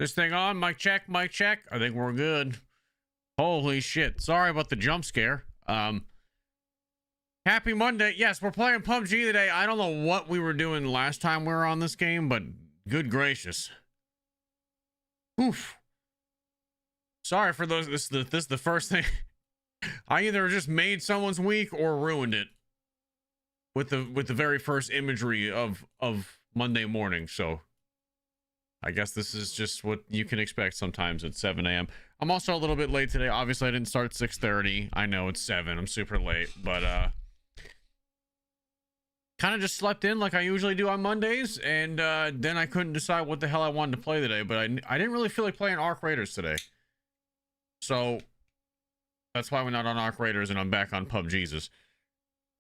This thing on? Mic check, mic check. I think we're good. Holy shit. Sorry about the jump scare. Happy Monday. Yes, we're playing PUBG today. I don't know what we were doing last time we were on this game, but good gracious. Oof. Sorry for those. This is the first thing. I either just made someone's week or ruined it with the very first imagery of Monday morning. So I guess this is just what you can expect sometimes at 7 a.m. I'm also a little bit late today. Obviously, I didn't start 6:30. I know it's 7. I'm super late, but kind of just slept in like I usually do on Mondays, and then I couldn't decide what the hell I wanted to play today, but I didn't really feel like playing Arc Raiders today. So that's why we're not on Arc Raiders and I'm back on PUBG's.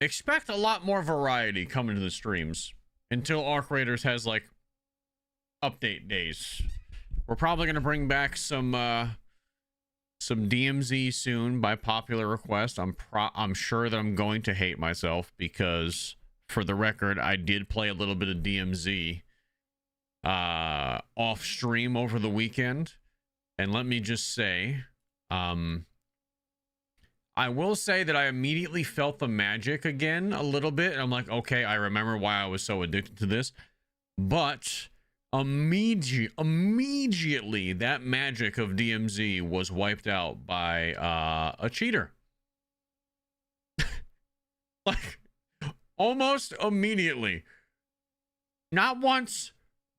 Expect a lot more variety coming to the streams until Arc Raiders has like update days. We're probably going to bring back some DMZ soon by popular request. I'm sure that I'm going to hate myself because, for the record, I did play a little bit of DMZ off stream over the weekend, and let me just say, I will say that I immediately felt the magic again a little bit, and I'm like, okay, I remember why I was so addicted to this, but immediately that magic of DMZ was wiped out by a cheater. Like, almost immediately. Not once,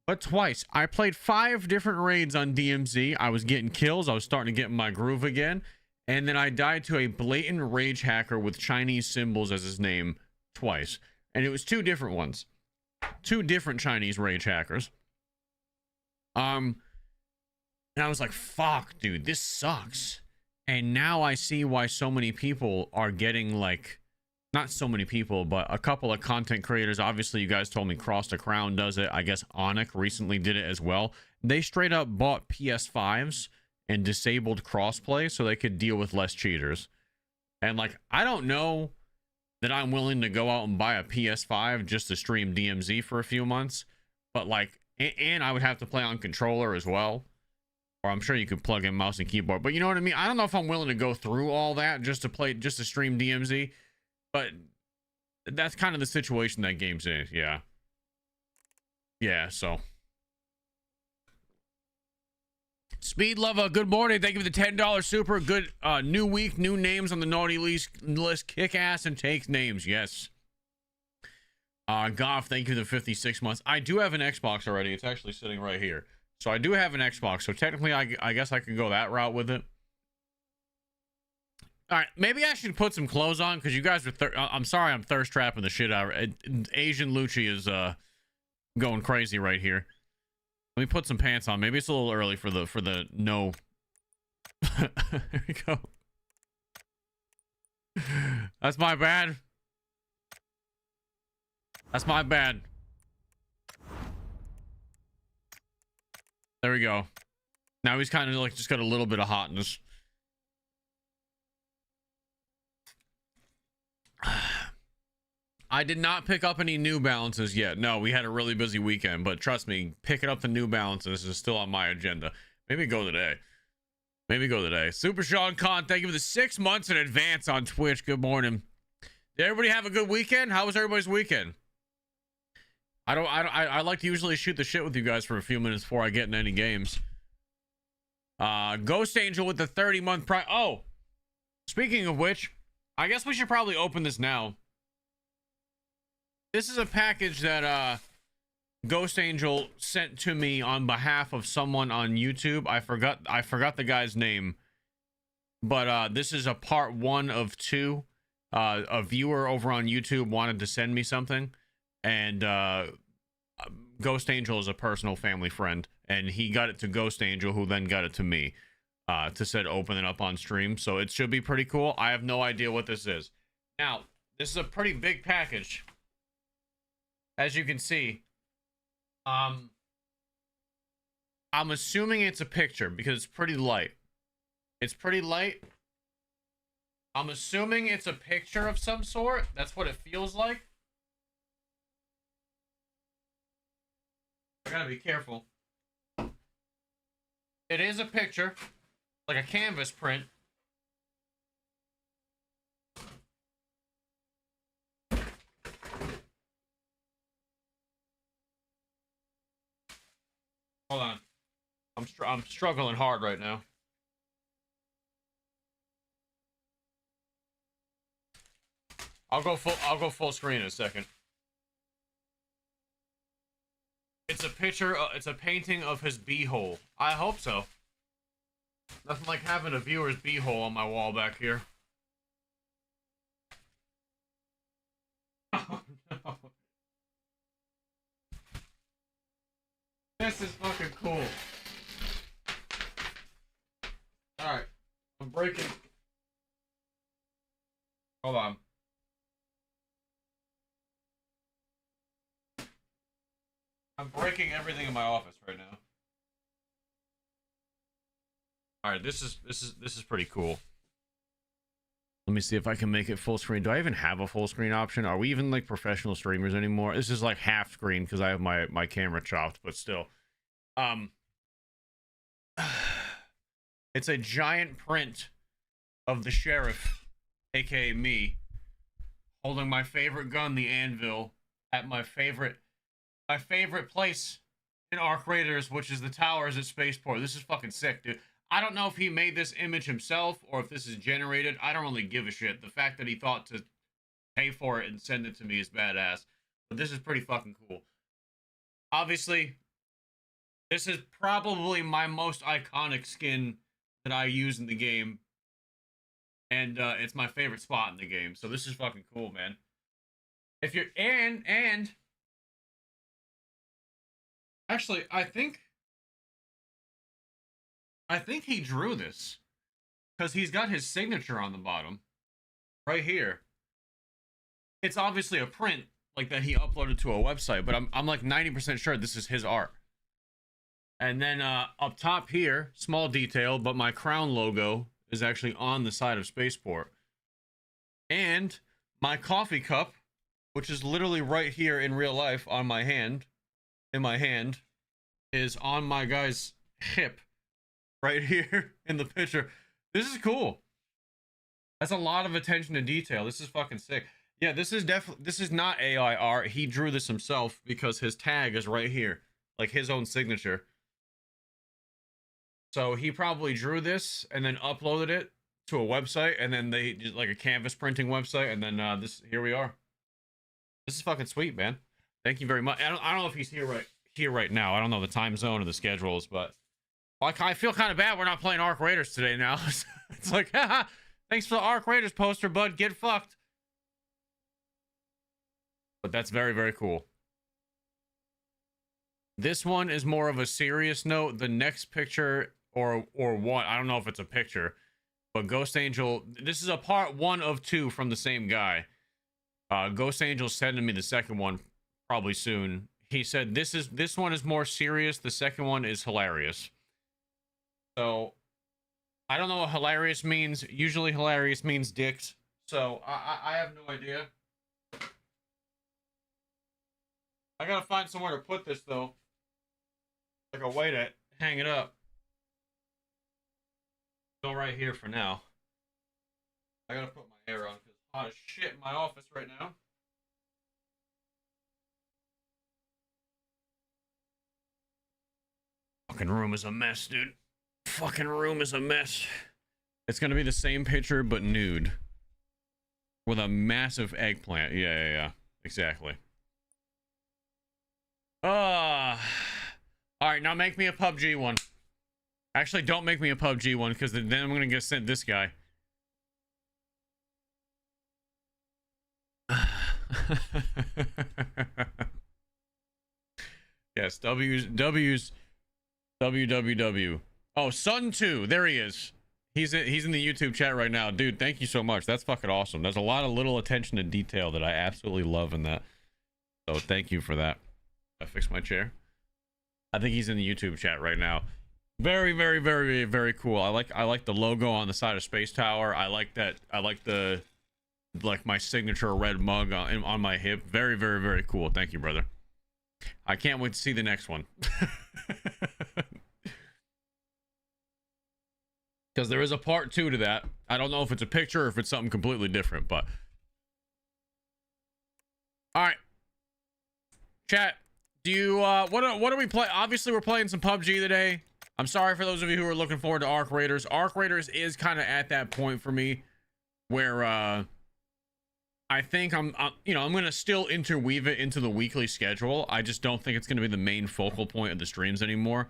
but twice. I played 5 different raids on DMZ. I was getting kills. I was starting to get in my groove again. And then I died to a blatant rage hacker with Chinese symbols as his name twice. And it was 2 different ones. 2 different Chinese rage hackers. And I was like, fuck, dude, this sucks. And now I see why so many people are getting, like, not so many people, but a couple of content creators. Obviously, you guys told me Cross the Crown does it. I guess Onyx recently did it as well. They straight up bought PS5s and disabled crossplay so they could deal with less cheaters. And, like, I don't know that I'm willing to go out and buy a PS5 just to stream DMZ for a few months, but, like, and I would have to play on controller as well. Or I'm sure you could plug in mouse and keyboard. But you know what I mean? I don't know if I'm willing to go through all that just to stream DMZ. But that's kind of the situation that game's in. Yeah. Yeah, so. Speed Lover, good morning. Thank you for the $10 super. Good new week, new names on the naughty list. Kick ass and take names. Yes. Goff, thank you for the 56 months. I do have an Xbox already. It's actually sitting right here. So I do have an Xbox. So technically, I guess I could go that route with it. All right, maybe I should put some clothes on because you guys are. I'm sorry, I'm thirst trapping the shit out. Asian Loochy is going crazy right here. Let me put some pants on. Maybe it's a little early for the no. There we go. That's my bad. That's my bad. There we go. Now he's kind of like just got a little bit of hotness. I did not pick up any New Balances yet. No, we had a really busy weekend, but trust me, picking up the New Balances is still on my agenda. Maybe go today. Maybe go today. Super Sean Khan, thank you for the 6 months in advance on Twitch. Good morning. Did everybody have a good weekend? How was everybody's weekend? I like to usually shoot the shit with you guys for a few minutes before I get in any games. Ghost Angel with the 30-month price. Oh, speaking of which, I guess we should probably open this now. This is a package that Ghost Angel sent to me on behalf of someone on YouTube. I forgot the guy's name, but this is a part 1 of 2. A viewer over on YouTube wanted to send me something, and Ghost Angel is a personal family friend, and he got it to Ghost Angel, who then got it to me to said open it up on stream. So it should be pretty cool. I have no idea what this is. Now, this is a pretty big package. As you can see, I'm assuming it's a picture because it's pretty light. It's pretty light. I'm assuming it's a picture of some sort. That's what it feels like. I gotta be careful. It is a picture, like a canvas print. Hold on. I'm struggling hard right now. I'll go full screen in a second. It's a picture, it's a painting of his beehole. I hope so. Nothing like having a viewer's beehole on my wall back here. Oh no. This is fucking cool. Alright. I'm breaking. Hold on. I'm breaking everything in my office right now. Alright, this is pretty cool. Let me see if I can make it full screen. Do I even have a full screen option? Are we even like professional streamers anymore? This is like half screen because I have my camera chopped, but still. It's a giant print of the sheriff, aka me, holding my favorite gun, the anvil, at my favorite place in Arc Raiders, which is the towers at Spaceport. This is fucking sick, dude. I don't know if he made this image himself or if this is generated. I don't really give a shit. The fact that he thought to pay for it and send it to me is badass. But this is pretty fucking cool. Obviously, this is probably my most iconic skin that I use in the game. And it's my favorite spot in the game. So this is fucking cool, man. If you're... And... Actually, I think he drew this. Because he's got his signature on the bottom. Right here. It's obviously a print, like that he uploaded to a website. But I'm like 90% sure this is his art. And then up top here, small detail, but my crown logo is actually on the side of Spaceport. And my coffee cup, which is literally right here in real life on my hand, is on my guy's hip right here in the picture. This is cool. That's a lot of attention to detail. This is fucking sick. Yeah, this is not AI art. He drew this himself because his tag is right here, like his own signature. So he probably drew this and then uploaded it to a website, and then they just like a canvas printing website, and then here we are. This is fucking sweet, man. Thank you very much. I don't know if he's here right now. I don't know the time zone or the schedules, but like I feel kind of bad we're not playing Arc Raiders today now. It's like, haha, thanks for the Arc Raiders poster, bud. Get fucked. But that's very, very cool. This one is more of a serious note. The next picture, or what, I don't know if it's a picture, but Ghost Angel, this is a part 1 of 2 from the same guy. Ghost Angel's sending me the second one probably soon. He said this one is more serious, the second one is hilarious. So I don't know what hilarious means. Usually hilarious means dicks. So I have no idea. I gotta find somewhere to put this though. Like a way to hang it up. Go right here for now. I gotta put my hair on because it's hot as shit in my office right now. Fucking room is a mess, dude. Fucking room is a mess. It's gonna be the same picture but nude. With a massive eggplant. Yeah. Exactly. Alright, now make me a PUBG one. Actually, don't make me a PUBG one, because then I'm gonna get sent this guy. Yes, W's WWW. Oh, Sun 2, there he is. He's in the YouTube chat right now. Dude, thank you so much. That's fucking awesome. There's a lot of little attention to detail that I absolutely love in that. So thank you for that. I fixed my chair. I think he's in the YouTube chat right now. Very, very, very, very cool. I like the logo on the side of Space Tower. I like that. I like the my signature red mug on my hip. Very, very, very cool. Thank you, brother. I can't wait to see the next one. because there is a part 2 to that. I don't know if it's a picture or if it's something completely different, but all right, chat. Do you what do we play? Obviously, we're playing some PUBG today. I'm sorry for those of you who are looking forward to Arc Raiders. Arc Raiders is kind of at that point for me where I think I'm going to still interweave it into the weekly schedule. I just don't think it's going to be the main focal point of the streams anymore.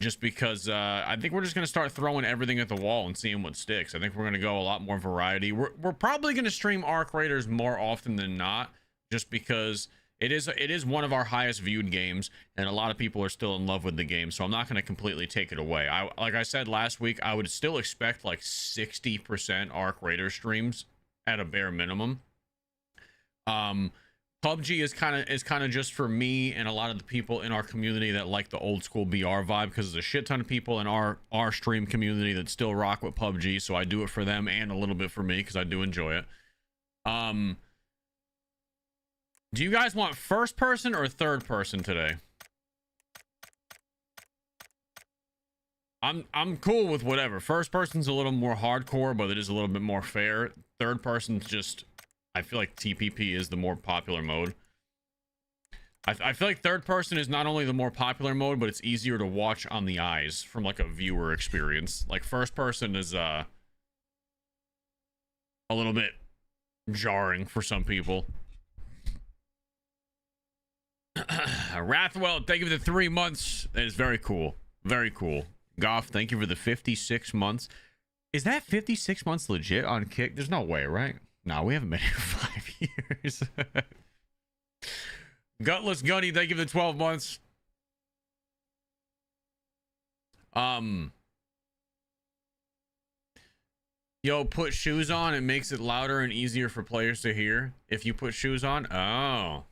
Just because I think we're just going to start throwing everything at the wall and seeing what sticks. I think we're going to go a lot more variety. We're probably going to stream Arc Raiders more often than not, just because it is one of our highest viewed games, and a lot of people are still in love with the game. So I'm not going to completely take it away. Like I said last week, I would still expect like 60% Arc Raiders streams at a bare minimum. PUBG is kind of just for me and a lot of the people in our community that like the old school BR vibe, because there's a shit ton of people in our stream community that still rock with PUBG, so I do it for them and a little bit for me because I do enjoy it. Do you guys want first person or third person today? I'm cool with whatever. First person's a little more hardcore, but it is a little bit more fair. Third person's just, I feel like TPP is the more popular mode. I feel like third person is not only the more popular mode, but it's easier to watch on the eyes from like a viewer experience. Like first person is a little bit jarring for some people. Rathwell, thank you for the 3 months. That is very cool. Very cool. Goff, thank you for the 56 months. Is that 56 months legit on Kick? There's no way, right? No, we haven't been here 5 years. Gutless Gunny, thank you for the 12 months. Yo, put shoes on. It makes it louder and easier for players to hear if you put shoes on. Oh.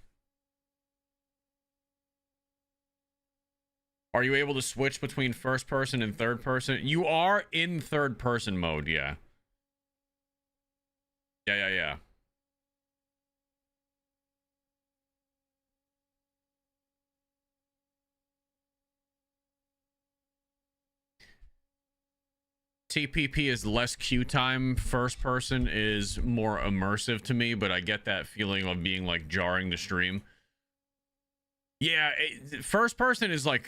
Are you able to switch between first person and third person? You are in third person mode, yeah. Yeah. TPP is less queue time. First person is more immersive to me, but I get that feeling of being like jarring to stream. Yeah, first person is like,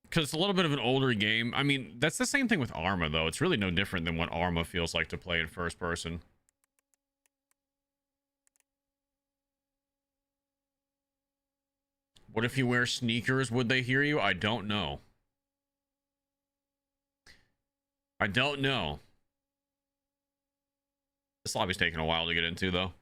because it's a little bit of an older game. I mean, that's the same thing with Arma, though. It's really no different than what Arma feels like to play in first person. What if you wear sneakers? Would they hear you? I don't know. I don't know. This lobby's taking a while to get into, though.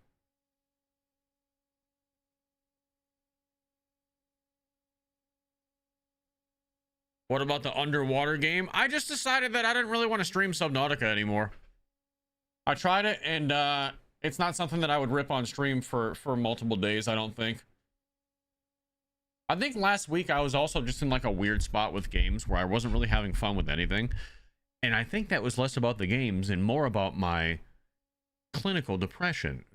What about the underwater game? I just decided that I didn't really want to stream Subnautica anymore. I tried it, and it's not something that I would rip on stream for multiple days, I don't think. I think last week I was also just in like a weird spot with games where I wasn't really having fun with anything. And I think that was less about the games and more about my clinical depression.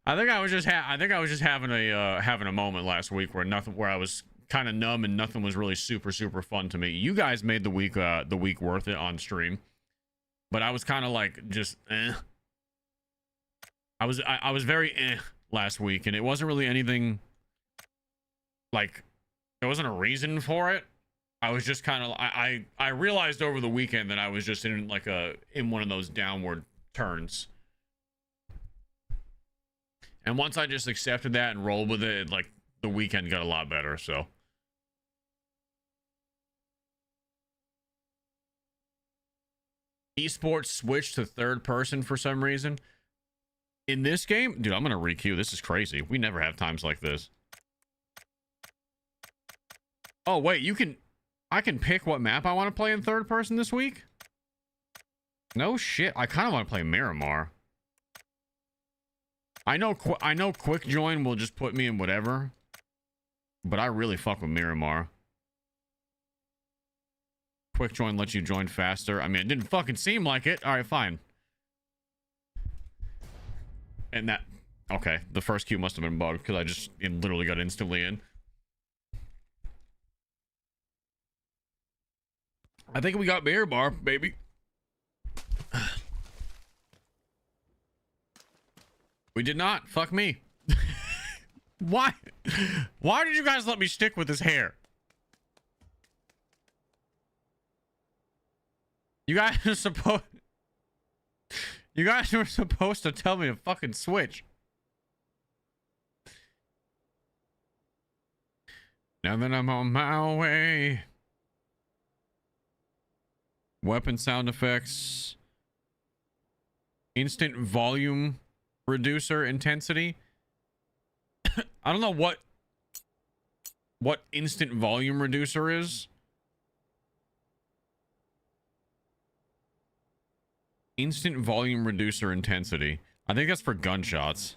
I think I was just having a moment last week where I was kind of numb and nothing was really super fun to me. You guys made the week worth it on stream, but I was kind of like just I was very last week, and it wasn't really anything, like there wasn't a reason for it. I was just kind of I realized over the weekend that I was just in like in one of those downward turns. And once I just accepted that and rolled with it, like the weekend got a lot better, so. Esports switched to third person for some reason. In this game, dude, I'm going to re-queue. This is crazy. We never have times like this. Oh, wait, I can pick what map I want to play in third person this week? No shit. I kind of want to play Miramar. I know quick join will just put me in whatever, but I really fuck with Miramar. Quick join lets you join faster. I mean, it didn't fucking seem like it. All right, fine. And that, okay, the first queue must have been bugged because it literally got instantly in. I think we got beer bar, baby. We did not. Fuck me. Why? Why did you guys let me stick with this hair? You guys are supposed... You guys were supposed to tell me to fucking switch. Now that I'm on my way. Weapon sound effects. Instant volume reducer intensity. I don't know what instant volume reducer is. Instant volume reducer intensity. I think that's for gunshots.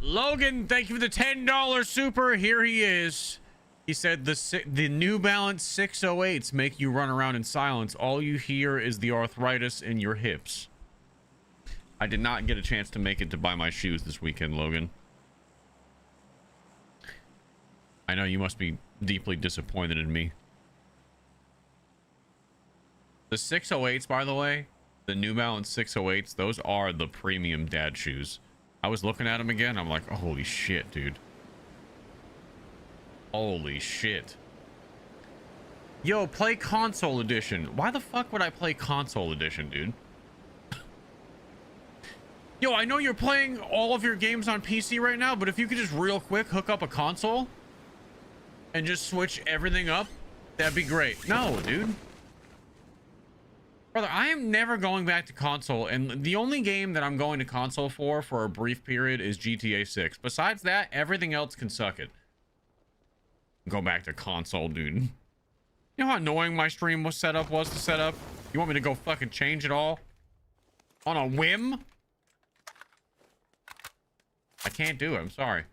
Logan, thank you for the $10 super. Here he is. He said the New Balance 608s make you run around in silence. All you hear is the arthritis in your hips. I did not get a chance to make it to buy my shoes this weekend, Logan. I know you must be deeply disappointed in me. The 608s, by the way, the New Balance 608s, those are the premium dad shoes. I was looking at them again. I'm like, oh, holy shit, dude. Holy shit. Yo, play console edition. Why the fuck would I play console edition, dude? Yo, I know you're playing all of your games on PC right now, but if you could just real quick hook up a console and just switch everything up, that'd be great. No, dude. Brother, I am never going back to console, and the only game that I'm going to console for a brief period is GTA 6. Besides that, everything else can suck it. Go back to console, dude. You know how annoying my stream was set up? You want me to go fucking change it all? On a whim? I can't do it, I'm sorry.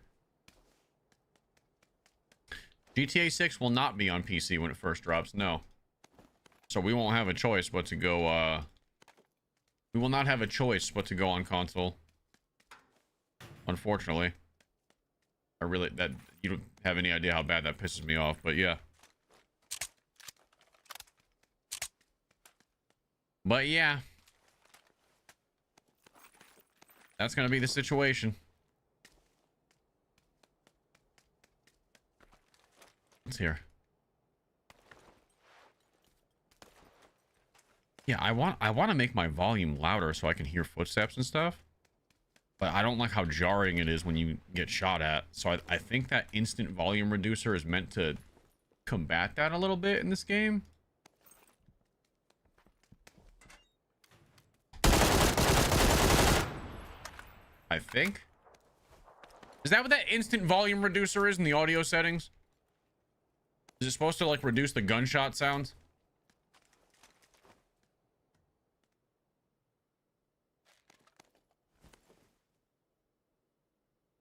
GTA 6 will not be on PC when it first drops, no. So we won't have a choice but to go, we will not have a choice but to go on console. Unfortunately. You don't have any idea how bad that pisses me off, but yeah. But yeah. That's gonna be the situation. What's here? Yeah, I want to make my volume louder so I can hear footsteps and stuff. But I don't like how jarring it is when you get shot at. So I think that instant volume reducer is meant to combat that a little bit in this game. I think. Is that what that instant volume reducer is in the audio settings? Is it supposed to like reduce the gunshot sounds?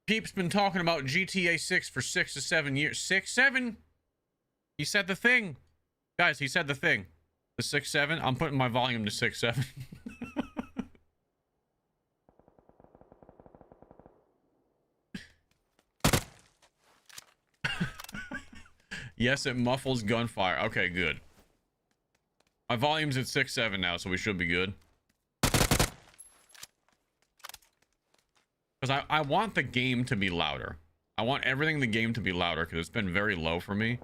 Peep's been talking about GTA 6 for 6 to 7 years. 6, 7? He said the thing. Guys, he said the thing. The 6, 7? I'm putting my volume to 6, 7. Yes, it muffles gunfire. Okay, good. My volume's at 6, 7 now, so we should be good. Because I want the game to be louder. I want everything in the game to be louder because it's been very low for me.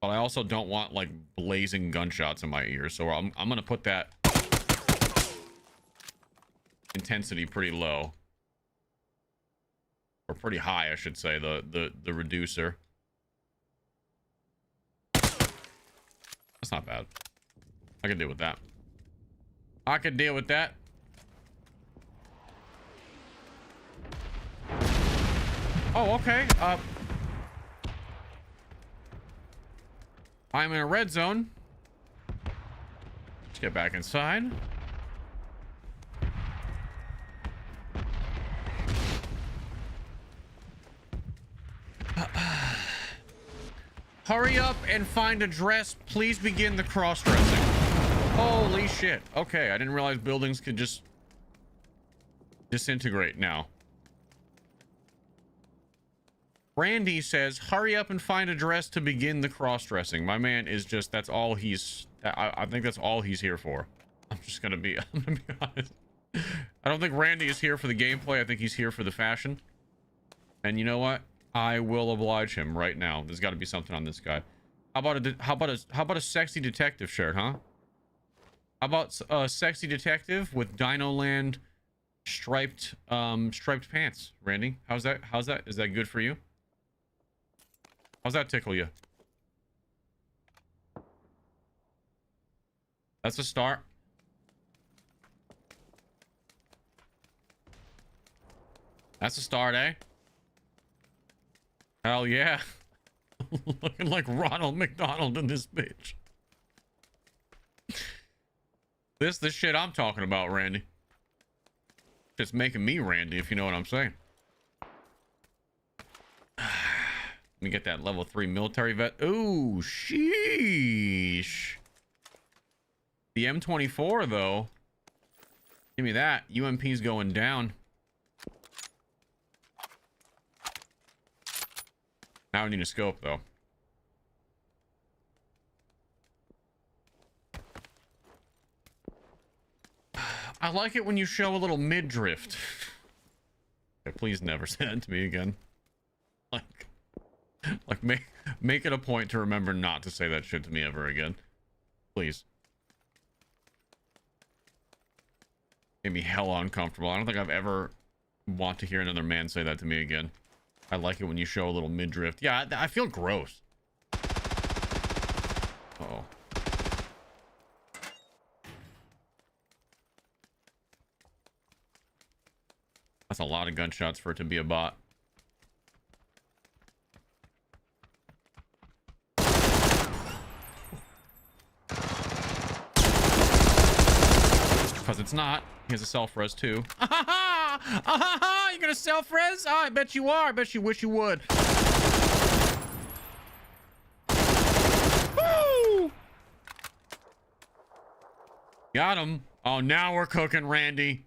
But I also don't want like blazing gunshots in my ears. So I'm going to put that intensity pretty low. Or pretty high, I should say, the reducer. That's not bad. I can deal with that. I can deal with that. Oh, okay. I'm in a red zone. Let's get back inside. Hurry up and find a dress. Please begin the cross-dressing. Holy shit. Okay, I didn't realize buildings could just disintegrate now. Randy says, hurry up and find a dress to begin the cross-dressing. My man is just, that's all he's, I think that's all he's here for. I'm gonna be honest. I don't think Randy is here for the gameplay. I think he's here for the fashion. And you know what? I will oblige him right now. There's got to be something on this guy. How about a sexy detective shirt, huh? How about a sexy detective with Dino Land striped pants, Randy? How's that? Is that good for you? How's that tickle you? That's a start. That's a start, eh? Hell yeah. Looking like Ronald McDonald in this bitch. This the shit I'm talking about, Randy. Just making me Randy, if you know what I'm saying. Let me get that level 3 military vet. Ooh, sheesh. The M24, though. Give me that. UMP's going down. Now I need a scope, though. I like it when you show a little mid-drift. Okay, please never say that to me again. Like make it a point to remember not to say that shit to me ever again. Please. Made me hella uncomfortable. I don't think I've ever want to hear another man say that to me again. I like it when you show a little mid-drift. Yeah, I feel gross. Uh-oh. That's a lot of gunshots for it to be a bot. Because it's not. He has a self-res too. You're gonna self-res? Oh, I bet you are. I bet you wish you would. Woo! Got him. Oh, now we're cooking, Randy.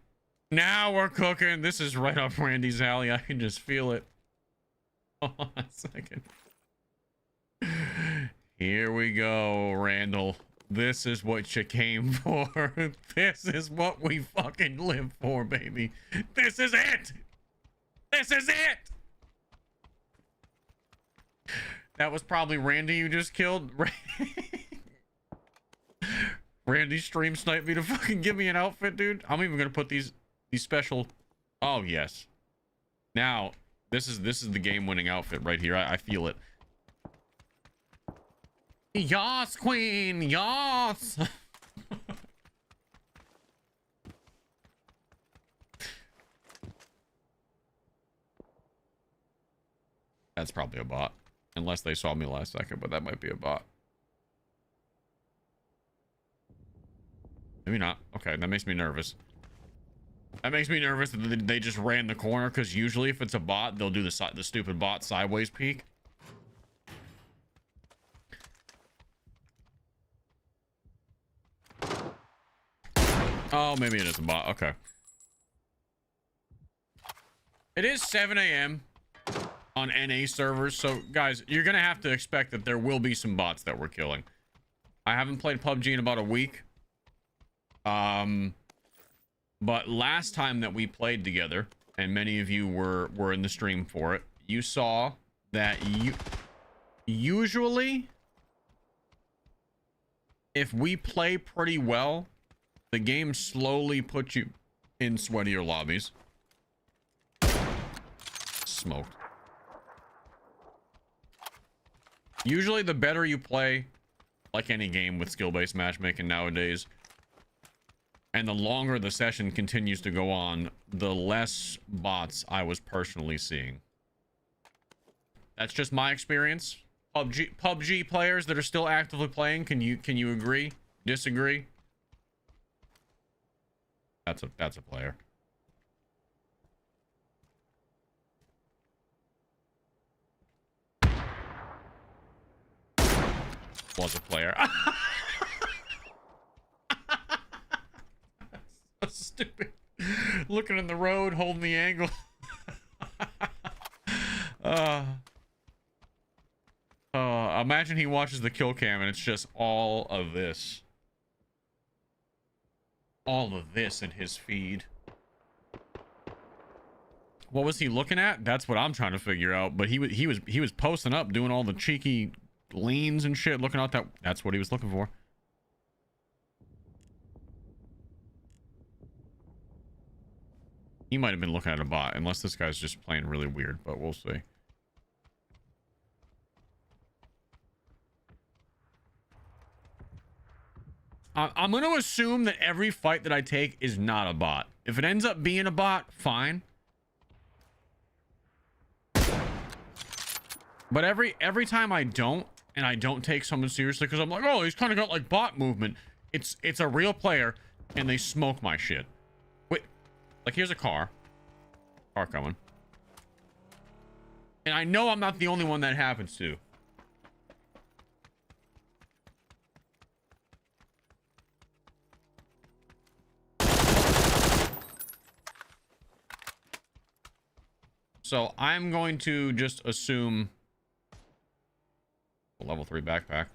Now we're cooking. This is right up Randy's alley. I can just feel it. Hold on a second. Here we go, Randall. This is what you came for. This is what we fucking live for, baby. This is it. This is it. That was probably Randy you just killed. Randy stream sniped me to fucking give me an outfit, dude. I'm even gonna put these special. Oh yes. Now this is the game-winning outfit right here. I feel it. Yas, queen, yas. That's probably a bot, unless they saw me last second, but that might be a bot. Maybe not. Okay, that makes me nervous. That makes me nervous that they just ran the corner, because usually if it's a bot, they'll do the stupid bot sideways peek. Oh, maybe it is a bot. Okay. It is 7 a.m. on NA servers, so guys, you're gonna have to expect that there will be some bots that we're killing. I haven't played PUBG in about a week. But last time that we played together, and many of you were in the stream for it, you saw that usually if we play pretty well, the game slowly puts you in sweatier lobbies. Smoked. Usually the better you play, like any game with skill-based matchmaking nowadays, and the longer the session continues to go on, the less bots I was personally seeing. That's just my experience. PUBG players that are still actively playing, can you agree? Disagree? That's a player. Was a player. So stupid. Looking in the road, holding the angle. Imagine he watches the kill cam and it's just all of this. All of this in his feed. What was he looking at? That's what I'm trying to figure out. But he was posting up, doing all the cheeky leans and shit, looking out that's what he was looking for. He might have been looking at a bot, unless this guy's just playing really weird, but we'll see. I'm going to assume that every fight that I take is not a bot. If it ends up being a bot, fine. But every time I don't, and I don't take someone seriously because I'm like, oh, he's kind of got like bot movement. It's a real player, and they smoke my shit. Wait, like here's a car. Car coming. And I know I'm not the only one that happens to. So I'm going to just assume a level 3 backpack.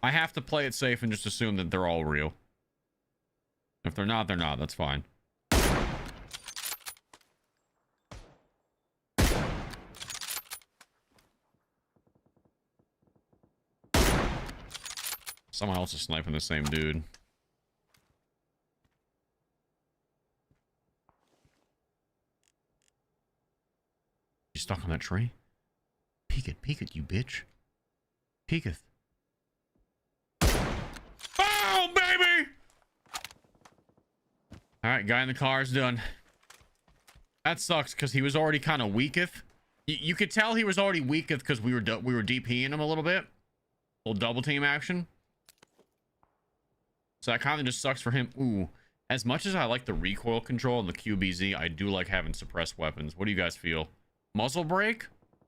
I have to play it safe and just assume that they're all real. If they're not, they're not. That's fine. Someone else is sniping the same dude. You stuck on that tree? Peek it, you bitch. Peeketh. Oh, baby! Alright, guy in the car is done. That sucks, because he was already kind of weaketh. You could tell he was already weaketh because we were DPing him a little bit. A little double team action. So that kind of just sucks for him. Ooh. As much as I like the recoil control and the QBZ, I do like having suppressed weapons. What do you guys feel? Muzzle brake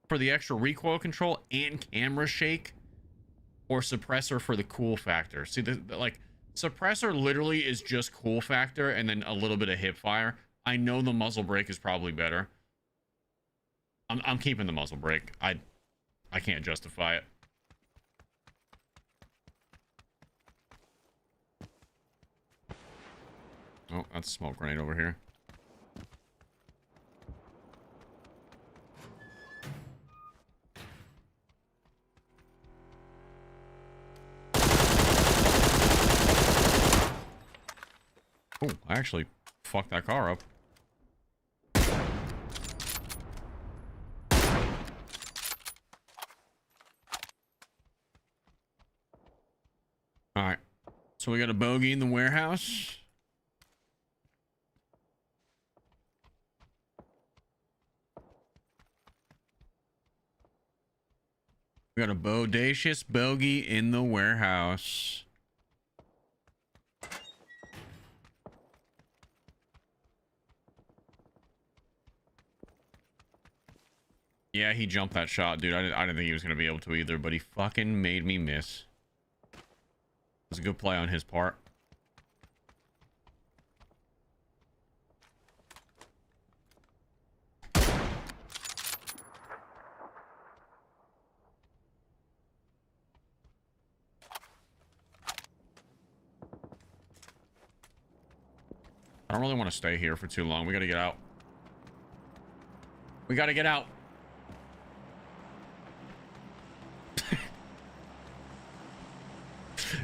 for the extra recoil control and camera shake, or suppressor for the cool factor? See, like suppressor literally is just cool factor and then a little bit of hip fire. I know the muzzle brake is probably better. I'm keeping the muzzle brake. I can't justify it. Oh, that's a smoke grenade over here. Oh, I actually fucked that car up. Alright. So we got a bogey in the warehouse. We got a bodacious bogey in the warehouse. Yeah, he jumped that shot, dude. I didn't think he was going to be able to either, but he fucking made me miss. It was a good play on his part. I don't really want to stay here for too long. We got to get out. We got to get out.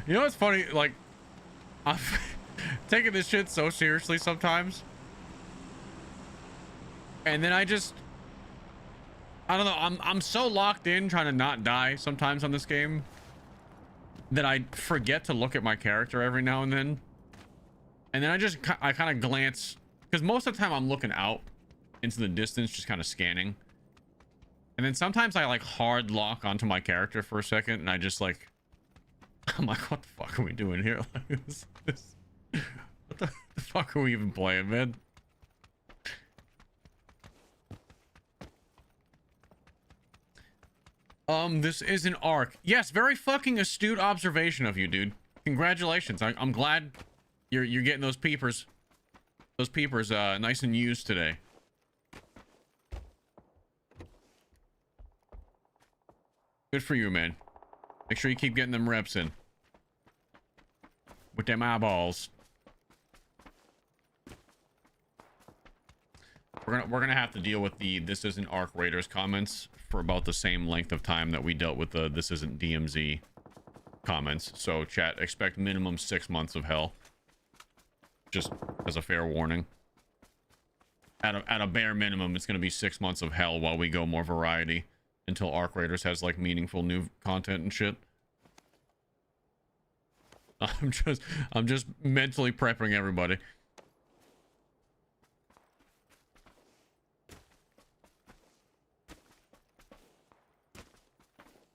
You know what's funny? Like, I'm taking this shit so seriously sometimes. And then I don't know, I'm so locked in trying to not die sometimes on this game that I forget to look at my character every now and then. And then I kind of glance, because most of the time I'm looking out into the distance, just kind of scanning. And then sometimes I like hard lock onto my character for a second, and I just like, I'm like, what the fuck are we doing here? Like, what the fuck are we even playing, man? This is an arc. Yes, very fucking astute observation of you, dude. Congratulations. I'm glad you're getting those peepers nice and used today. Good for you, man. Make sure you keep getting them reps in. With them eyeballs. We're gonna have to deal with the "this isn't Arc Raiders" comments for about the same length of time that we dealt with the "this isn't DMZ" comments. So chat, expect minimum 6 months of hell. Just as a fair warning. At a bare minimum, it's gonna be 6 months of hell while we go more variety until Arc Raiders has like meaningful new content and shit. I'm just mentally prepping everybody.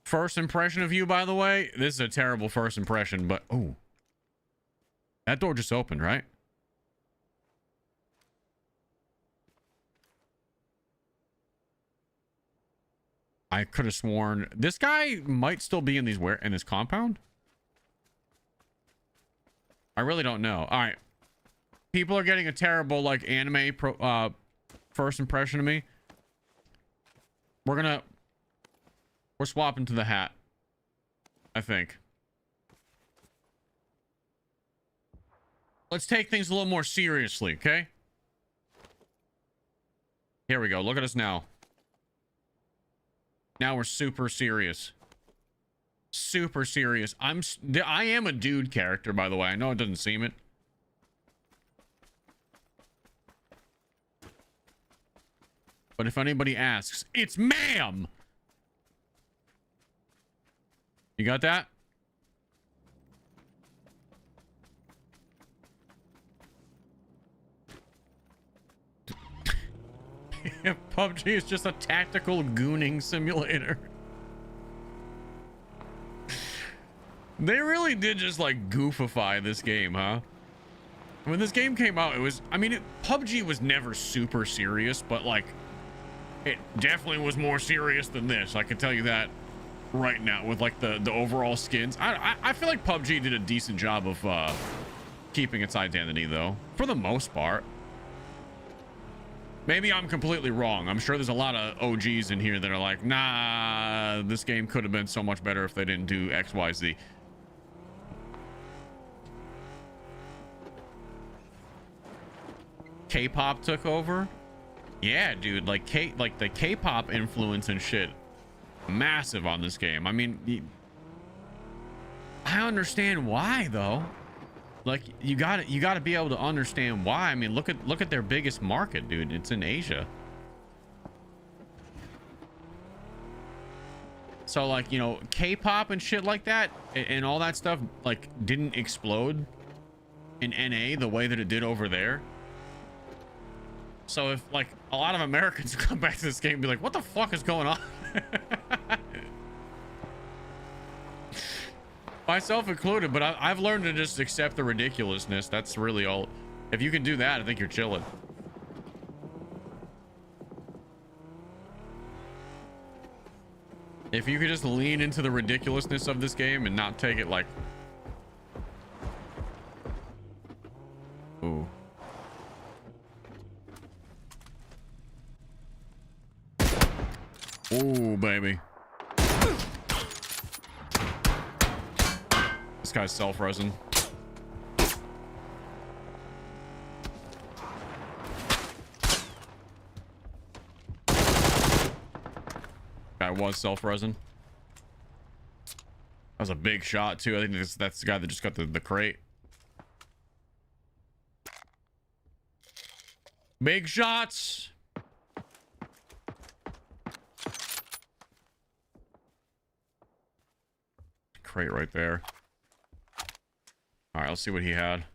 First impression of you, by the way, this is a terrible first impression, but oh, that door just opened, right? I could have sworn this guy might still be in this compound. I really don't know. All right, people are getting a terrible like anime first impression of me. We're swapping to the hat, I think. Let's take things a little more seriously, okay? Here we go. Look at us now. Now we're super serious. Super serious. I am a dude character, by the way. I know it doesn't seem it. But if anybody asks, it's ma'am. You got that? PUBG is just a tactical gooning simulator. They really did just like goofify this game, huh? When this game came out, it was, I mean, PUBG was never super serious, but like, it definitely was more serious than this. I can tell you that right now with like the overall skins. I feel like PUBG did a decent job of keeping its identity though, for the most part. Maybe I'm completely wrong. I'm sure there's a lot of OGs in here that are like, nah, this game could have been so much better if they didn't do XYZ. K-pop took over. Yeah, dude, like the K-pop influence and shit, massive on this game. I mean, I understand why though. Like you gotta be able to understand why. I mean, look at their biggest market, dude. It's in Asia. So like, you know, K-pop and shit like that and all that stuff like didn't explode in NA the way that it did over there. So if like a lot of Americans come back to this game and be like, what the fuck is going on? Myself included, but I've learned to just accept the ridiculousness. That's really all. If you can do that, I think you're chilling. If you could just lean into the ridiculousness of this game and not take it like, ooh. Ooh, baby. This guy's self-resin. Guy was self-resin. That was a big shot too. I think that's the guy that just got the crate. Big shots. Crate right there. All right, let's see what he had.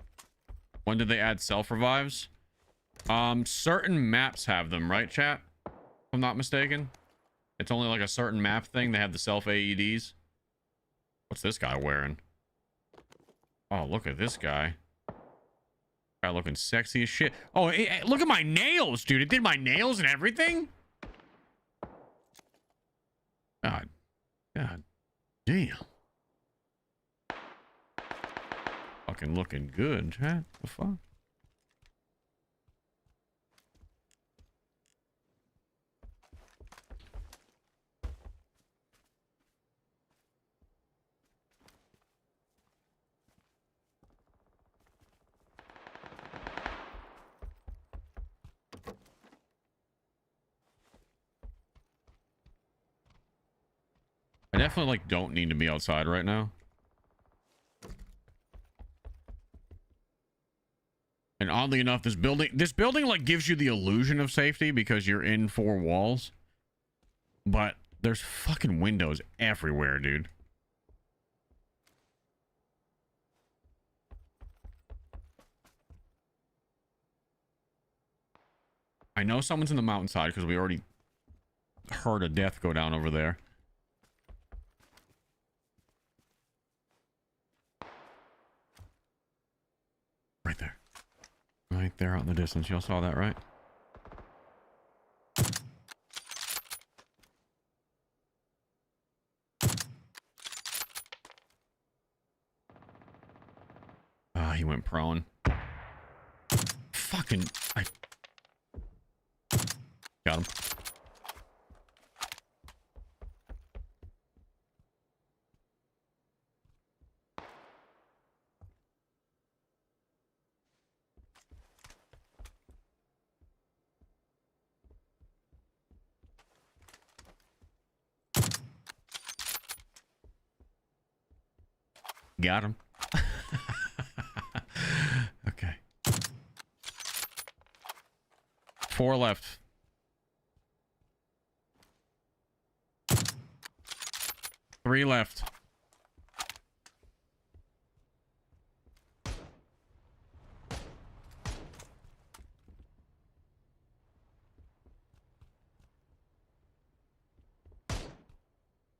When did they add self-revives? Certain maps have them, right, chat? If I'm not mistaken. It's only like a certain map thing. They have the self-AEDs. What's this guy wearing? Oh, look at this guy. Guy looking sexy as shit. Oh, hey, look at my nails, dude. It did my nails and everything? God damn. Fucking looking good, chat. The fuck? I definitely like don't need to be outside right now. And oddly enough, this building like gives you the illusion of safety because you're in four walls. But there's fucking windows everywhere, dude. I know someone's in the mountainside because we already heard a death go down over there. Right there. Right there out in the distance. Y'all saw that, right? Ah, he went prone. Fucking... I... Got him. Got him. Okay. 4 left. 3 left.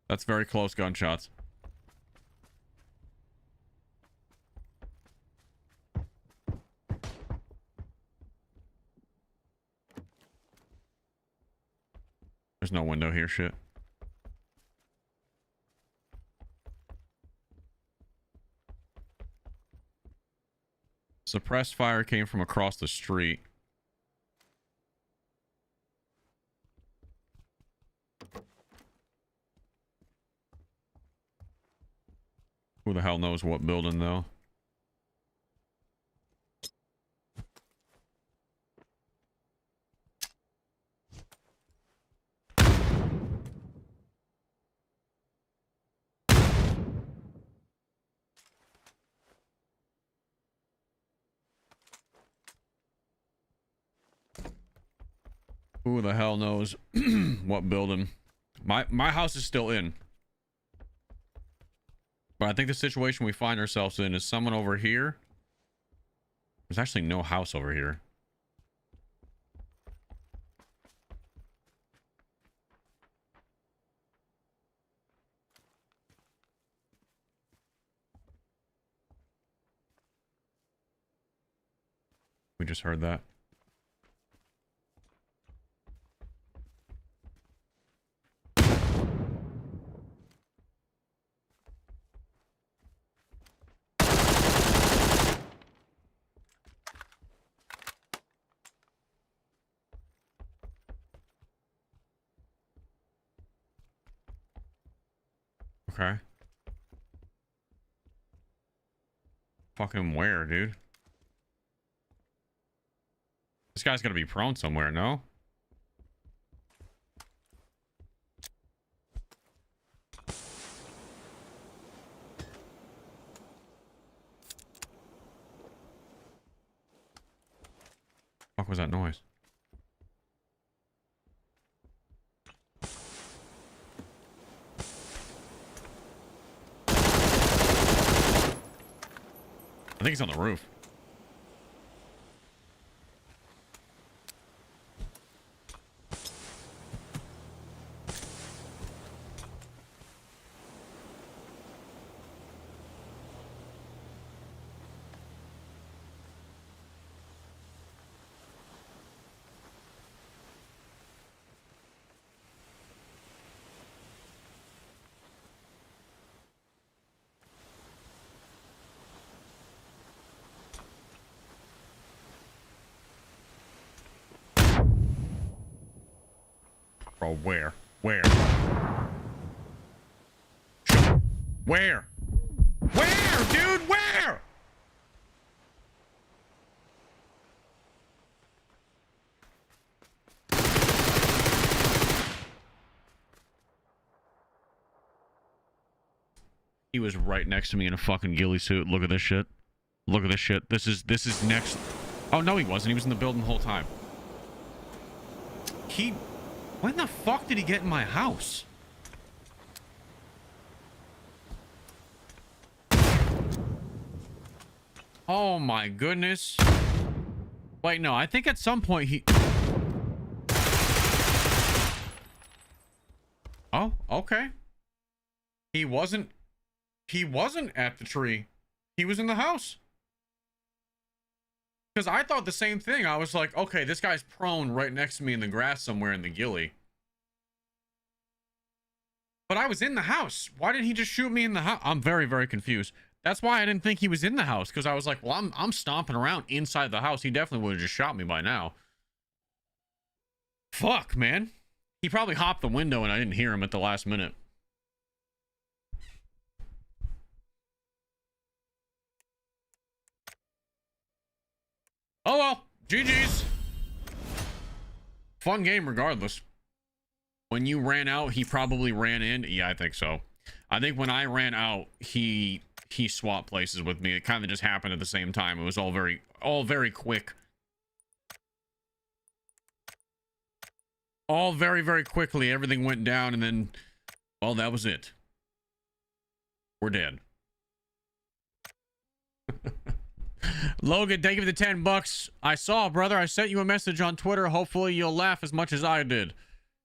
That's very close gunshots. There's no window here, shit. Suppressed fire came from across the street. Who the hell knows what building, though? Who the hell knows what building? My house is still in. But I think the situation we find ourselves in is someone over here. There's actually no house over here. We just heard that. Okay. Fucking where, dude? This guy's gonna be prone somewhere, no? What was that noise? I think he's on the roof. Bro, where? Where? Where? Where, dude? Where? He was right next to me in a fucking ghillie suit. Look at this shit. Look at this shit. This is next. Oh, no, he wasn't. He was in the building the whole time. When the fuck did he get in my house? Oh my goodness. Wait, no, I think at some point he... Oh, okay. He wasn't at the tree. He was in the house. Because I thought the same thing. I was like, okay, this guy's prone right next to me in the grass somewhere in the ghillie. But I was in the house. Why didn't he just shoot me in the house? I'm very, very confused. That's why I didn't think he was in the house. Because I was like, well, I'm stomping around inside the house. He definitely would have just shot me by now. Fuck, man. He probably hopped the window and I didn't hear him at the last minute. Oh well, GG's. Fun game regardless. When you ran out, he probably ran in. Yeah, I think so. I think when I ran out, he swapped places with me. It kind of just happened at the same time. It was all very quick. All very, very quickly. Everything went down and then, well, that was it. We're dead. Logan, thank you for the 10 bucks. I saw, brother. I sent you a message on Twitter. Hopefully you'll laugh as much as I did.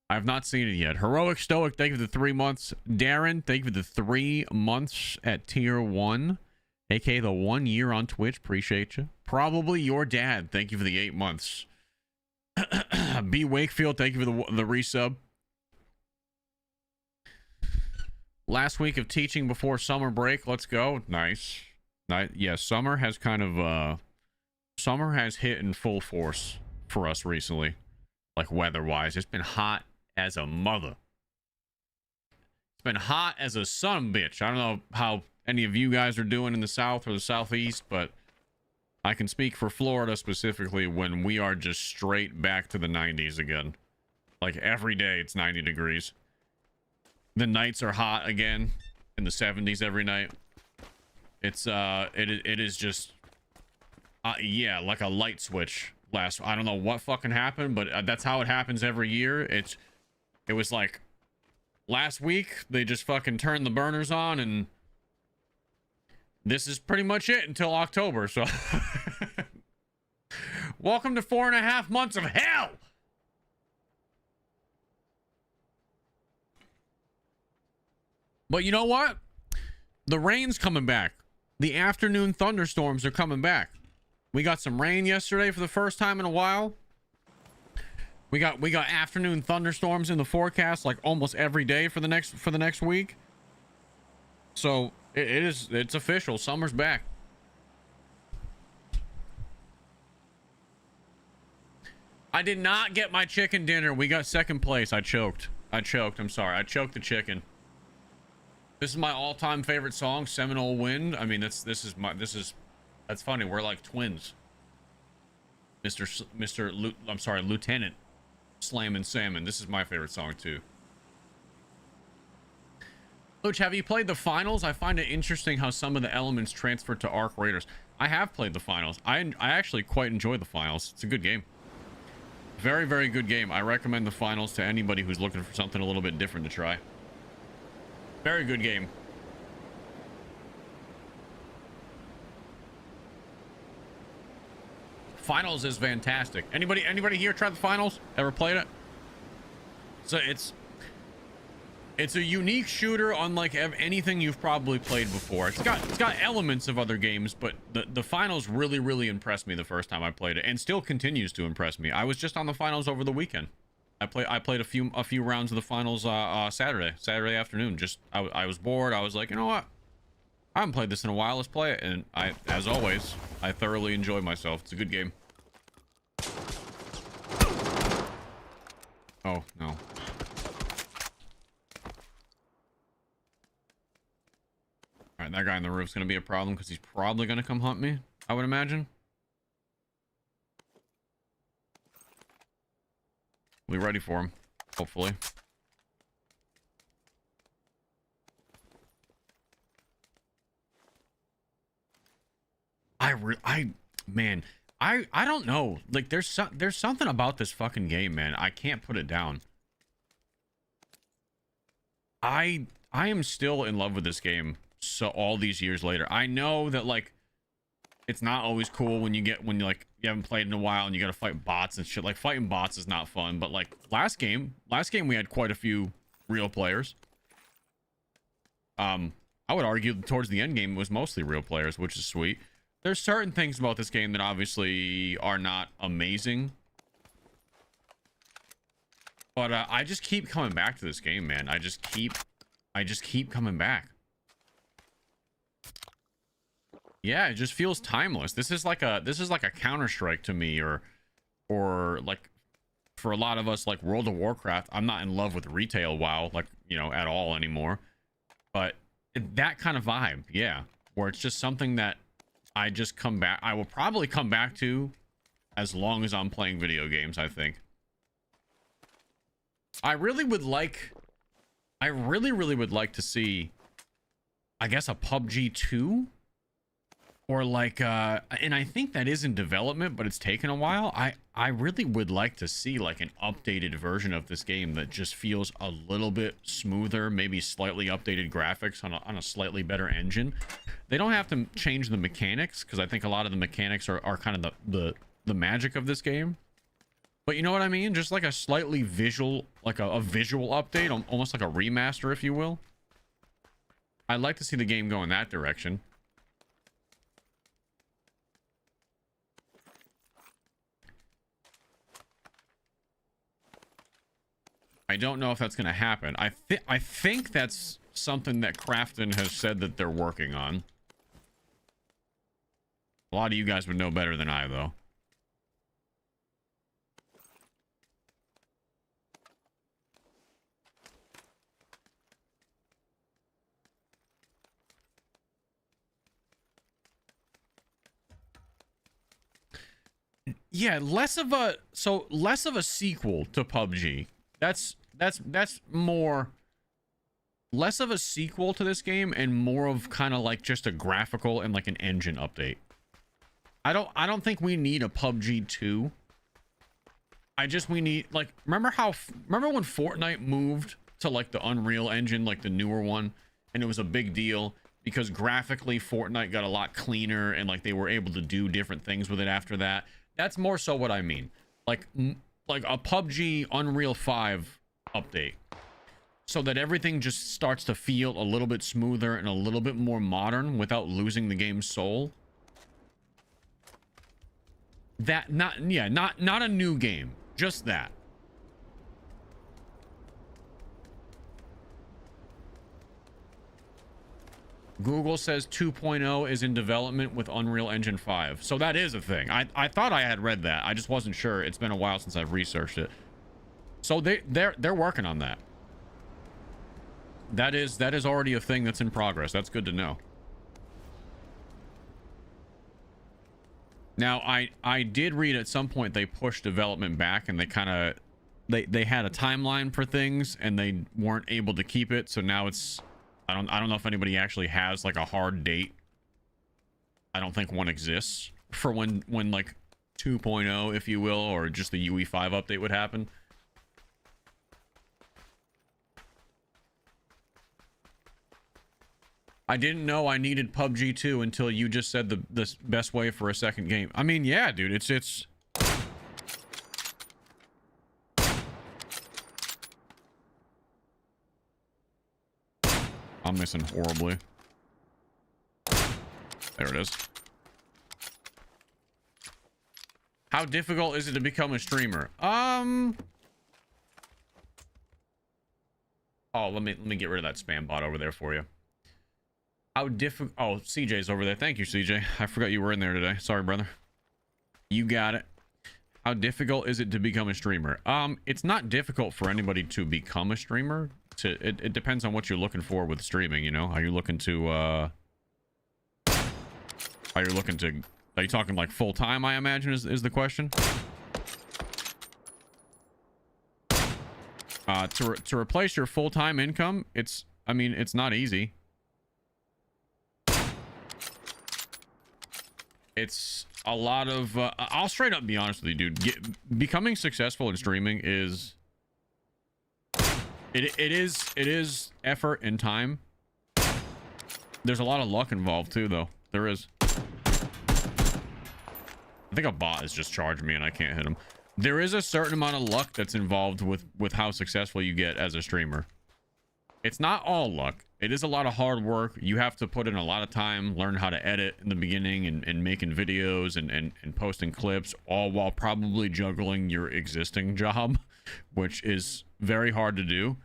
I have not seen it yet. Heroic Stoic, thank you for the 3 months. Darren, thank you for the 3 months at tier 1. aka the 1 year on Twitch. Appreciate you. Probably your dad, thank you for the 8 months. B Wakefield, thank you for the resub. Last week of teaching before summer break. Let's go. Nice. Yeah, summer has kind of summer has hit in full force for us recently, like weather-wise. It's been hot as a mother. It's been hot as a son bitch. I don't know how any of you guys are doing in the south or the southeast, but I can speak for Florida specifically when we are just straight back to the 90s again. Like every day it's 90 degrees. The nights are hot again in the 70s every night. It's it is just yeah, like a light switch. I don't know what fucking happened, but that's how it happens every year. It was like last week they just fucking turned the burners on, and this is pretty much it until October. So welcome to 4.5 months of hell. But you know what? The rain's coming back. The afternoon thunderstorms are coming back. We got some rain yesterday for the first time in a while. We got afternoon thunderstorms in the forecast like almost every day for the next week. So it's official. Summer's back. I did not get my chicken dinner. We got second place. I choked. I'm sorry. I choked the chicken. This is my all-time favorite song, Seminole Wind. I mean, that's funny. We're like twins. Lieutenant Slammin' Salmon. This is my favorite song too. Loochy, have you played the finals? I find it interesting how some of the elements transfer to Arc Raiders. I have played the finals. I actually quite enjoy the finals. It's a good game. Very, very good game. I recommend the finals to anybody who's looking for something a little bit different to try. Very good game. Finals is fantastic. Anybody here try the finals? Ever played it? So it's a unique shooter unlike anything you've probably played before. It's got elements of other games, but the finals really impressed me the first time I played it, and still continues to impress me. I was just on the finals over the weekend. I played a few rounds of the finals Saturday afternoon. Just I was bored. I was like, you know what? I haven't played this in a while. Let's play it. And as always, I thoroughly enjoy myself. It's a good game. Oh no. All right, that guy on the roof's gonna be a problem because he's probably gonna come hunt me, I would imagine. We'll be ready for him, hopefully. Man, I don't know. Like there's something about this fucking game, man. I can't put it down. I am still in love with this game. So all these years later, I know that like it's not always cool when you haven't played in a while and you got to fight bots and shit. Like fighting bots is not fun, but like last game we had quite a few real players. I would argue towards the end game it was mostly real players, which is sweet. There's certain things about this game that obviously are not amazing, but I just keep coming back to this game, man. I just keep coming back. Yeah, it just feels timeless. This is like a Counter-Strike to me, or like for a lot of us, like World of Warcraft. I'm not in love with retail WoW, like, you know, at all anymore. But that kind of vibe, yeah, where it's just something that I just come back. I will probably come back to as long as I'm playing video games, I think. I really would like to see, I guess, a PUBG 2. Or like, and I think that is in development, but it's taken a while. I really would like to see like an updated version of this game that just feels a little bit smoother, maybe slightly updated graphics on a slightly better engine. They don't have to change the mechanics, because I think a lot of the mechanics are kind of the magic of this game. But you know what I mean? Just like a slightly visual, like a visual update, almost like a remaster, if you will. I'd like to see the game go in that direction. I don't know if that's going to happen. I think that's something that Crafton has said that they're working on. A lot of you guys would know better than I, though. Yeah, less of a sequel to PUBG. That's more, less of a sequel to this game and more of kind of like just a graphical and like an engine update. I don't think we need a PUBG 2. We need, like, remember when Fortnite moved to like the Unreal Engine, like the newer one, and it was a big deal because graphically Fortnite got a lot cleaner and like they were able to do different things with it after that. That's more so what I mean. Like a PUBG Unreal 5 update, so that everything just starts to feel a little bit smoother and a little bit more modern without losing the game's soul. That not a new game, just that. Google says 2.0 is in development with Unreal Engine 5. So that is a thing. I thought I had read that. I just wasn't sure. It's been a while since I've researched it. So they're working on that. That is already a thing that's in progress. That's good to know. Now, I did read at some point they pushed development back, and they kind of they had a timeline for things and they weren't able to keep it. So now it's, I don't know if anybody actually has like a hard date. I don't think one exists for when like 2.0, if you will, or just the UE5 update would happen. I didn't know I needed PUBG 2 until you just said the best way for a second game. I mean, yeah, dude, it's I'm missing horribly. There it is. How difficult is it to become a streamer? Oh, let me get rid of that spam bot over there for you. How difficult? Oh, CJ's over there. Thank you, CJ. I forgot you were in there today. Sorry, brother. You got it. How difficult is it to become a streamer? It's not difficult for anybody to become a streamer. It depends on what you're looking for with streaming, you know? Are you looking to are you talking like full time, I imagine is the question? To replace your full-time income, it's not easy. It's a lot of I'll straight up be honest with you, dude. Becoming successful in streaming is it is effort and time. There's a lot of luck involved too, though. There is. I think a bot has just charged me and I can't hit him. There is a certain amount of luck that's involved with how successful you get as a streamer. It's not all luck. It is a lot of hard work. You have to put in a lot of time, learn how to edit in the beginning and making videos and posting clips, all while probably juggling your existing job, which is very hard to do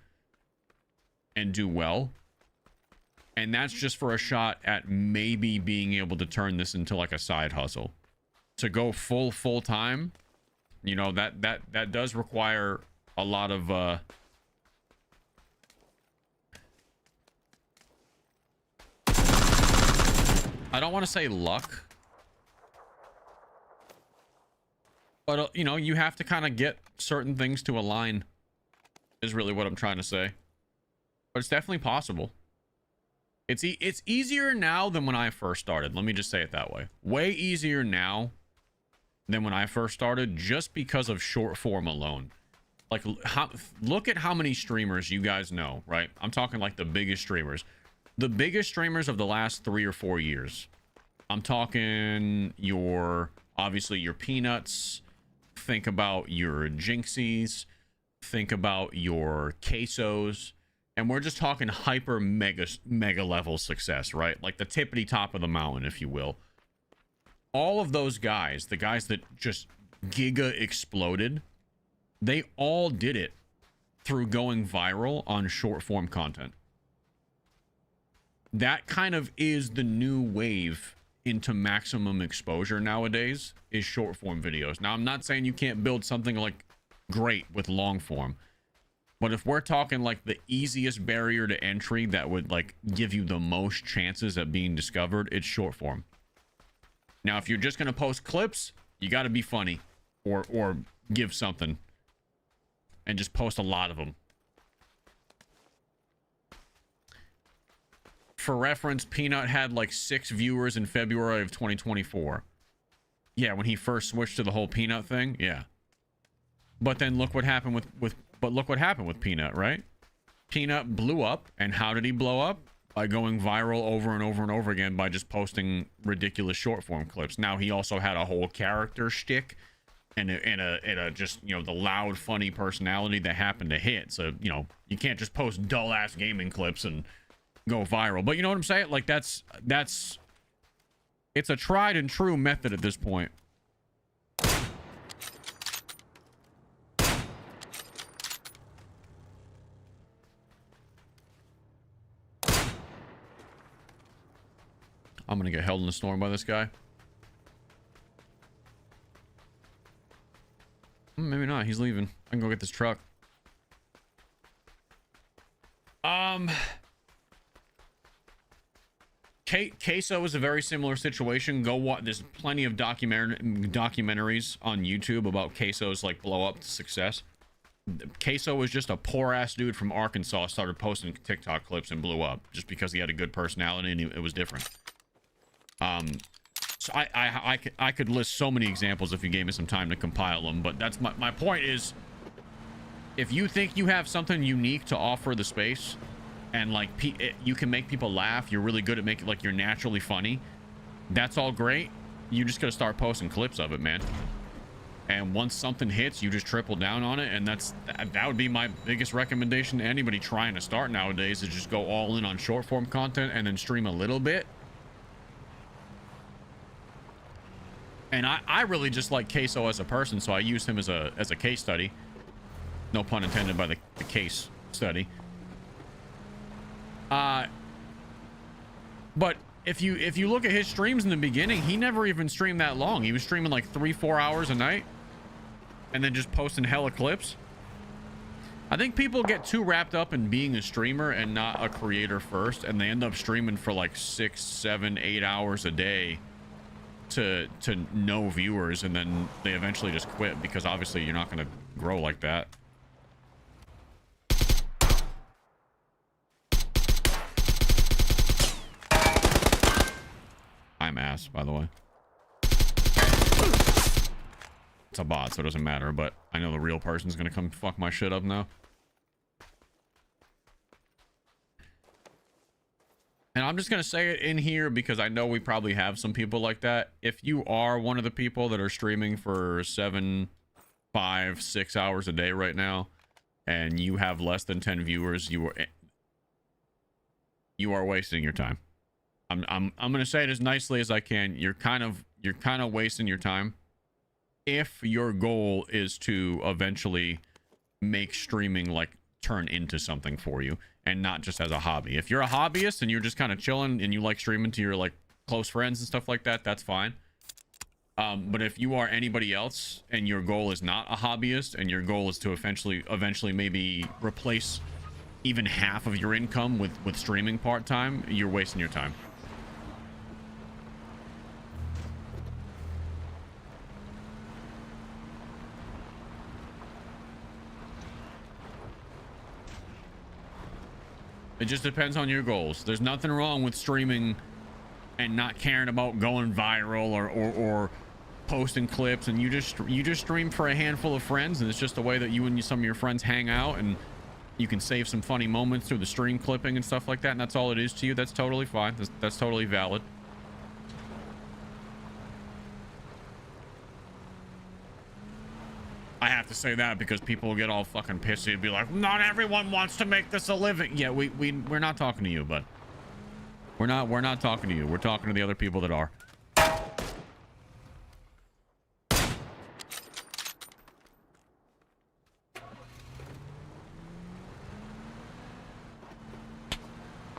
and do well. And that's just for a shot at maybe being able to turn this into like a side hustle. To go full time, you know, that does require a lot of I don't want to say luck, but you know, you have to kind of get certain things to align is really what I'm trying to say. But it's definitely possible. It's easier now than when I first started. Let me just say it that way. Way easier now than when I first started, just because of short form alone. Like, look at how many streamers you guys know, right? I'm talking like the biggest streamers. The biggest streamers of the last 3 or 4 years. I'm talking obviously your Peanuts. Think about your Jinxies. Think about your Quesos. And we're just talking hyper mega level success, right? Like the tippity top of the mountain, if you will. All of those guys, the guys that just giga exploded, they all did it through going viral on short form content. That kind of is the new wave into maximum exposure nowadays, is short form videos. Now, I'm not saying you can't build something like great with long form, but if we're talking like the easiest barrier to entry that would like give you the most chances at being discovered, it's short form. Now, if you're just going to post clips, you got to be funny or give something and just post a lot of them. For reference, Peanut had like 6 viewers in February of 2024. Yeah, when he first switched to the whole Peanut thing, yeah. But then look what happened with Peanut, right? Peanut blew up, and how did he blow up? By going viral over and over and over again by just posting ridiculous short form clips. Now he also had a whole character shtick and a just, you know, the loud funny personality that happened to hit. So, you know, you can't just post dull ass gaming clips and go viral. But you know what I'm saying? Like that's it's a tried and true method at this point. I'm gonna get held in the storm by this guy. Maybe not. He's leaving. I can go get this truck. Queso is a very similar situation. Go watch. There's plenty of documentaries on YouTube about Queso's like blow up to success. Queso was just a poor ass dude from Arkansas, started posting TikTok clips and blew up just because he had a good personality and it was different. So I could list so many examples if you gave me some time to compile them, but that's my point is, if you think you have something unique to offer the space and like you can make people laugh, you're really good at making, like, you're naturally funny, that's all great. You just gotta start posting clips of it, man. And once something hits, you just triple down on it. And that would be my biggest recommendation to anybody trying to start nowadays, is just go all in on short form content and then stream a little bit. And I really just like Queso as a person, so I used him as a case study. No pun intended by the case study. But if you look at his streams in the beginning, he never even streamed that long. He was streaming like 3-4 hours a night and then just posting hella clips. I think people get too wrapped up in being a streamer and not a creator first, and they end up streaming for like 6, 7, 8 hours a day to no viewers, and then they eventually just quit, because obviously you're not going to grow like that. I'm ass, by the way. it's a bot, so it doesn't matter. But I know the real person's gonna come fuck my shit up now. And I'm just gonna say it in here because I know we probably have some people like that. If you are one of the people that are streaming for 7, 5, 6 hours a day right now, and you have less than 10 viewers, you are wasting your time. I'm gonna say it as nicely as I can. You're kind of wasting your time if your goal is to eventually make streaming like turn into something for you and not just as a hobby. If you're a hobbyist and you're just kind of chilling and you like streaming to your like close friends and stuff like that, that's fine. But if you are anybody else and your goal is not a hobbyist and your goal is to eventually maybe replace even half of your income with streaming part-time, you're wasting your time. It just depends on your goals. There's nothing wrong with streaming and not caring about going viral or posting clips, and you just stream for a handful of friends, and it's just the way that you and some of your friends hang out, and you can save some funny moments through the stream clipping and stuff like that, and that's all it is to you. That's totally fine. That's totally valid. I have to say that because people will get all fucking pissy and be like, not everyone wants to make this a living. Yeah, we're not talking to you, bud. We're not talking to you. We're talking to the other people that are.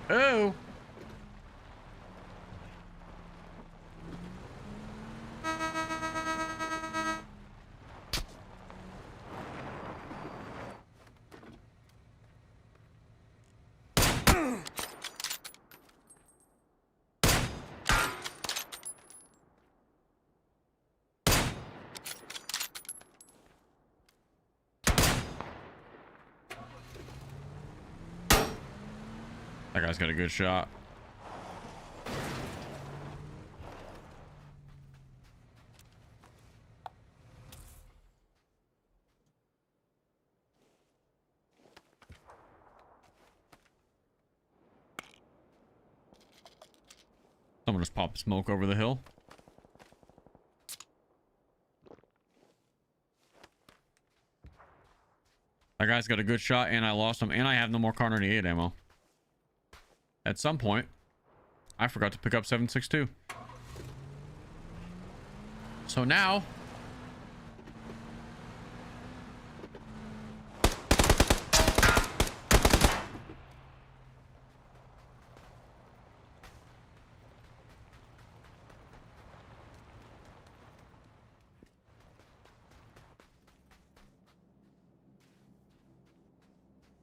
Oh. That guy's got a good shot. Someone just popped smoke over the hill. That guy's got a good shot, and I lost him, and I have no more Kar 98 ammo. At some point, I forgot to pick up 7.62. So now...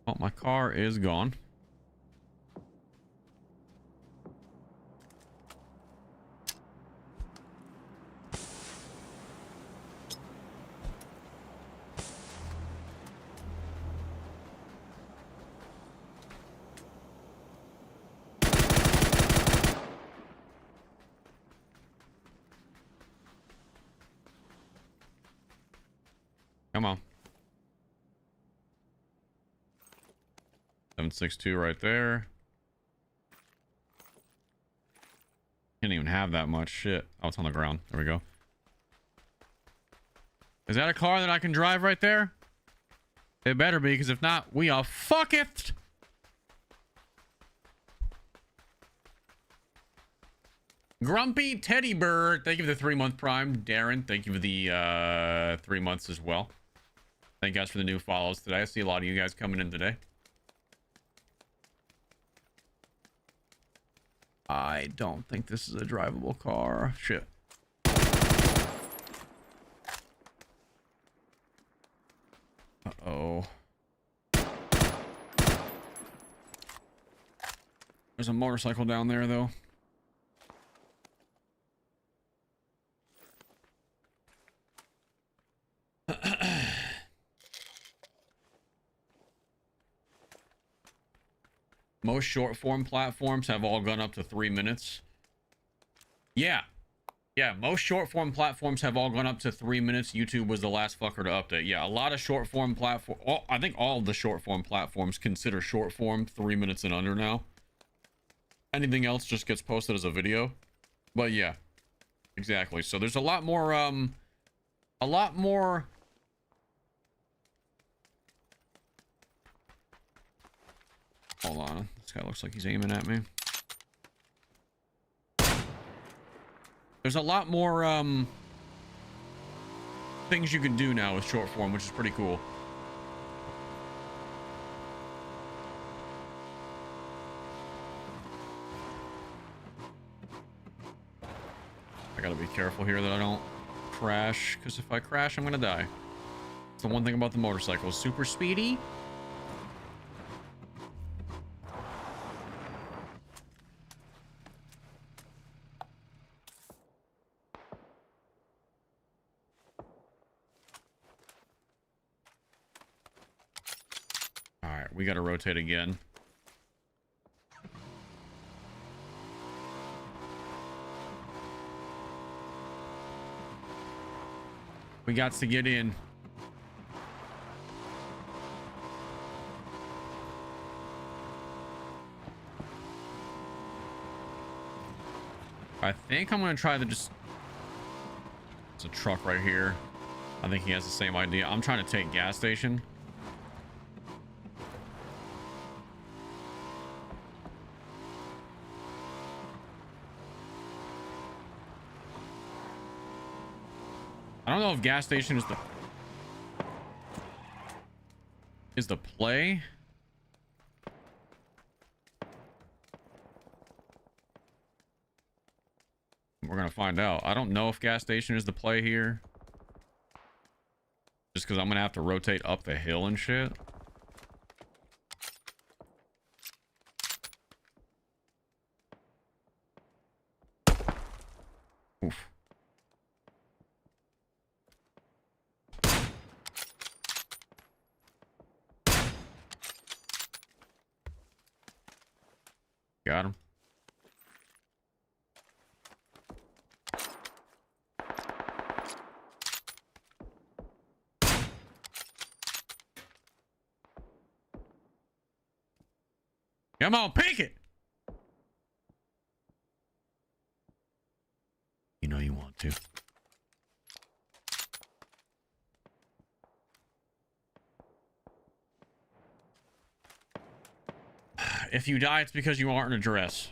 Oh, my car is gone. Come on. 7.62 right there. Can't even have that much shit. Oh, it's on the ground. There we go. Is that a car that I can drive right there? It better be, because if not, we are fucked. Grumpy Teddy Bird, thank you for the 3-month prime. Darren, thank you for the 3 months as well. Thank you guys for the new follows today. I see a lot of you guys coming in today. I don't think this is a drivable car. Shit. Uh-oh. There's a motorcycle down there, though. Most short form platforms have all gone up to 3 minutes. Yeah. Yeah, most short form platforms have all gone up to 3 minutes. YouTube was the last fucker to update. Yeah, a lot of short form platform. I think all of the short form platforms consider short form 3 minutes and under now. Anything else just gets posted as a video. But yeah, exactly. So there's a lot more. Hold on, this guy looks like he's aiming at me. There's a lot more things you can do now with short form, which is pretty cool. I gotta be careful here that I don't crash, because if I crash, I'm gonna die. It's the one thing about the motorcycle. Super speedy. Alright, we gotta rotate again. We got to get in. I think I'm gonna try to just... It's a truck right here. I think he has the same idea. I'm trying to take gas station. I don't know if gas station is the play. We're gonna find out. I don't know if gas station is the play here. Just because I'm gonna have to rotate up the hill and shit. Oof. Got him. Come on, pick it. You know you want to. If you die, it's because you aren't in a dress.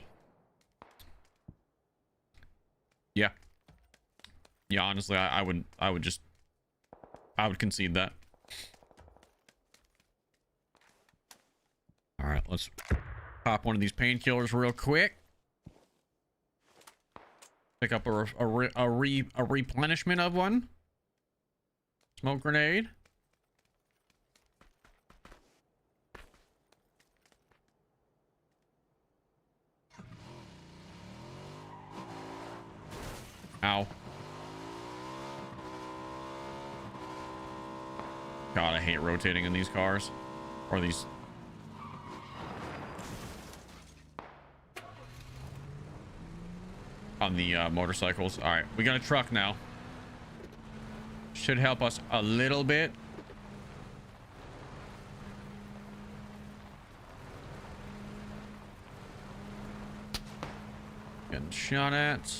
Yeah. Yeah, honestly, I would concede that. All right, let's pop one of these painkillers real quick. Pick up a replenishment of one. Smoke grenade. Ow. God, I hate rotating in these cars. Or these... on the motorcycles. All right, we got a truck now. Should help us a little bit. Getting shot at.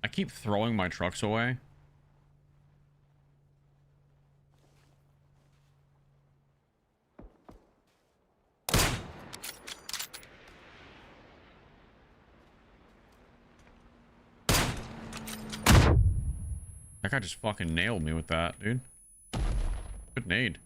I keep throwing my trucks away. That guy just fucking nailed me with that, dude. Good nade.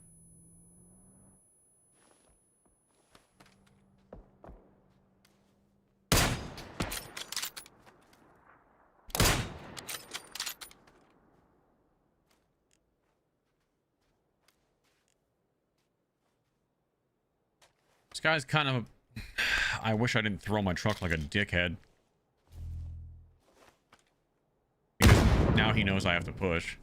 This guy's kind of... I wish I didn't throw my truck like a dickhead. Because Now he knows I have to push.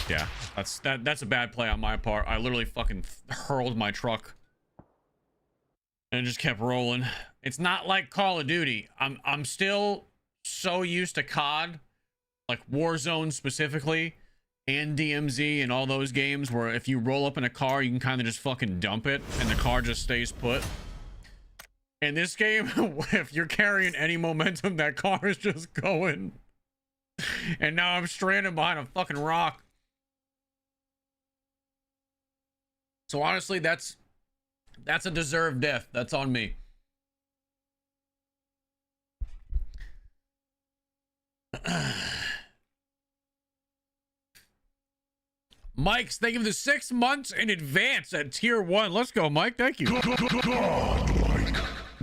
Yeah, that's a bad play on my part. I literally fucking hurled my truck and just kept rolling. It's not like Call of Duty. I'm still so used to COD, like Warzone specifically, and DMZ and all those games where if you roll up in a car, you can kind of just fucking dump it and the car just stays put. In this game, if you're carrying any momentum, that car is just going. And now I'm stranded behind a fucking rock. So honestly, that's a deserved death. That's on me. Mike's, thank you for the 6 months in advance at tier 1. Let's go, Mike. Thank you.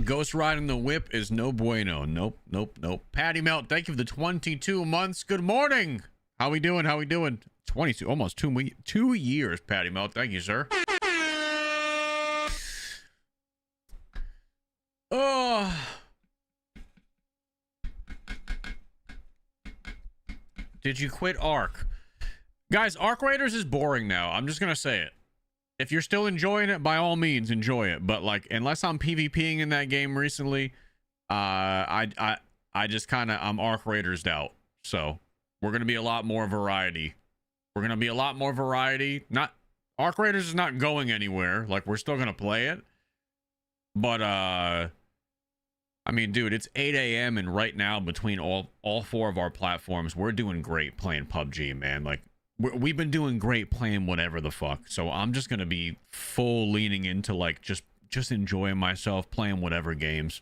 Ghost riding the whip is no bueno. Nope, nope, nope. Patty Melt, thank you for the 22 months. Good morning. How we doing? How we doing? 22, almost 2 years, Patty Melt. Thank you, sir. Oh. Did you quit Ark? Guys, Ark Raiders is boring now. I'm just gonna say it. If you're still enjoying it, by all means, enjoy it. But like, unless I'm PvPing in that game recently, I just kind of, I'm Ark Raiders out. So we're gonna be a lot more variety. We're gonna be a lot more variety. Not Ark Raiders is not going anywhere. Like, we're still gonna play it. But I mean, dude, it's 8 a.m. and right now between all 4 of our platforms, we're doing great playing PUBG, man. Like, we've been doing great playing whatever the fuck. So I'm just gonna be full leaning into like just enjoying myself playing whatever games.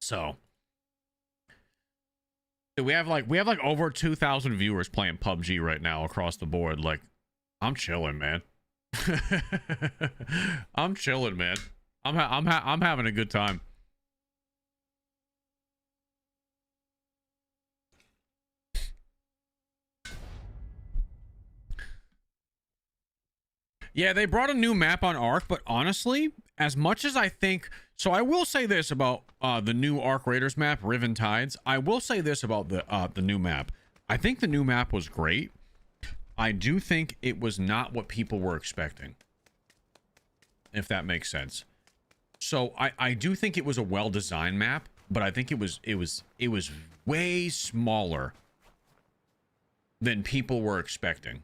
So we have like over 2,000 viewers playing PUBG right now across the board. Like, I'm chilling, man. I'm chilling, man. I'm having a good time. Yeah, they brought a new map on Ark, but honestly, as much as I think... So I will say this about the new Ark Raiders map, Riven Tides. I will say this about the new map. I think the new map was great. I do think it was not what people were expecting. If that makes sense. So I do think it was a well-designed map, but I think it was way smaller than people were expecting.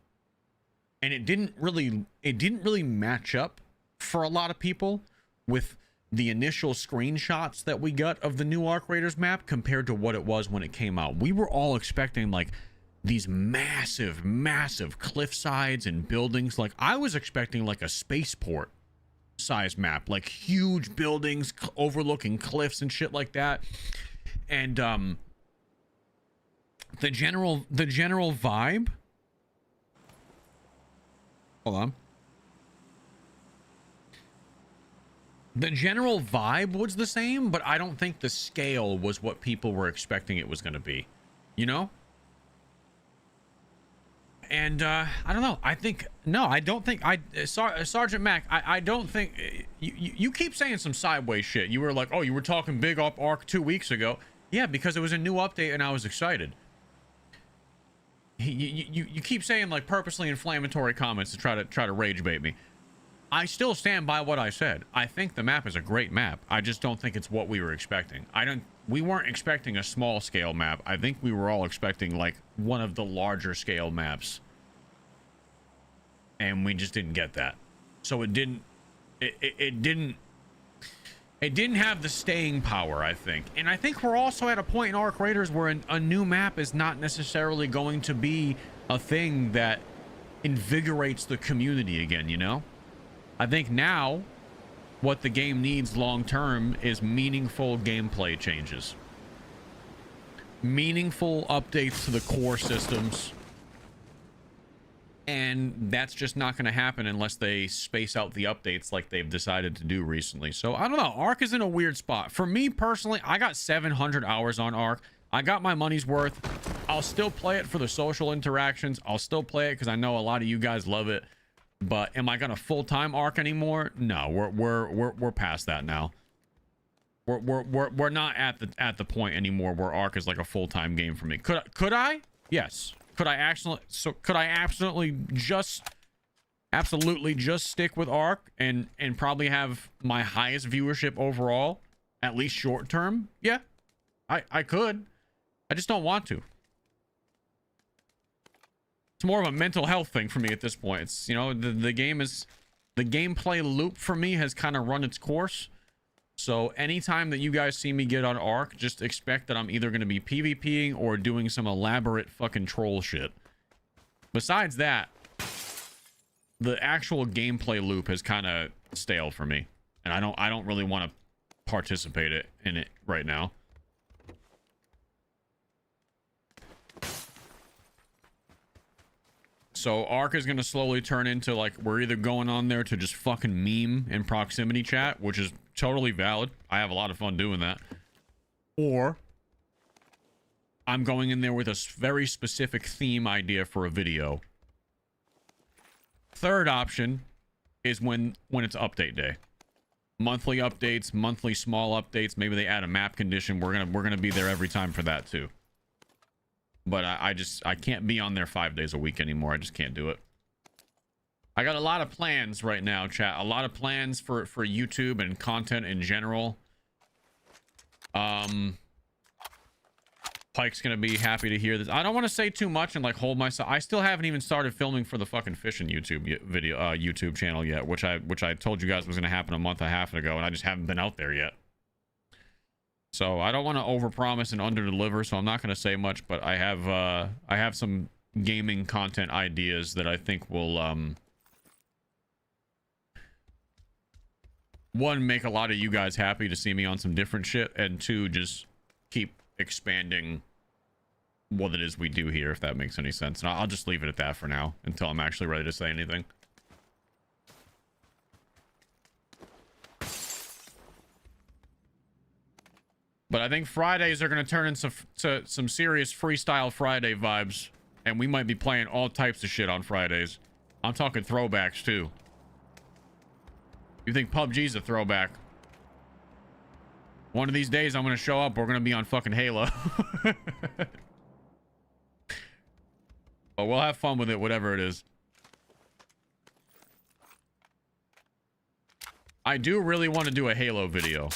And it didn't really match up for a lot of people with the initial screenshots that we got of the new Ark Raiders map compared to what it was when it came out. We were all expecting like these massive cliff sides and buildings. Like, I was expecting like a spaceport size map, like huge buildings overlooking cliffs and shit like that. And the general vibe... Hold on. The general vibe was the same, but I don't think the scale was what people were expecting it was going to be. You know? And I don't know. I think... No, I don't think... Sergeant Mac, I don't think... You keep saying some sideways shit. You were like, oh, you were talking big up Ark 2 weeks ago. Yeah, because it was a new update and I was excited. You keep saying like purposely inflammatory comments to try to rage bait me. I still stand by what I said. I think the map is a great map. I just don't think it's what we were expecting. We weren't expecting a small scale map. I think we were all expecting like one of the larger scale maps. And we just didn't get that. So it didn't have the staying power, I think. And I think we're also at a point in Ark Raiders where a new map is not necessarily going to be a thing that invigorates the community again, you know? I think now what the game needs long term is meaningful gameplay changes. Meaningful updates to the core systems. And that's just not going to happen unless they space out the updates like they've decided to do recently. So, I don't know. Ark is in a weird spot. For me, personally, I got 700 hours on Ark. I got my money's worth. I'll still play it for the social interactions. I'll still play it because I know a lot of you guys love it. But am I going to full-time Ark anymore? No, we're past that now. We're not at the point anymore where Ark is like a full-time game for me. Could I? Yes. Could I absolutely just stick with Ark and probably have my highest viewership overall, at least short term? Yeah. I could. I just don't want to. It's more of a mental health thing for me at this point. It's, you know, the gameplay loop for me has kind of run its course. So anytime that you guys see me get on Ark, just expect that I'm either going to be PvPing or doing some elaborate fucking troll shit. Besides that, the actual gameplay loop is kind of stale for me, and I don't really want to participate in it right now. So Ark is going to slowly turn into, like, we're either going on there to just fucking meme in proximity chat, which is totally valid. I have a lot of fun doing that. Or I'm going in there with a very specific theme idea for a video. Third option is when it's update day. Monthly updates, monthly small updates. Maybe they add a map condition. We're gonna be there every time for that too. But I can't be on there 5 days a week anymore. I just can't do it. I got a lot of plans right now, chat. A lot of plans for YouTube and content in general. Pike's gonna be happy to hear this. I don't want to say too much and like hold myself. I still haven't even started filming for the fucking fishing YouTube channel yet, which I told you guys was gonna happen a month and a half ago, and I just haven't been out there yet. So I don't want to overpromise and underdeliver, so I'm not going to say much, but I have some gaming content ideas that I think will one, make a lot of you guys happy to see me on some different shit, and two, just keep expanding what it is we do here, if that makes any sense. And I'll just leave it at that for now until I'm actually ready to say anything. But I think Fridays are going to turn into some serious Freestyle Friday vibes. And we might be playing all types of shit on Fridays. I'm talking throwbacks, too. You think PUBG's a throwback? One of these days, I'm going to show up. We're going to be on fucking Halo. But we'll have fun with it, whatever it is. I do really want to do a Halo video.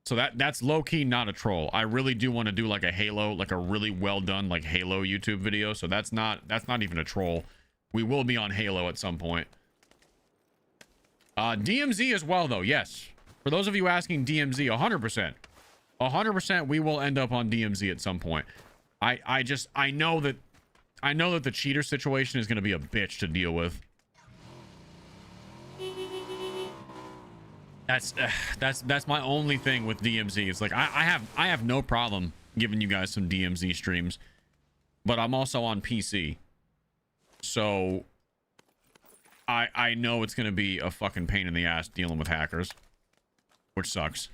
So that's low-key not a troll. I really do want to do like a Halo, like a really well done like Halo YouTube video. So that's not even a troll. We will be on Halo at some point. DMZ as well though. Yes. For those of you asking, DMZ 100%. 100% we will end up on DMZ at some point. I know that the cheater situation is going to be a bitch to deal with. That's my only thing with DMZ. It's like I have no problem giving you guys some DMZ streams, but I'm also on PC, so I know it's gonna be a fucking pain in the ass dealing with hackers, which sucks.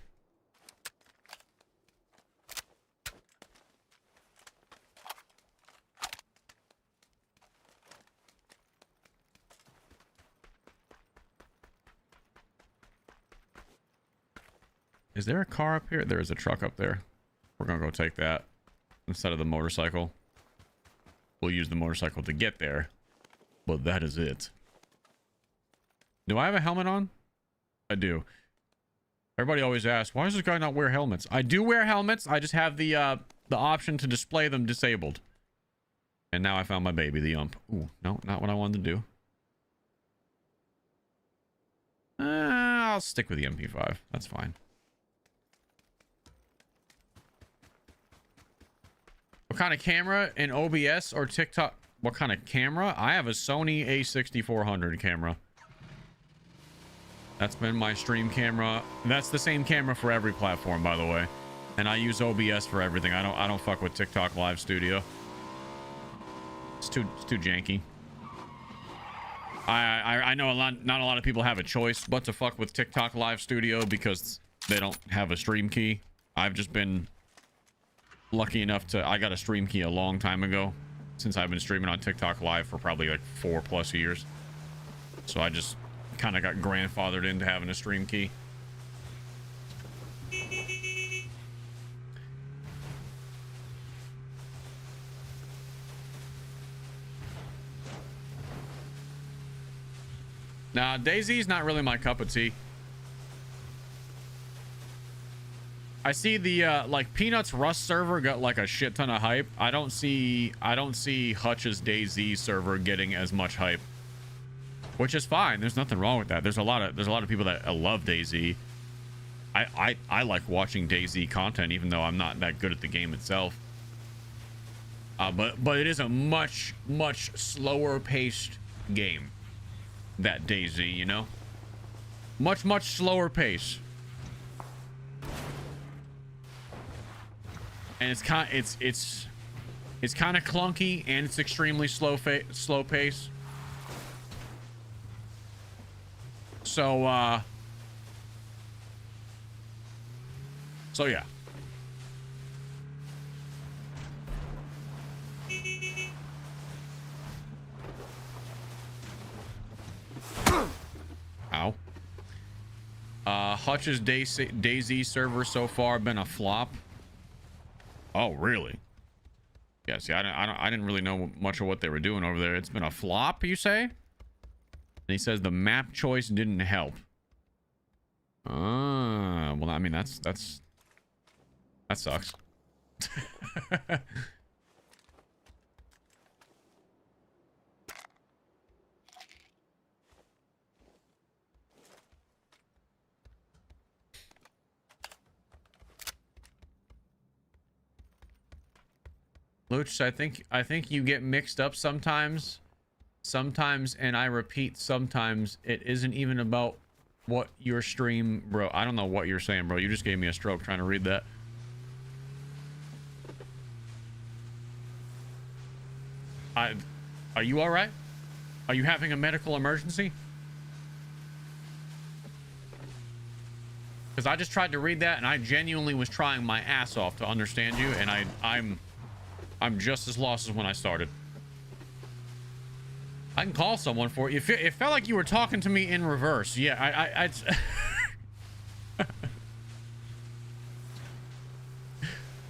Is there a car up here? There is a truck up there. We're gonna go take that instead of the motorcycle. We'll use the motorcycle to get there, but that is it. Do I have a helmet on? I do. Everybody always asks, why does this guy not wear helmets? I do wear helmets. I just have the option to display them disabled. And now I found my baby, the ump. Ooh, no, not what I wanted to do. I'll stick with the MP5. That's fine. What kind of camera? In OBS or TikTok? What kind of camera? I have a Sony a6400 camera. That's been my stream camera. That's the same camera for every platform, by the way. And I use OBS for everything. I don't fuck with TikTok Live Studio. It's too janky. I know not a lot of people have a choice but to fuck with TikTok Live Studio because they don't have a stream key. I've just been lucky enough to I got a stream key a long time ago, since I've been streaming on TikTok Live for probably like 4+ years. So I just kind of got grandfathered into having a stream key. Nah, DayZ's not really my cup of tea. I see the like Peanuts Rust server got like a shit ton of hype. I don't see Hutch's DayZ server getting as much hype, which is fine. There's nothing wrong with that. There's a lot of people that love DayZ. I like watching DayZ content, even though I'm not that good at the game itself. But it is a much slower paced game, that DayZ, you know, much slower pace. And it's kind of clunky, and it's extremely slow pace. So yeah. Ow. Hutch's DayZ server so far been a flop. Oh, really? Yeah, see, I didn't really know much of what they were doing over there. It's been a flop, you say? And he says the map choice didn't help. Well, I mean, that sucks. Looch, I think you get mixed up sometimes, and I repeat sometimes. It isn't even about what your stream, bro. I don't know what you're saying, bro. You just gave me a stroke trying to read that. Are you all right? Are you having a medical emergency? Because I just tried to read that, and I genuinely was trying my ass off to understand you, and I'm just as lost as when I started. I can call someone for you. It felt like you were talking to me in reverse. Yeah,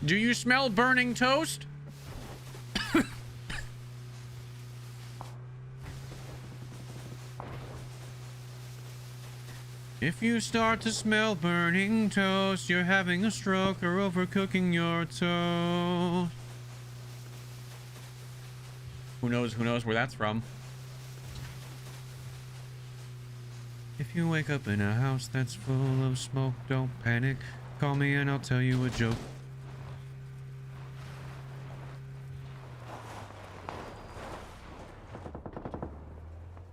Do you smell burning toast? If you start to smell burning toast, you're having a stroke or overcooking your toast. Who knows where that's from? If you wake up in a house that's full of smoke, don't panic. Call me and I'll tell you a joke.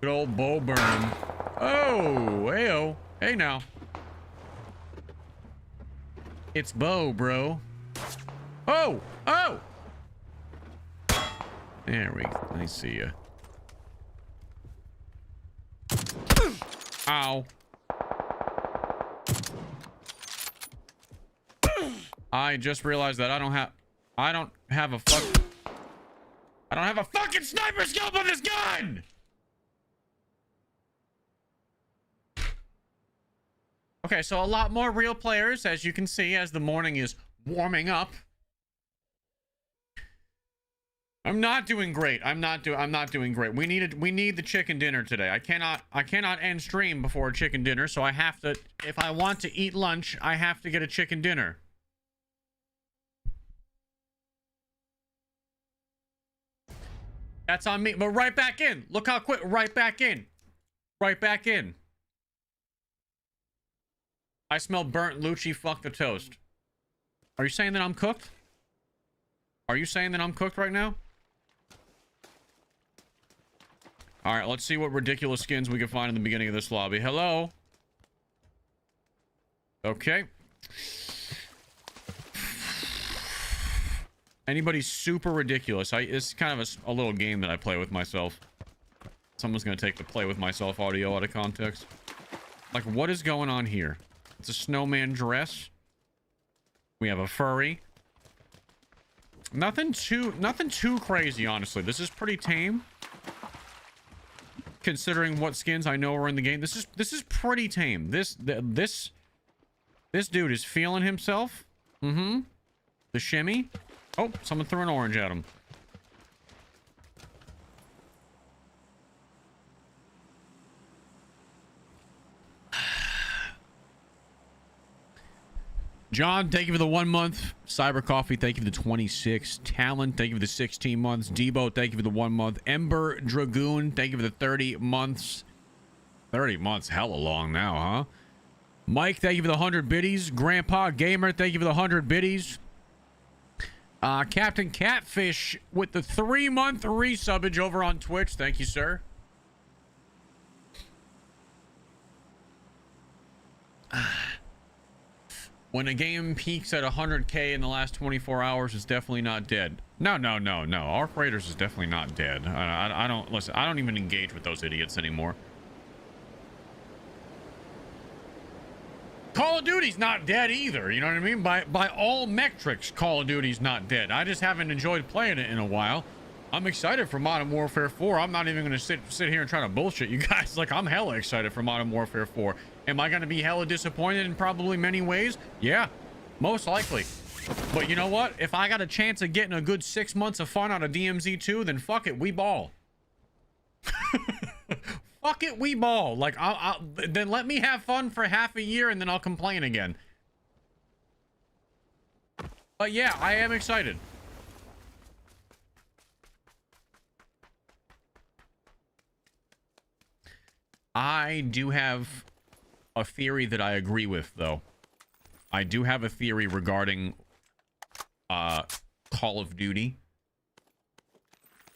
Good old Bo Burnham. Oh, heyo. Hey now. It's Bo, bro. Oh! Oh! There we go. I see ya. Ow. I just realized that I don't have a fucking sniper scope on this gun! Okay, so a lot more real players, as you can see, as the morning is warming up. I'm not doing great. I'm not doing great. We need the chicken dinner today. I cannot end stream before a chicken dinner, so I have to, if I want to eat lunch, I have to get a chicken dinner. That's on me. But right back in. Look how quick. Right back in. Right back in. I smell burnt Loochy. Fuck the toast. Are you saying that I'm cooked? Are you saying that I'm cooked right now? All right, let's see what ridiculous skins we can find in the beginning of this lobby. Hello. Okay. Anybody super ridiculous? It's kind of a little game that I play with myself. Someone's gonna take the play with myself audio out of context. Like, what is going on here? It's a snowman dress. We have a furry. Nothing too crazy, honestly. This is pretty tame, considering what skins I know are in the game. This is pretty tame. This dude is feeling himself. The shimmy. Oh, someone threw an orange at him. John, thank you for the 1 month. Cyber Coffee, thank you for the 26. Talon, thank you for the 16 months. Debo, thank you for the 1 month. Ember Dragoon, thank you for the 30 months. 30 months, hella long now, huh? Mike, thank you for the 100 biddies. Grandpa Gamer, thank you for the 100 biddies. Captain Catfish with the 3-month resubbage over on Twitch. Thank you, sir. When a game peaks at 100K in the last 24 hours, it's definitely not dead. No. Arc Raiders is definitely not dead. I don't listen. I don't even engage with those idiots anymore. Call of Duty's not dead either. You know what I mean? By all metrics, Call of Duty's not dead. I just haven't enjoyed playing it in a while. I'm excited for Modern Warfare 4. I'm not even going to sit here and try to bullshit you guys. Like, I'm hella excited for Modern Warfare 4. Am I going to be hella disappointed in probably many ways? Yeah, most likely. But you know what? If I got a chance of getting a good 6 months of fun out of DMZ 2, then fuck it, we ball. Fuck it, we ball. Like, then let me have fun for half a year and then I'll complain again. But yeah, I am excited. I do have a theory that I agree with, though. I do have a theory regarding Call of Duty.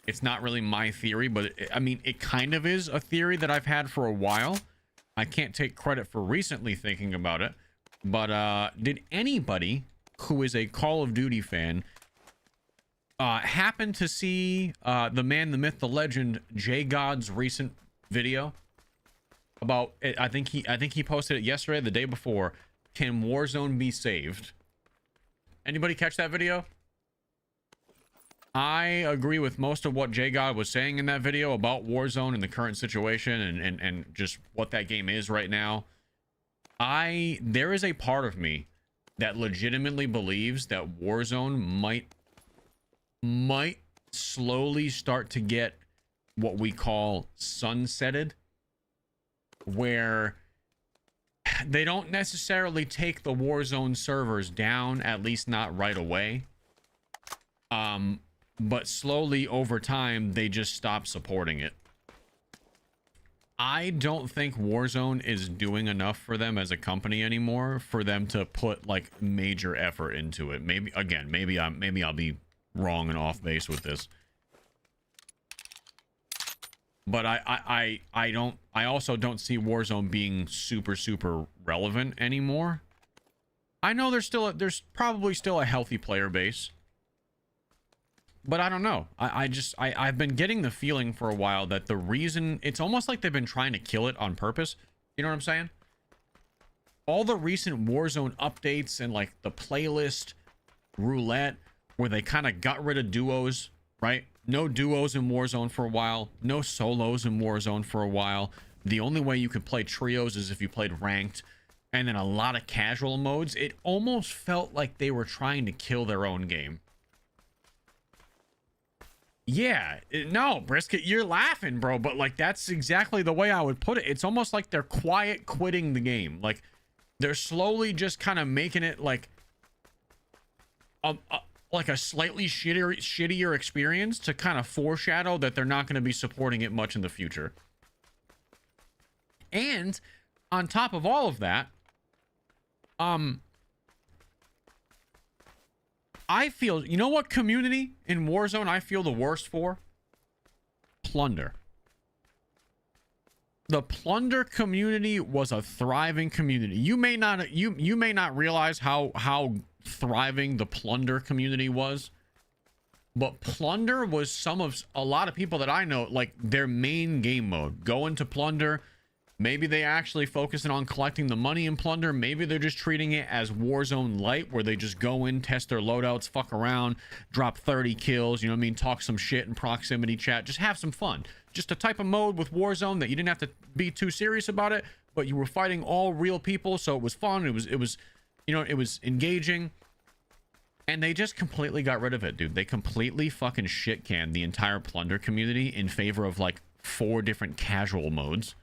It's not really my theory, but I mean, it kind of is a theory that I've had for a while. I can't take credit for recently thinking about it, but did anybody who is a Call of Duty fan happen to see the man, the myth, the legend, J God's recent video about it? I think he posted it yesterday, the day before. Can Warzone be saved? Anybody catch that video? I agree with most of what J God was saying in that video about Warzone and the current situation and just what that game is right now. There is a part of me that legitimately believes that Warzone might slowly start to get what we call sunsetted, where they don't necessarily take the Warzone servers down, at least not right away. But slowly over time, they just stop supporting it. I don't think Warzone is doing enough for them as a company anymore for them to put like major effort into it. Maybe again, maybe I'll be wrong and off base with this. But I also don't see Warzone being super relevant anymore. I know there's probably still a healthy player base. But I don't know. I've been getting the feeling for a while that the reason, it's almost like they've been trying to kill it on purpose. You know what I'm saying? All the recent Warzone updates and like the playlist roulette where they kind of got rid of duos, right? No duos in Warzone for a while. No solos in Warzone for a while. The only way you could play trios is if you played ranked. And then a lot of casual modes. It almost felt like they were trying to kill their own game. Yeah, no, Brisket, you're laughing, bro, but like that's exactly the way I would put it. It's almost like they're quiet quitting the game. Like they're slowly just kind of making it like a slightly shittier experience to kind of foreshadow that they're not going to be supporting it much in the future. And on top of all of that, I feel, you know what community in Warzone I feel the worst for? Plunder. The Plunder community was a thriving community. You may not realize how thriving the Plunder community was, but Plunder was a lot of people that I know, like their main game mode. Go into Plunder. Maybe they actually focusing on collecting the money in Plunder. Maybe they're just treating it as Warzone Light, where they just go in, test their loadouts, fuck around, drop 30 kills, you know what I mean? Talk some shit in proximity chat. Just have some fun. Just a type of mode with Warzone that you didn't have to be too serious about it, but you were fighting all real people, so it was fun. It was, you know, it was engaging. And they just completely got rid of it, dude. They completely fucking shit-canned the entire Plunder community in favor of like 4 different casual modes.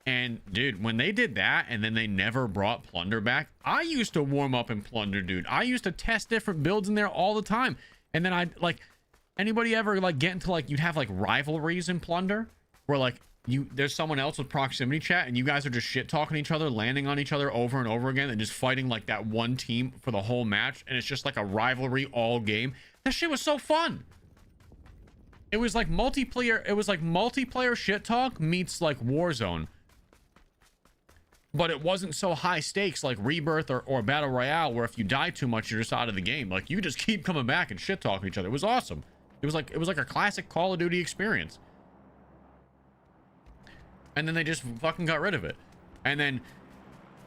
And dude, when they did that and then they never brought plunder back, I used to warm up in plunder, dude. I used to test different builds in there all the time. And then I'd like, anybody ever like get into like, you'd have like rivalries in plunder where like there's someone else with proximity chat and you guys are just shit talking each other, landing on each other over and over again and just fighting like that one team for the whole match. And it's just like a rivalry all game. That shit was so fun. It was like multiplayer. It was like multiplayer shit talk meets like Warzone. But it wasn't so high stakes like Rebirth or Battle Royale, where if you die too much, you're just out of the game. Like, you just keep coming back and shit talking each other. It was awesome. It was like a classic Call of Duty experience. And then they just fucking got rid of it. And then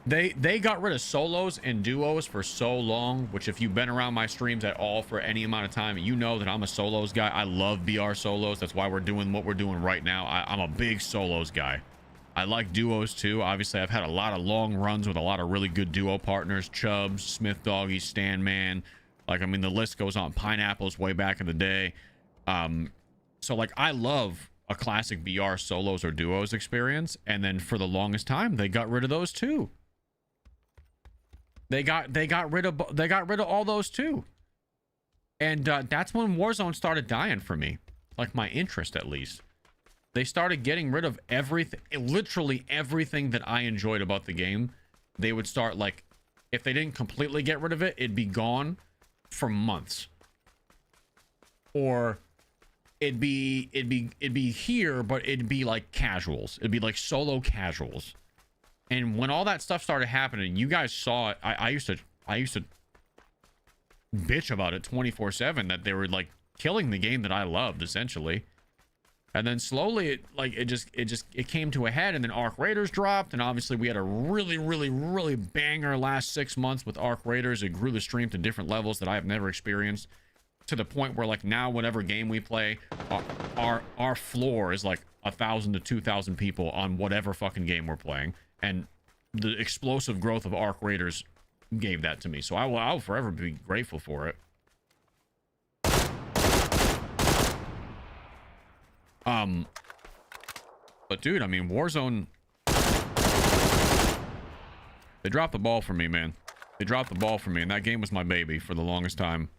they got rid of solos and duos for so long, which if you've been around my streams at all for any amount of time, you know that I'm a solos guy. I love BR solos. That's why we're doing what we're doing right now. I'm a big solos guy. I like duos too. Obviously, I've had a lot of long runs with a lot of really good duo partners. Chubbs, Smith Doggy, Stan Man. Like, I mean, the list goes on. Pineapples way back in the day. So, like, I love a classic BR solos or duos experience. And then for the longest time, they got rid of those too. They got rid of all those too. And that's when Warzone started dying for me. Like, my interest, at least. They started getting rid of everything, literally everything that I enjoyed about the game. They would start, like, if they didn't completely get rid of it, it'd be gone for months. Or it'd be here, but it'd be like casuals. It'd be like solo casuals. And when all that stuff started happening, you guys saw it. I used to bitch about it 24/7 that they were like killing the game that I loved, essentially. And then slowly it came to a head, and then Arc Raiders dropped, and obviously we had a really banger last 6 months with Arc Raiders. It grew the stream to different levels that I have never experienced, to the point where, like, now whatever game we play, our floor is like 1,000 to 2,000 people on whatever fucking game we're playing. And the explosive growth of Arc Raiders gave that to me, so I'll forever be grateful for it. But dude, I mean, Warzone, they dropped the ball for me, man. They dropped the ball for me, and that game was my baby for the longest time.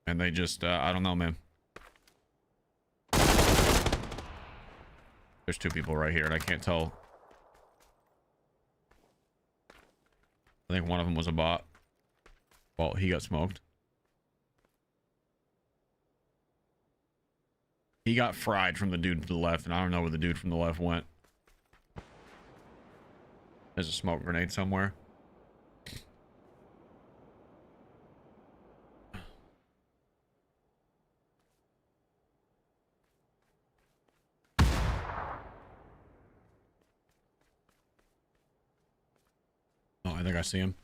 And they just, I don't know, man. There's two people right here, and I can't tell. I think one of them was a bot. Well, he got smoked. He got fried from the dude to the left, and I don't know where the dude from the left went. There's a smoke grenade somewhere. Oh, I think I see him.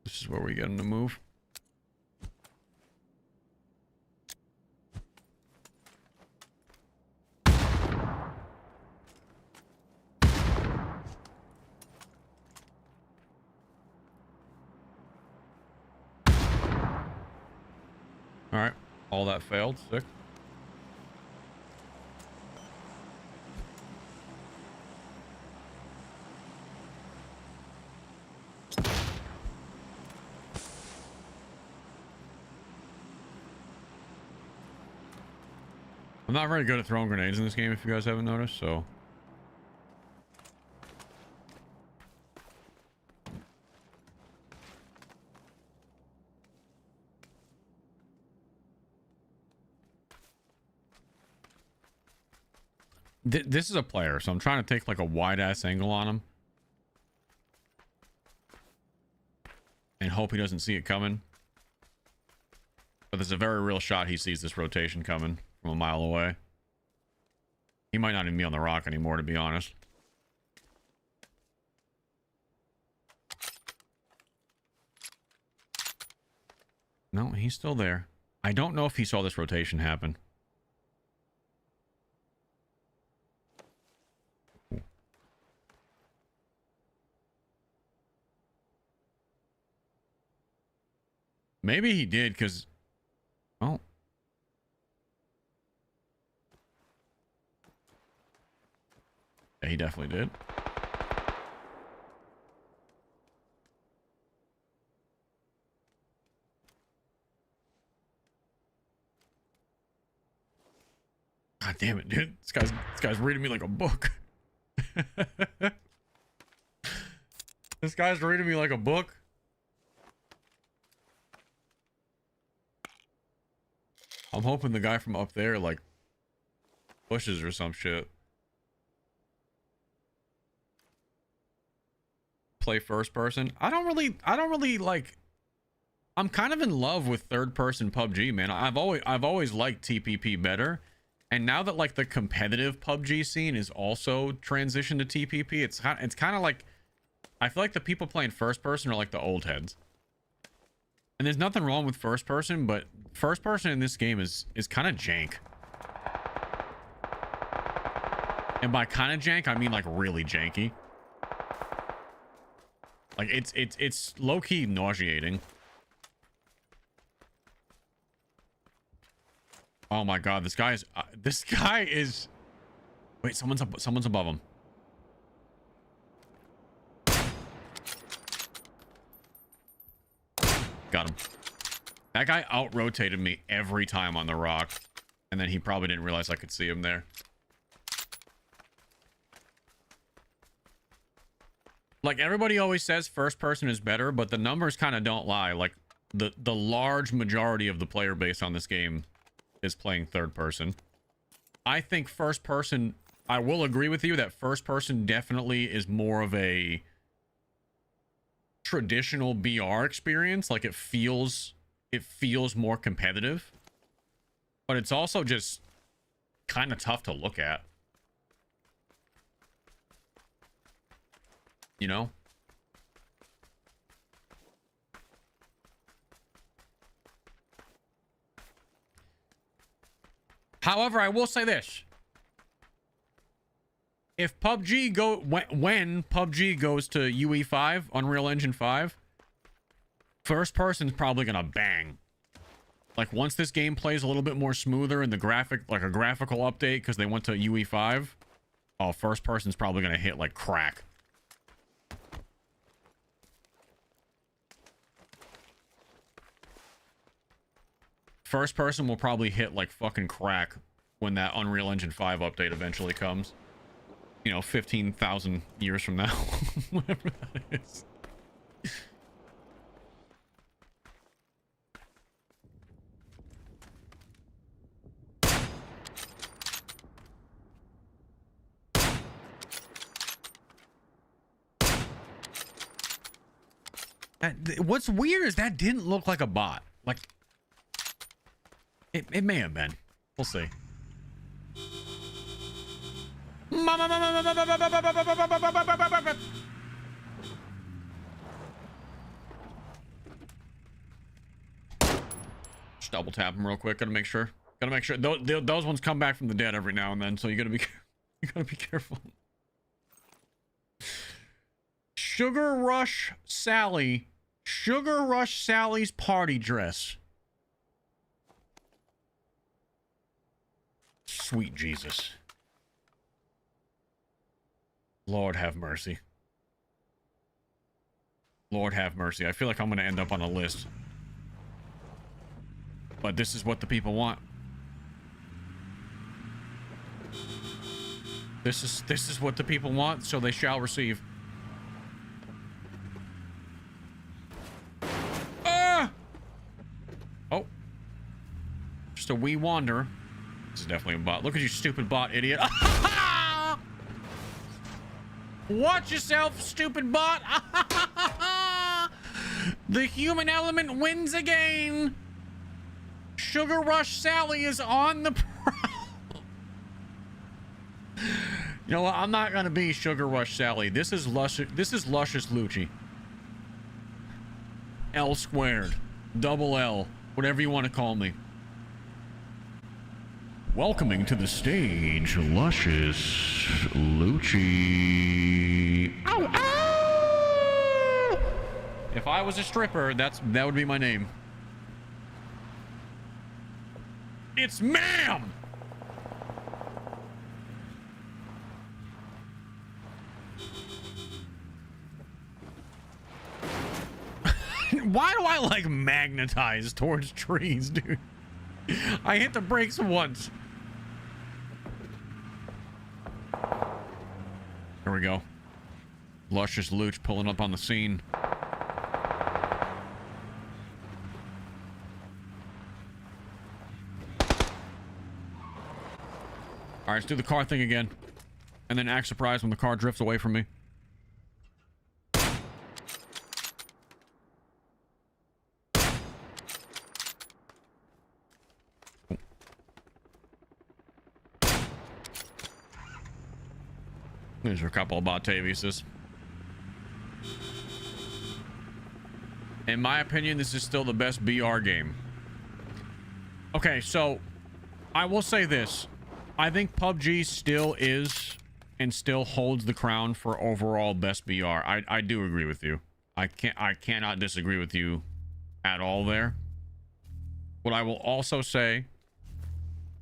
This is where we get him to move. All right, all that failed. Sick. I'm not very good at throwing grenades in this game, if you guys haven't noticed, so. This is a player, so I'm trying to take like a wide-ass angle on him. And hope he doesn't see it coming. But there's a very real shot he sees this rotation coming from a mile away. He might not even be on the rock anymore, to be honest. No, he's still there. I don't know if he saw this rotation happen. Maybe he did, because... Oh. Yeah, he definitely did. God damn it, dude. This guy's reading me like a book. This guy's reading me like a book. I'm hoping the guy from up there, like, pushes or some shit. Play first person. I don't really like... I'm kind of in love with third person PUBG, man. I've always liked TPP better. And now that, like, the competitive PUBG scene is also transitioned to TPP, it's kind of like... I feel like the people playing first person are like the old heads. And there's nothing wrong with first person, but first person in this game is kind of jank. And by kind of jank, I mean like really janky. Like it's low-key nauseating. Oh my god, this guy is wait, someone's above him. Got him. That guy out-rotated me every time on the rock. And then he probably didn't realize I could see him there. Like, everybody always says first person is better, but the numbers kind of don't lie. Like, the large majority of the player base on this game is playing third person. I think first person... I will agree with you that first person definitely is more of a... traditional BR experience. Like, it feels more competitive, but it's also just kind of tough to look at, you know. However, I will say this: if PUBG when PUBG goes to UE5, Unreal Engine 5, first person's probably gonna bang. Like, once this game plays a little bit more smoother and the graphic, like a graphical update because they went to UE5, oh, first person's probably gonna hit like crack. First person will probably hit like fucking crack when that Unreal Engine 5 update eventually comes. You know, 15,000 years from now. Whatever that is. What's weird is that didn't look like a bot. Like, it may have been. We'll see. Just double tap them real quick. Gotta make sure. Those ones come back from the dead every now and then, so you gotta be careful. Sugar Rush Sally's party dress. Sweet Jesus. Lord have mercy. Lord have mercy. I feel like I'm going to end up on a list. But this is what the people want. This is what the people want, so they shall receive. Ah! Oh. Just a wee wander. This is definitely a bot. Look at you, stupid bot, idiot. Watch yourself, stupid bot. The human element wins again. Sugar Rush Sally is on the prowl. You know what? I'm not gonna be Sugar Rush Sally. This is luscious. This is luscious Loochy. L squared, double L, whatever you want to call me. Welcoming to the stage, luscious Loochy. Ow, ow! If I was a stripper, that would be my name. It's ma'am. Why do I like magnetize towards trees, dude? I hit the brakes once. Here we go. Luscious Looch pulling up on the scene. All right, let's do the car thing again. And then act surprised when the car drifts away from me. These are a couple of Batavises. In my opinion, this is still the best BR game. Okay, so I will say this. I think PUBG still is and still holds the crown for overall best BR. I do agree with you. I cannot disagree with you at all there. What I will also say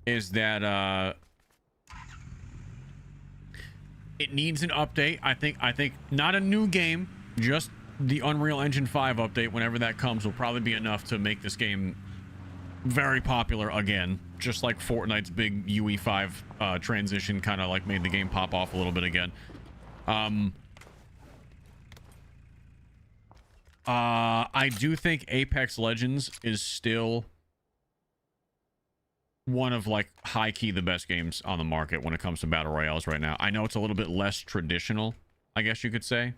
is that it needs an update. I think not a new game, just the Unreal Engine 5 update, whenever that comes, will probably be enough to make this game very popular again. Just like Fortnite's big UE5 transition kind of like made the game pop off a little bit again. I do think Apex Legends is still one of like high key the best games on the market when it comes to battle royales right now. I know it's a little bit less traditional, I guess you could say.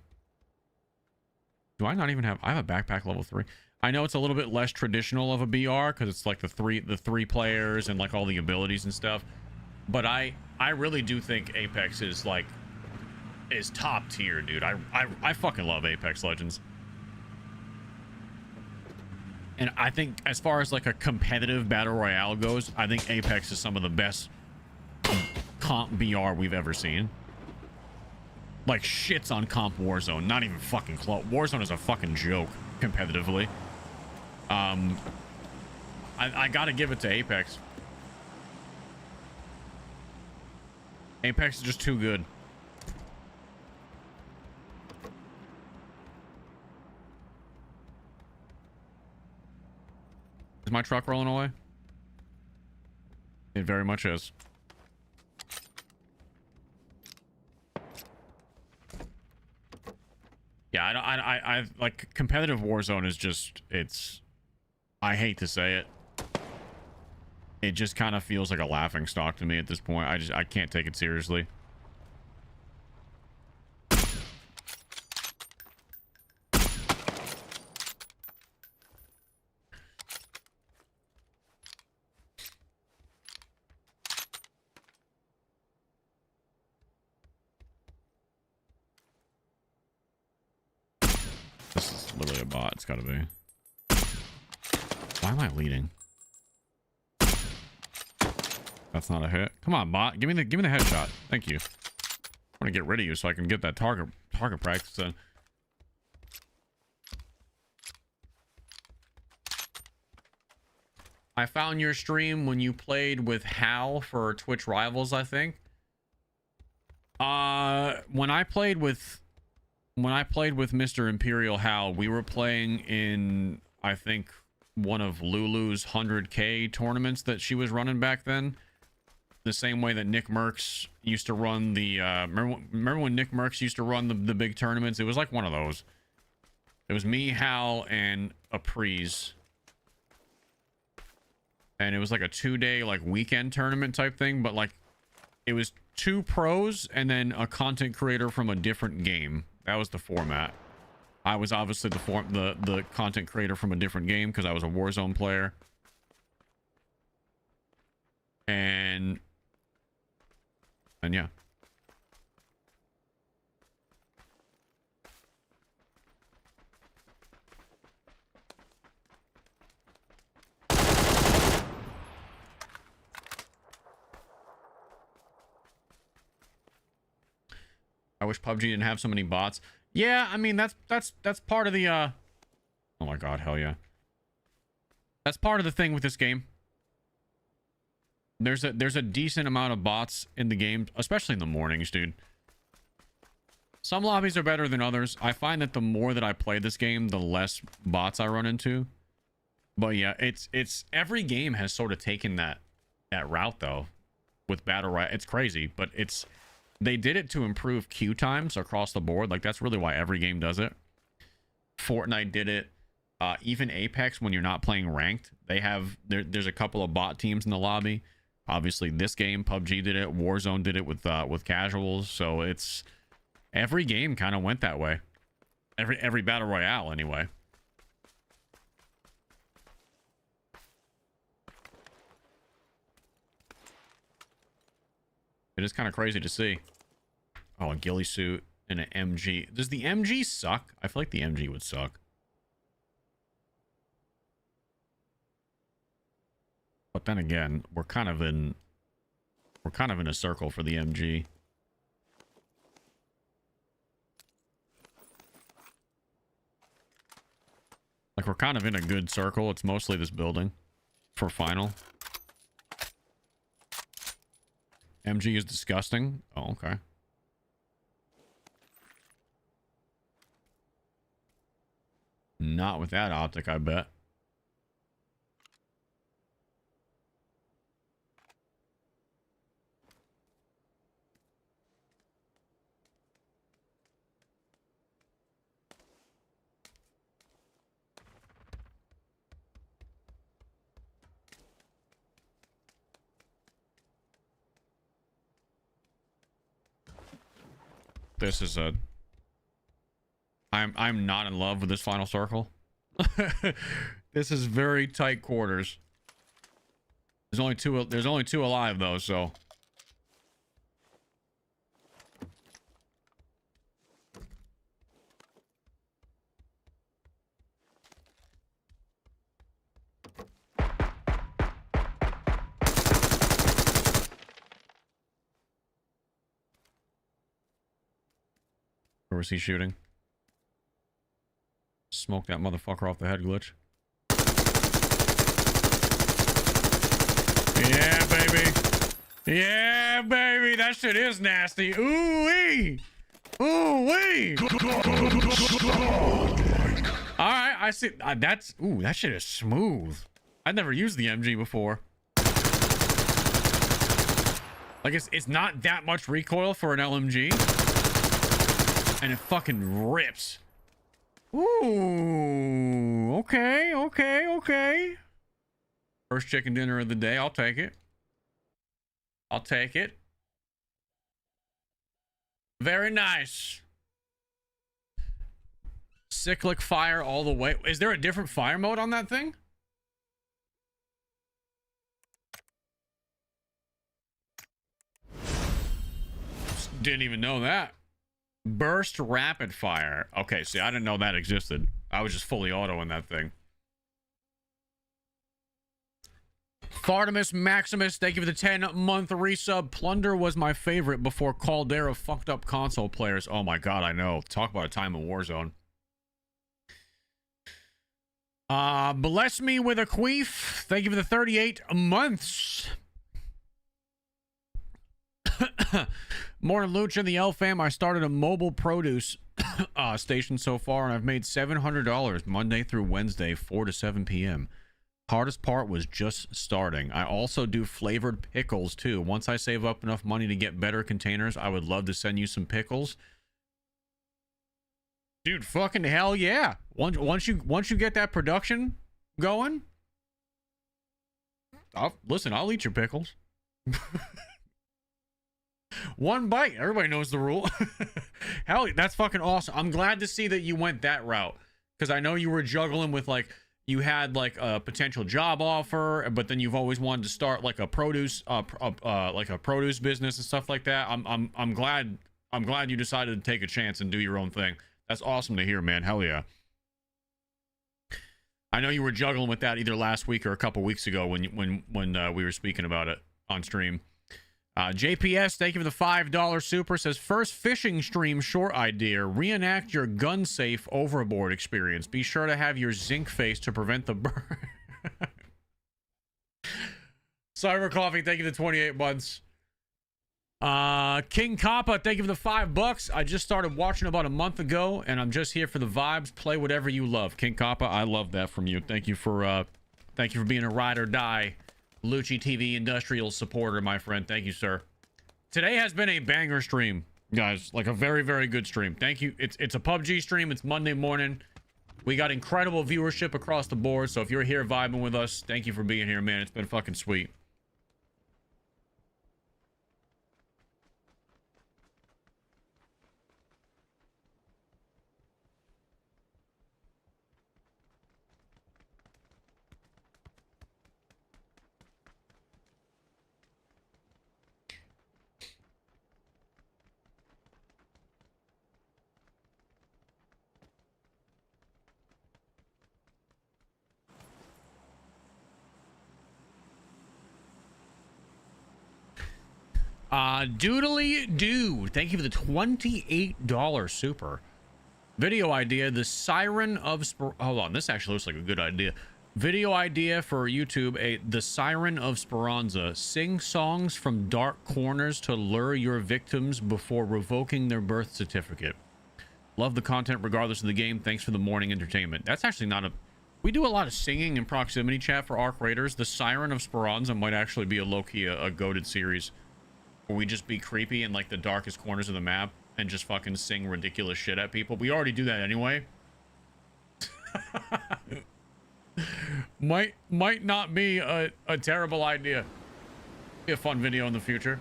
Do I not even have... I have a backpack level 3. I know it's a little bit less traditional of a BR because it's like the three players and like all the abilities and stuff. But I really do think Apex is like top tier, dude. I fucking love Apex Legends. And I think as far as like a competitive battle royale goes, I think Apex is some of the best comp BR we've ever seen. Like shits on comp Warzone, not even fucking close. Warzone is a fucking joke competitively. I gotta give it to Apex. Apex is just too good. Is my truck rolling away? It very much is. Yeah, I like competitive Warzone is just, I hate to say it. It just kind of feels like a laughing stock to me at this point. I can't take it seriously. This is literally a bot. It's gotta be. Why am I leading? That's not a hit. Come on, bot. Give me the headshot. Thank you. I want to get rid of you so I can get that target practice in. I found your stream when you played with Hal for Twitch Rivals, I think. When I played with Mr. Imperial Hal, we were playing in, I think, one of Lulu's 100K tournaments that she was running back then. The same way that Nick Merckx used to run the, remember when Nick Merckx used to run the big tournaments? It was like one of those. It was me, Hal, and Apries. And it was like a 2-day, like, weekend tournament type thing, but like, it was 2 pros and then a content creator from a different game. That was the format. I was obviously the content creator from a different game because I was a Warzone player. And yeah. wish PUBG didn't have so many bots. Yeah, I mean that's part of the oh my god, hell yeah. That's part of the thing with this game. There's a decent amount of bots in the game, especially in the mornings, dude. Some lobbies are better than others. I find that the more that I play this game, the less bots I run into. But yeah, it's every game has sort of taken that route though with battle royale. It's crazy, but they did it to improve queue times across the board. Like that's really why every game does it. Fortnite did it. Even Apex, when you're not playing ranked, there's a couple of bot teams in the lobby. Obviously, this game, PUBG did it. Warzone did it with casuals. So it's every game kind of went that way. Every battle royale, anyway. It is kind of crazy to see. Oh, a ghillie suit and an MG. Does the MG suck? I feel like the MG would suck. But then again, we're kind of in a circle for the MG. Like we're kind of in a good circle. It's mostly this building for final. MG is disgusting. Oh, okay. Not with that optic, I bet. This is a... I'm not in love with this final circle. This is very tight quarters. There's only two alive though, so... Where was he shooting? Smoke that motherfucker off the head, Glitch. Yeah, baby. Yeah, baby. That shit is nasty. Ooh-wee. Ooh-wee. Alright, I see. That's... Ooh, that shit is smooth. I've never used the MG before. Like, it's not that much recoil for an LMG. And it fucking rips. Ooh, okay, okay, okay. First chicken dinner of the day. I'll take it. I'll take it. Very nice. Cyclic fire all the way. Is there a different fire mode on that thing? Didn't even know that. Burst rapid fire. Okay, see, I didn't know that existed. I was just fully auto in that thing. Fartimus Maximus, thank you for the 10-month resub. Plunder was my favorite before Caldera fucked up console players. Oh my god, I know. Talk about a time in Warzone. Bless me with a queef. Thank you for the 38 months. Morning, Loochy and the L fam. I started a mobile produce station so far, and I've made $700 Monday through Wednesday, 4 to 7 p.m. Hardest part was just starting. I also do flavored pickles too. Once I save up enough money to get better containers, I would love to send you some pickles. Dude, fucking hell yeah. Once you get that production going, I'll eat your pickles. One bite. Everybody knows the rule. Hell, that's fucking awesome. I'm glad to see that you went that route, because I know you were juggling with, like, you had like a potential job offer, but then you've always wanted to start like a produce business and stuff like that. I'm glad you decided to take a chance and do your own thing. That's awesome to hear, man. Hell yeah. I know you were juggling with that either last week or a couple weeks ago when we were speaking about it on stream. JPS, thank you for the $5 super. Says, first fishing stream short idea. Reenact your gun safe overboard experience. Be sure to have your zinc face to prevent the burn. Cyber Coffee, thank you for the 28 months. King Kappa, thank you for the $5. I just started watching about a month ago, and I'm just here for the vibes. Play whatever you love. King Kappa, I love that from you. Thank you for being a ride or die Loochy TV industrial supporter, my friend. Thank you, sir. Today has been a banger stream, guys. Like a very, very good stream. Thank you. It's a PUBG stream. It's Monday morning. We got incredible viewership across the board. So if you're here vibing with us, thank you for being here, man. It's been fucking sweet. Doodly Doo, thank you for the $28 super. Video idea, the Siren of hold on, this actually looks like a good idea. Video idea for YouTube, the Siren of Speranza. Sing songs from dark corners to lure your victims before revoking their birth certificate. Love the content regardless of the game. Thanks for the morning entertainment. That's actually not a... We do a lot of singing in proximity chat for Arc Raiders. The Siren of Speranza might actually be a low-key, a goated series. Where we just be creepy in like the darkest corners of the map and just fucking sing ridiculous shit at people. We already do that anyway. might not be a terrible idea. Be a fun video in the future.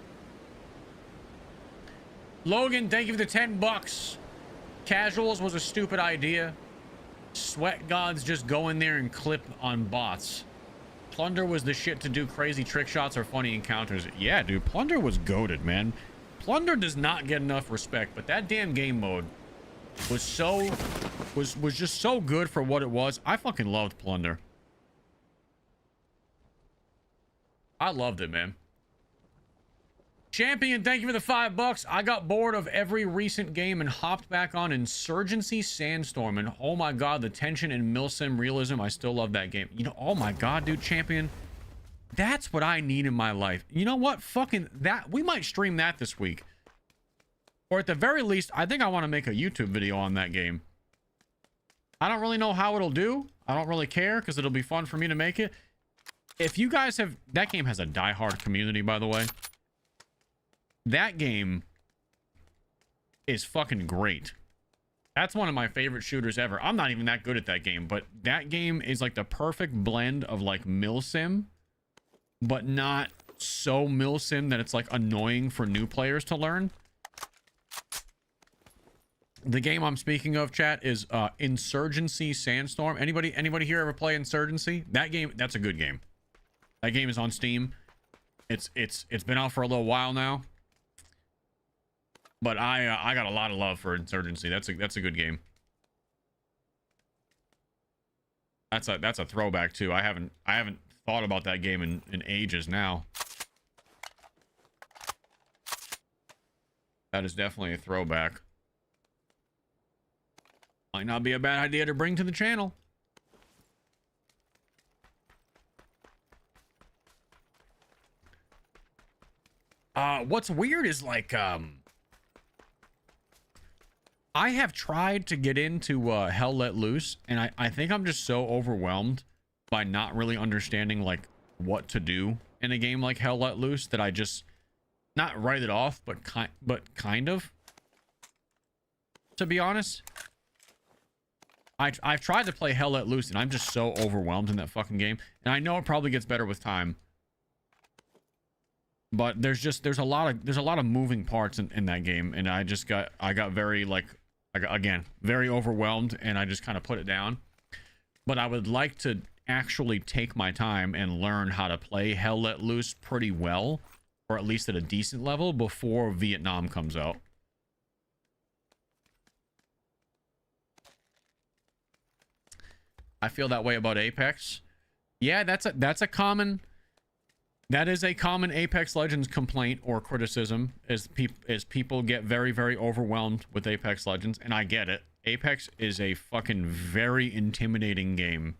Logan, thank you for the $10. Casuals was a stupid idea. Sweat gods just go in there and clip on bots. Plunder was the shit to do crazy trick shots or funny encounters. Yeah, dude, Plunder was goated, man. Plunder does not get enough respect, but that damn game mode was just so good for what it was. I fucking loved Plunder. I loved it, man. Champion, thank you for the $5. I got bored of every recent game and hopped back on Insurgency Sandstorm, and oh my god, the tension and milsim realism, I still love that game. You know, oh my god, dude, Champion, that's what I need in my life. You know what, fucking that, we might stream that this week, or at the very least, I think I want to make a YouTube video on that game. I don't really know how it'll do. I don't really care because it'll be fun for me to make it. If you guys have, that game has a diehard community, by the way. That game is fucking great. That's one of my favorite shooters ever. I'm not even that good at that game, but that game is like the perfect blend of like milsim, but not so milsim that it's like annoying for new players to learn. The game I'm speaking of, chat, is Insurgency Sandstorm. Anybody here ever play Insurgency? That game, that's a good game. That game is on Steam. It's been out for a little while now. But I got a lot of love for Insurgency. That's a good game. That's a throwback too. I haven't thought about that game in ages now. That is definitely a throwback. Might not be a bad idea to bring to the channel. What's weird is like I have tried to get into Hell Let Loose, and I think I'm just so overwhelmed by not really understanding like what to do in a game like Hell Let Loose that I just not write it off, but kind of. To be honest, I've tried to play Hell Let Loose, and I'm just so overwhelmed in that fucking game, and I know it probably gets better with time. But there's a lot of moving parts in that game, and I got very like. Again, very overwhelmed, and I just kind of put it down. But I would like to actually take my time and learn how to play Hell Let Loose pretty well, or at least at a decent level, before Vietnam comes out. I feel that way about Apex. Yeah, that's a common That is a common Apex Legends complaint or criticism, is people get very, very overwhelmed with Apex Legends, and I get it. Apex is a fucking very intimidating game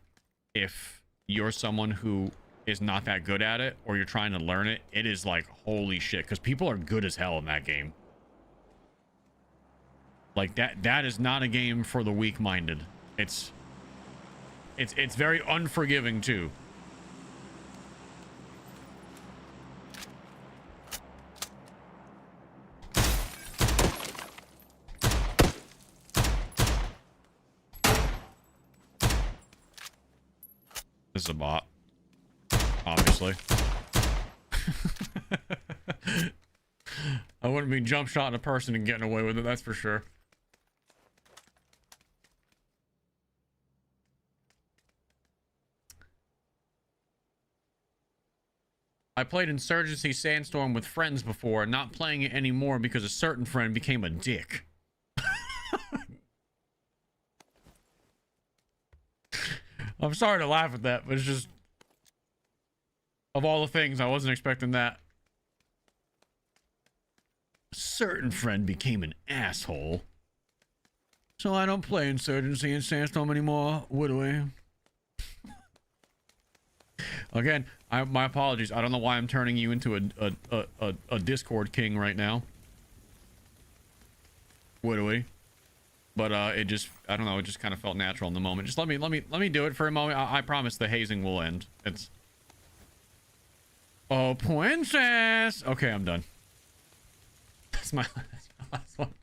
if you're someone who is not that good at it, or you're trying to learn it. It is like, holy shit, because people are good as hell in that game. Like, that is not a game for the weak-minded. It's very unforgiving, too. This is a bot, obviously. I wouldn't be jump shotting a person and getting away with it, that's for sure. I played Insurgency Sandstorm with friends before, not playing it anymore because a certain friend became a dick. I'm sorry to laugh at that, but it's just, of all the things, I wasn't expecting that. A certain friend became an asshole. So I don't play Insurgency and Sandstorm anymore, would we? Again, my apologies. I don't know why I'm turning you into a Discord king right now. Would we? But it just, I don't know, it just kind of felt natural in the moment. Just let me do it for a moment. I promise the hazing will end. It's, oh, princess. Okay, I'm done. That's my last one.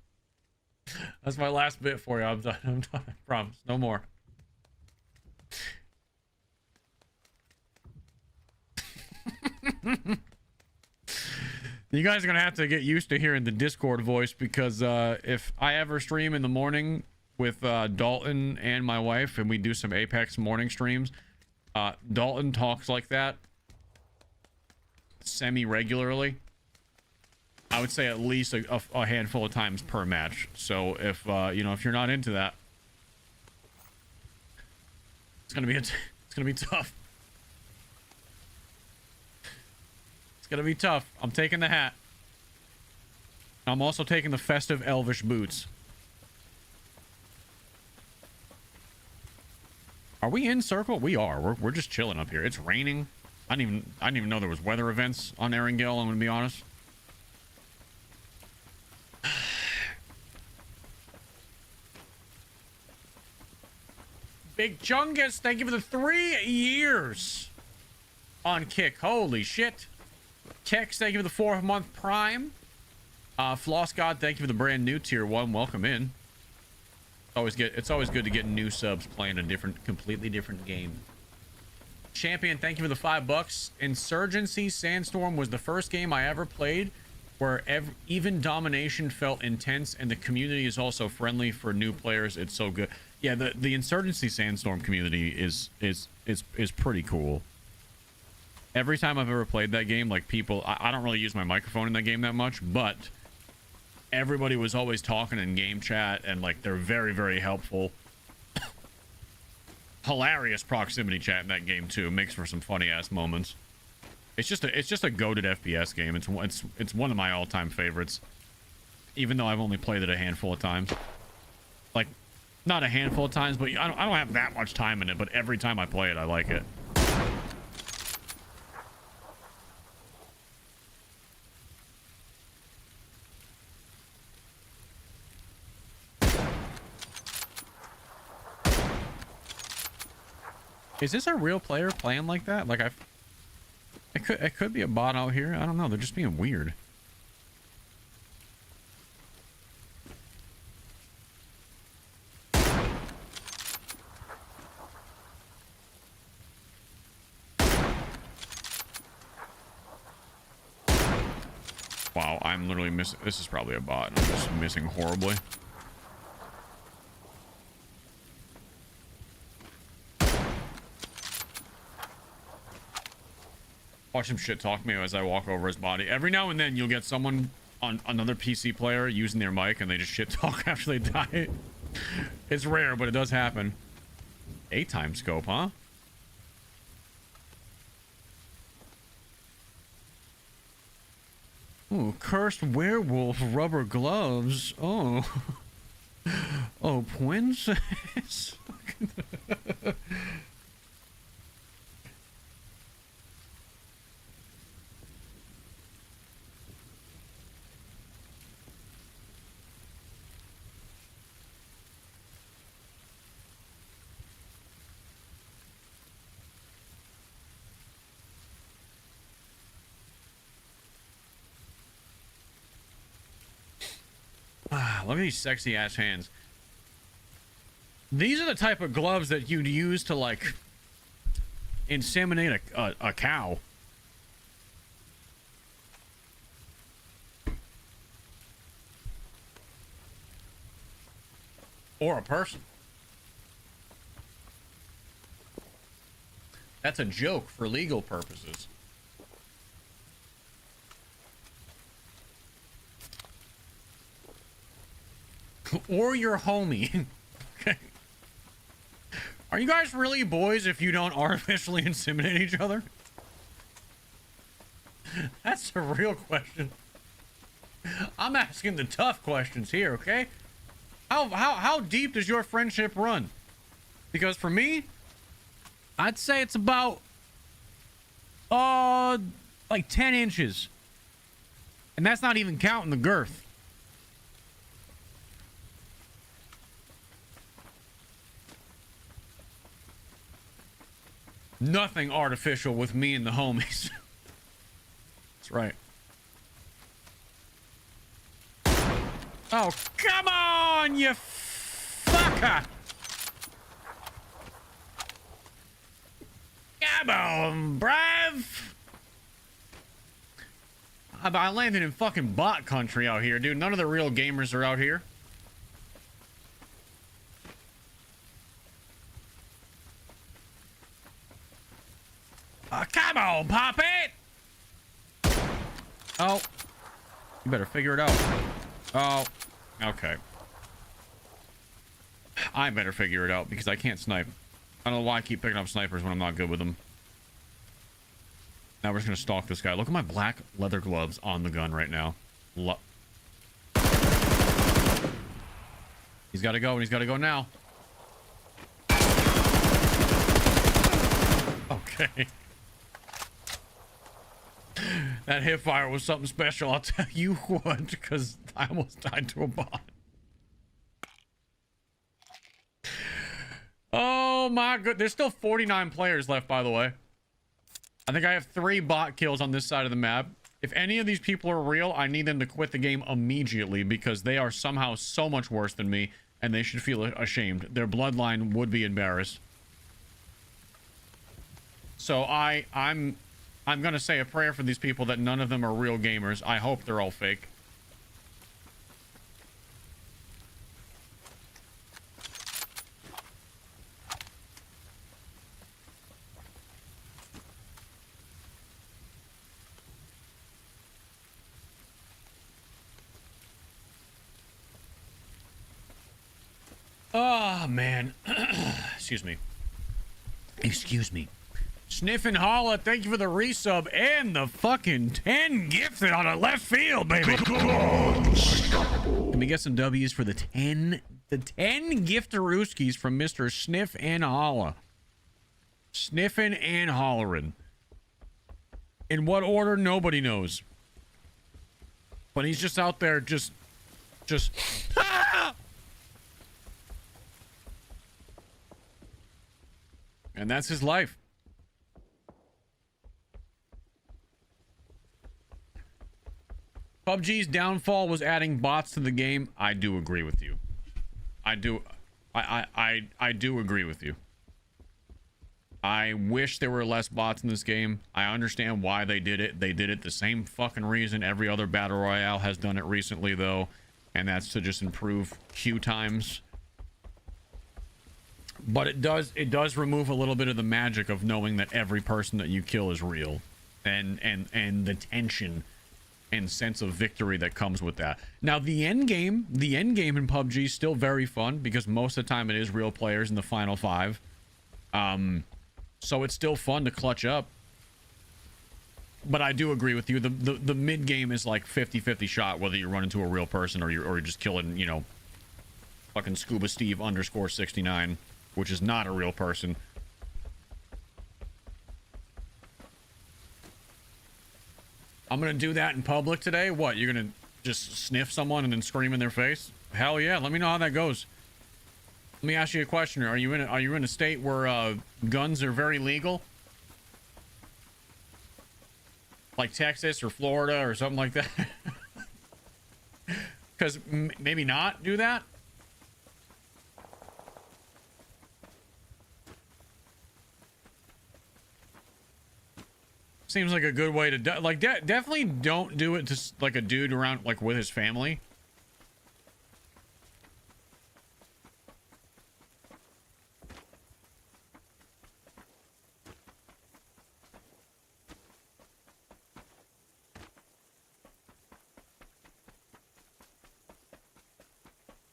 That's my last bit for you. I'm done. I'm done. I promise. No more. You guys are gonna have to get used to hearing the Discord voice, because if I ever stream in the morning with Dalton and my wife, and we do some Apex morning streams, Dalton talks like that semi-regularly. I would say at least a handful of times per match. So if you know, if you're not into that, it's gonna be tough. It's gonna be tough. I'm taking the hat. I'm also taking the festive elvish boots. Are we in circle? We are. We're just chilling up here. It's raining. I didn't even know there was weather events on Erangel, I'm gonna be honest. Big Chungus, thank you for the 3 years on Kick. Holy shit. Kex, thank you for the 4-month Prime. Floss God, thank you for the brand new tier 1. Welcome in. It's always good to get new subs playing a completely different game. Champion, thank you for the $5. Insurgency Sandstorm was the first game I ever played where even domination felt intense, and the community is also friendly for new players. It's so good. Yeah, the Insurgency Sandstorm community is pretty cool. Every time I've ever played that game, like people, I don't really use my microphone in that game that much, but everybody was always talking in game chat, and like they're very, very helpful. Hilarious proximity chat in that game too. Makes for some funny ass moments. It's just a goated FPS game. It's one of my all-time favorites, even though I've only played it a handful of times. Like, not a handful of times, but I don't have that much time in it. But every time I play it, I like it. Is this a real player playing like that? Like it could be a bot out here. I don't know. They're just being weird. Wow, I'm literally missing. This is probably a bot. I'm just missing horribly. Watch him shit talk me as I walk over his body. Every now and then you'll get someone on another PC player using their mic and they just shit talk after they die. It's rare, but it does happen. 8-time scope, huh? Oh, cursed werewolf rubber gloves. Oh. Oh, princess. Look at these sexy ass hands. These are the type of gloves that you'd use to like inseminate a cow. Or a person. That's a joke for legal purposes. Or your homie. Okay. Are you guys really boys if you don't artificially inseminate each other? That's a real question. I'm asking the tough questions here, okay? How deep does your friendship run? Because for me, I'd say it's about like 10 inches. And that's not even counting the girth. Nothing artificial with me and the homies. That's right. Oh, come on, you fucker! Come on, bruv! I landed in fucking bot country out here, dude. None of the real gamers are out here. Come on, pop it! Oh. You better figure it out. Oh. Okay. I better figure it out because I can't snipe. I don't know why I keep picking up snipers when I'm not good with them. Now we're just gonna stalk this guy. Look at my black leather gloves on the gun right now. He's gotta go, and he's gotta go now. Okay. That hipfire was something special, I'll tell you what, because I almost died to a bot. Oh my god, there's still 49 players left, by the way. I think I have 3 bot kills on this side of the map. If any of these people are real, I need them to quit the game immediately because they are somehow so much worse than me and they should feel ashamed. Their bloodline would be embarrassed. So I'm gonna say a prayer for these people that none of them are real gamers. I hope they're all fake. Oh, man. Excuse me. Excuse me. Sniff and Holla, thank you for the resub and the fucking 10 gifted on a left field, baby. Let me get some W's for the 10 gifterooskies from Mr. Sniff and Holla. Sniffing and hollering. In what order, nobody knows. But he's just out there just ah! And that's his life. PUBG's downfall was adding bots to the game. I do agree with you. I do agree with you. I wish there were less bots in this game. I understand why they did it. They did it the same fucking reason every other battle royale has done it recently, though, and that's to just improve queue times. But it does remove a little bit of the magic of knowing that every person that you kill is real, and the tension and sense of victory that comes with that. Now the end game in PUBG is still very fun because most of the time it is real players in the final 5. So it's still fun to clutch up. But I do agree with you. The mid game is like 50-50 shot whether you run into a real person or you're just killing, you know, fucking Scuba Steve underscore 69, which is not a real person. I'm gonna do that in public today. What, you're gonna just sniff someone and then scream in their face? Hell yeah, let me know how that goes. Let me ask you a question. Are you in a state where guns are very legal? Like Texas or Florida or something like that? Because maybe not do that. Seems like a good way to do, like, definitely don't do it to like a dude around like with his family.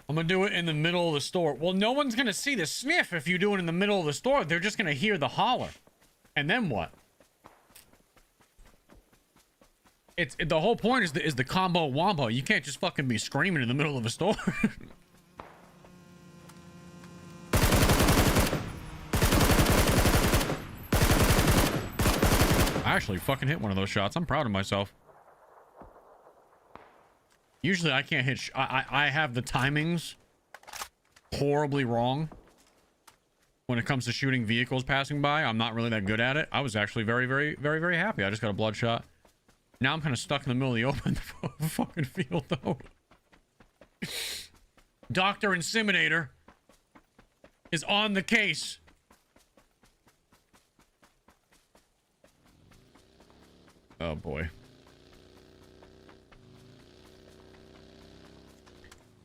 I'm gonna do it in the middle of the store. Well, no one's gonna see the sniff if you do it in the middle of the store. They're just gonna hear the holler. And then what? It's the whole point is the combo wombo. You can't just fucking be screaming in the middle of a store. I actually fucking hit one of those shots. I'm proud of myself. Usually I can't hit I have the timings horribly wrong when it comes to shooting vehicles passing by. I'm not really that good at it. I was actually very happy. I just got a bloodshot. Now I'm kind of stuck in the middle of the open fucking field though. Dr. Inseminator is on the case. Oh boy.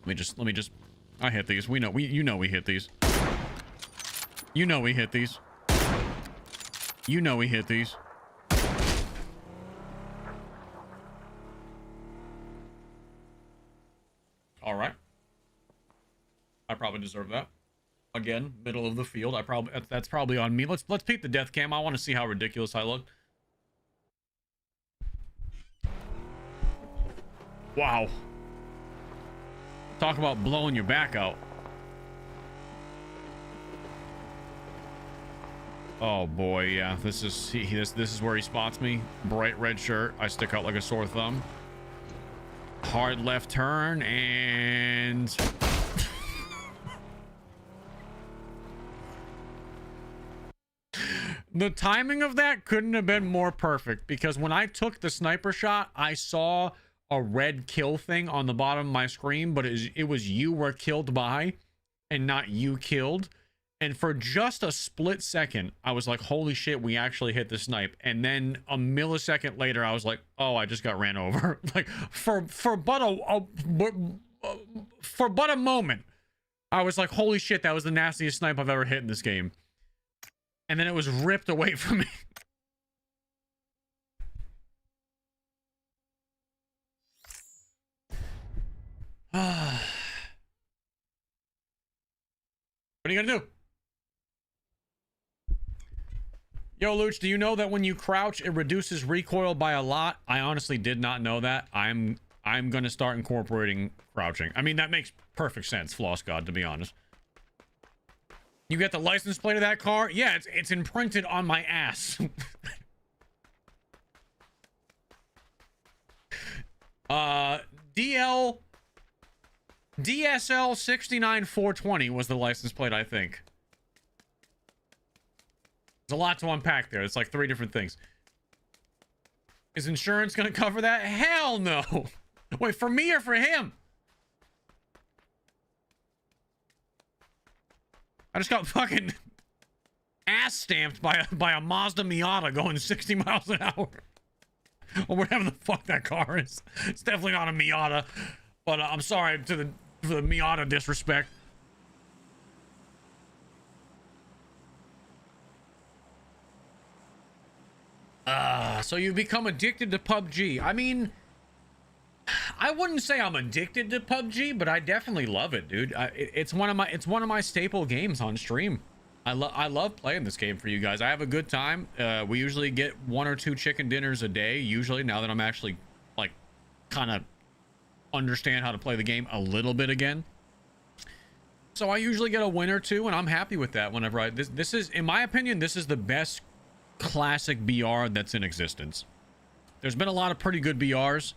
Let me just I hit these. You know we hit these. You know we hit these. You know we hit these. All right. I probably deserve that. Again, middle of the field. That's probably on me. Let's peep the death cam. I want to see how ridiculous I look. Wow. Talk about blowing your back out. Oh boy, yeah. This is where he spots me. Bright red shirt. I stick out like a sore thumb. Hard left turn and the timing of that couldn't have been more perfect, because when I took the sniper shot, I saw a red kill thing on the bottom of my screen, but it was you were killed by and not you killed. And for just a split second, I was like, holy shit, we actually hit the snipe. And then a millisecond later, I was like, oh, I just got ran over. Like for but a moment, I was like, holy shit, that was the nastiest snipe I've ever hit in this game. And then it was ripped away from me. What are you gonna do? Yo, Looch, do you know that when you crouch, it reduces recoil by a lot? I honestly did not know that. I'm gonna start incorporating crouching. I mean, that makes perfect sense, Floss God, to be honest. You get the license plate of that car? Yeah, it's imprinted on my ass. DSL 69420 was the license plate, I think. There's a lot to unpack there. It's like 3 different things. Is insurance gonna cover that? Hell no. Wait, for me or for him? I just got fucking ass stamped by a Mazda Miata going 60 miles an hour. Or whatever the fuck that car is. It's definitely not a Miata. But I'm sorry for the Miata disrespect. So you've become addicted to PUBG. I mean, I wouldn't say I'm addicted to PUBG, but I definitely love it, dude. It's one of my staple games on stream. I love playing this game for you guys. I have a good time. We usually get 1 or 2 chicken dinners a day. Usually, now that I'm actually like kind of understand how to play the game a little bit again. So I usually get a win or 2, and I'm happy with that. Whenever this is, in my opinion, this is the best classic BR that's in existence. There's been a lot of pretty good BRs.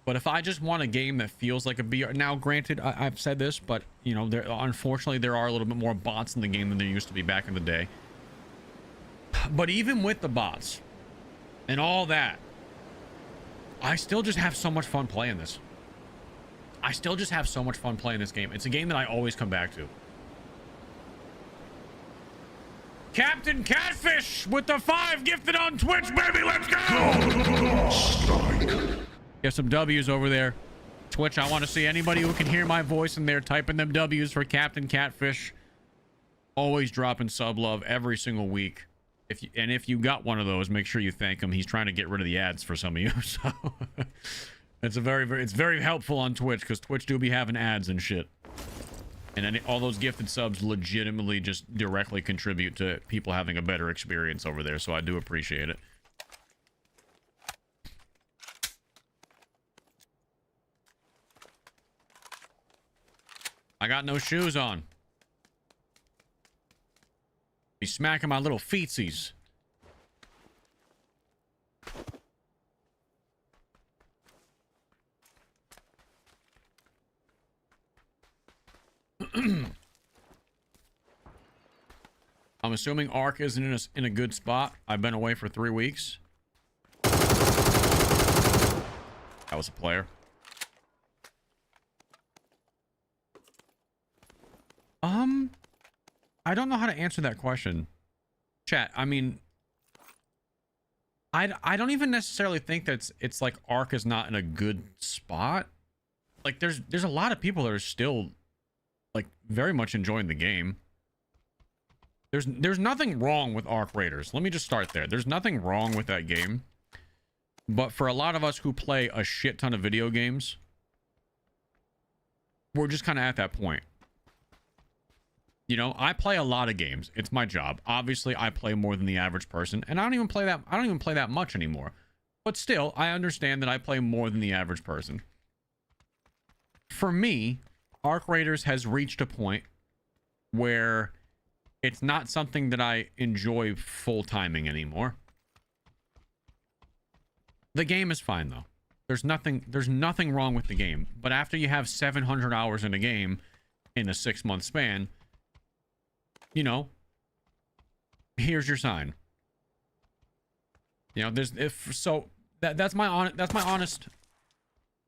But if I just want a game that feels like a BR, now granted, I've said this, but you know, unfortunately there are a little bit more bots in the game than there used to be back in the day. But even with the bots and all that, I still just have so much fun playing this. I still just have so much fun playing this game. It's a game that I always come back to. Captain Catfish with the 5 gifted on Twitch, baby. Let's go. Get some W's over there. Twitch, I want to see anybody who can hear my voice in there typing them W's for Captain Catfish. Always dropping sub love every single week. If you got one of those, make sure you thank him. He's trying to get rid of the ads for some of you. So it's very helpful on Twitch, because Twitch do be having ads and shit. And all those gifted subs legitimately just directly contribute to people having a better experience over there. So I do appreciate it. I got no shoes on. Be smacking my little feetsies. I'm assuming Ark isn't in a good spot. I've been away for 3 weeks. That was a player. I don't know how to answer that question. Chat, I mean, I don't even necessarily think that it's like Ark is not in a good spot. Like there's a lot of people that are still like very much enjoying the game. There's nothing wrong with Ark Raiders. Let me just start there. There's nothing wrong with that game. But for a lot of us who play a shit ton of video games, we're just kind of at that point. You know, I play a lot of games. It's my job. Obviously, I play more than the average person, and I don't even play that much anymore. But still, I understand that I play more than the average person. For me, Ark Raiders has reached a point where it's not something that I enjoy full timing anymore. The game is fine though. There's nothing wrong with the game. But after you have 700 hours in a game in a 6-month span, you know, here's your sign. You know, that's my honest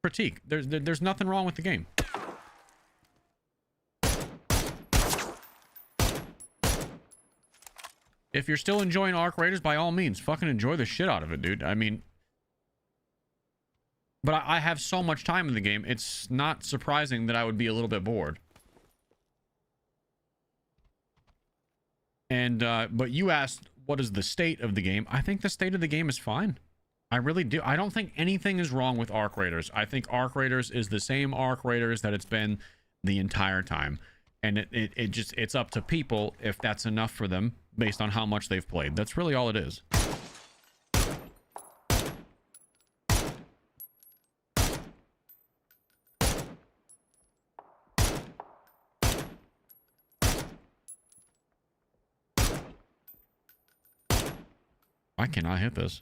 critique. There's nothing wrong with the game. If you're still enjoying Ark Raiders, by all means, fucking enjoy the shit out of it, dude. I mean, but I have so much time in the game, it's not surprising that I would be a little bit bored. And, but you asked, what is the state of the game? I think the state of the game is fine. I really do. I don't think anything is wrong with Ark Raiders. I think Ark Raiders is the same Ark Raiders that it's been the entire time. And it's up to people if that's enough for them based on how much they've played. That's really all it is. Why can't I hit this?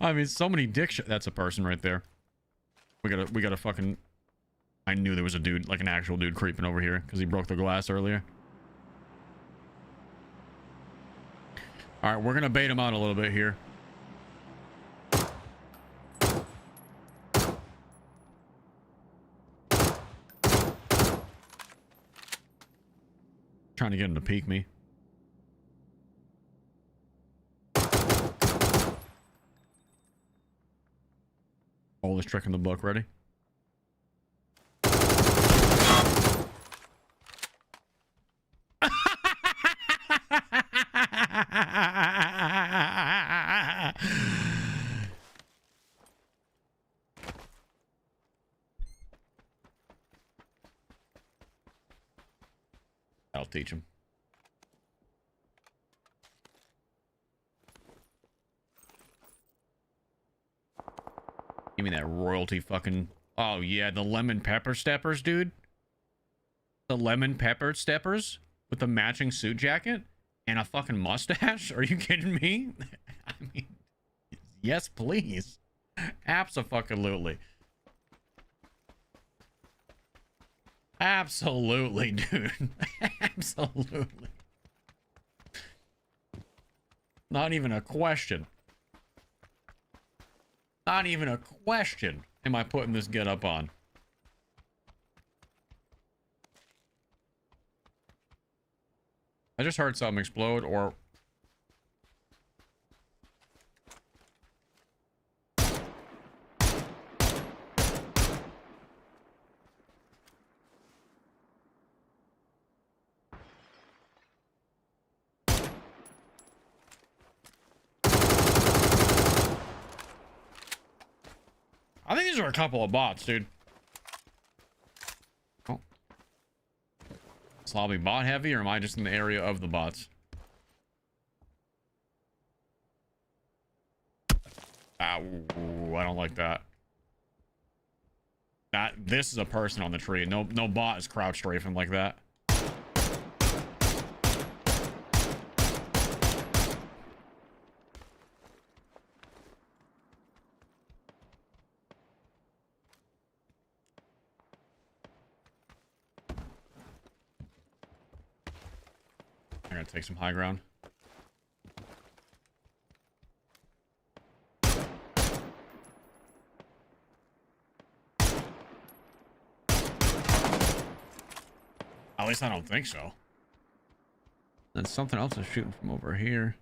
I mean, so many dick shit. That's a person right there. We gotta fucking... I knew there was a dude, like an actual dude creeping over here because he broke the glass earlier. All right, we're gonna bait him out a little bit here. Trying to get him to peek me. Oldest trick in the book. Ready? That'll teach him. Give me that royalty fucking... Oh, yeah, the lemon pepper steppers, dude. The lemon pepper steppers with the matching suit jacket and a fucking mustache? Are you kidding me? I mean, yes, please. Abso-fucking-lutely. Absolutely, dude. Absolutely. Not even a question. Not even a question am I putting this get up on. I just heard something explode, or... I think these are a couple of bots, dude. Oh. Is lobby bot heavy, or am I just in the area of the bots? Ooh, I don't like that. This is a person on the tree. No bot is crouch strafing like that. I'm gonna take some high ground. At least I don't think so. Then something else is shooting from over here.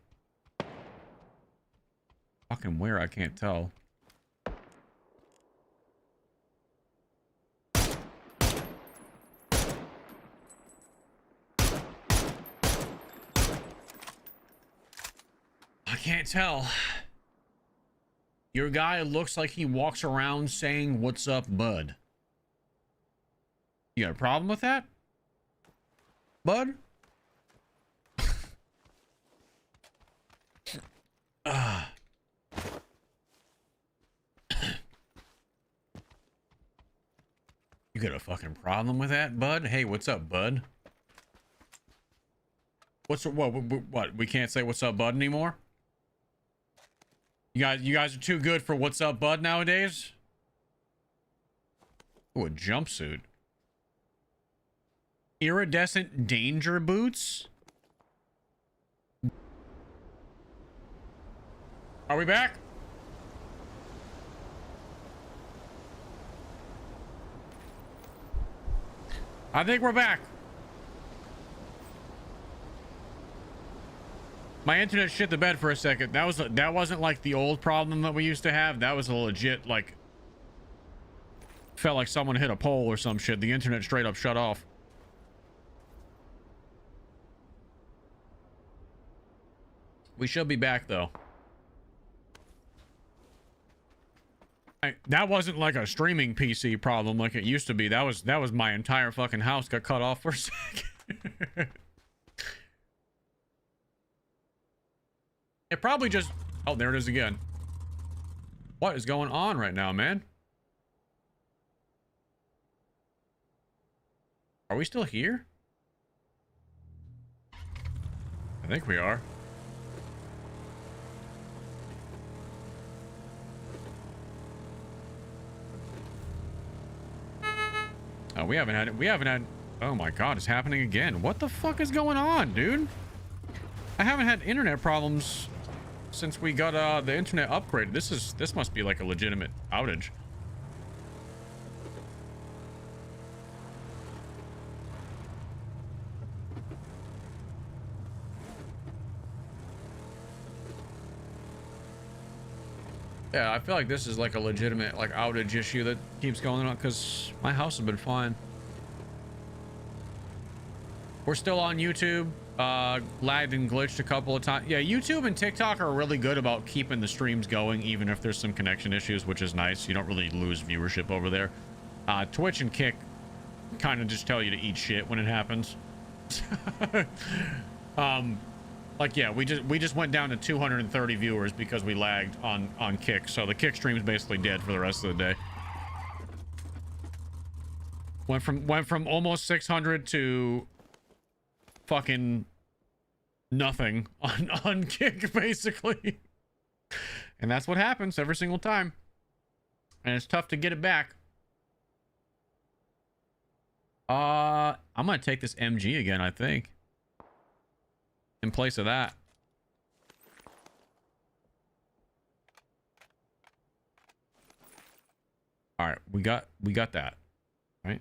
Fucking where, I can't tell. I can't tell. Your guy looks like he walks around saying, "What's up, bud?" You got a problem with that, bud? You got a fucking problem with that, bud? Hey, what's up, bud? What? We can't say what's up, bud anymore? You guys are too good for what's up, bud nowadays? Oh, a jumpsuit. Iridescent danger boots? Are we back? I think we're back. My internet shit the bed for a second. That wasn't like the old problem that we used to have. That was a legit, like, felt like someone hit a pole or some shit. The internet straight up shut off. We should be back though. That wasn't like a streaming PC problem like it used to be. That was my entire fucking house got cut off for a second. It probably just... Oh, there it is again. What is going on right now, man? Are we still here? I think we are. Oh, we haven't had... Oh my god, it's happening again. What the fuck is going on, dude? I haven't had internet problems since we got the internet upgraded. This must be like a legitimate outage. Yeah, I feel like this is like a legitimate like outage issue that keeps going on because my house has been fine. We're still on YouTube. Lagged and glitched a couple of times. Yeah, YouTube and TikTok are really good about keeping the streams going even if there's some connection issues, which is nice. You don't really lose viewership over there. Twitch and Kick kind of just tell you to eat shit when it happens. Like, yeah, we just went down to 230 viewers because we lagged on Kick. So the Kick stream is basically dead for the rest of the day. Went from almost 600 to fucking nothing on Kick, basically. And that's what happens every single time. And it's tough to get it back. I'm gonna take this MG again, I think. In place of that. All right, we got that, right?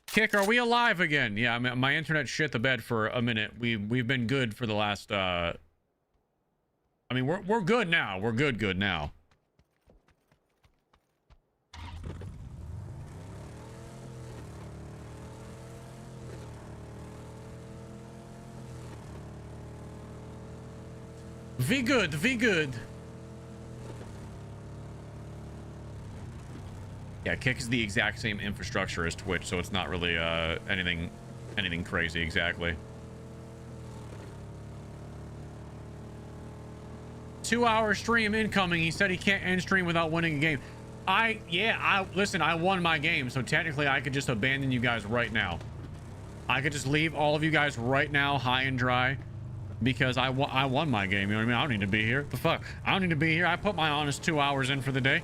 Kick, are we alive again? Yeah, I mean, my internet shit the bed for a minute. We've been good for the last I mean, we're good now. We're good now. We good. Yeah, Kick is the exact same infrastructure as Twitch, so it's not really anything crazy exactly. 2-hour stream incoming. He said he can't end stream without winning a game. Listen, I won my game, so technically I could just abandon you guys right now. I could just leave all of you guys right now high and dry because I won my game. You know what I mean? I don't need to be here. The fuck? I don't need to be here. I put my honest 2 hours in for the day.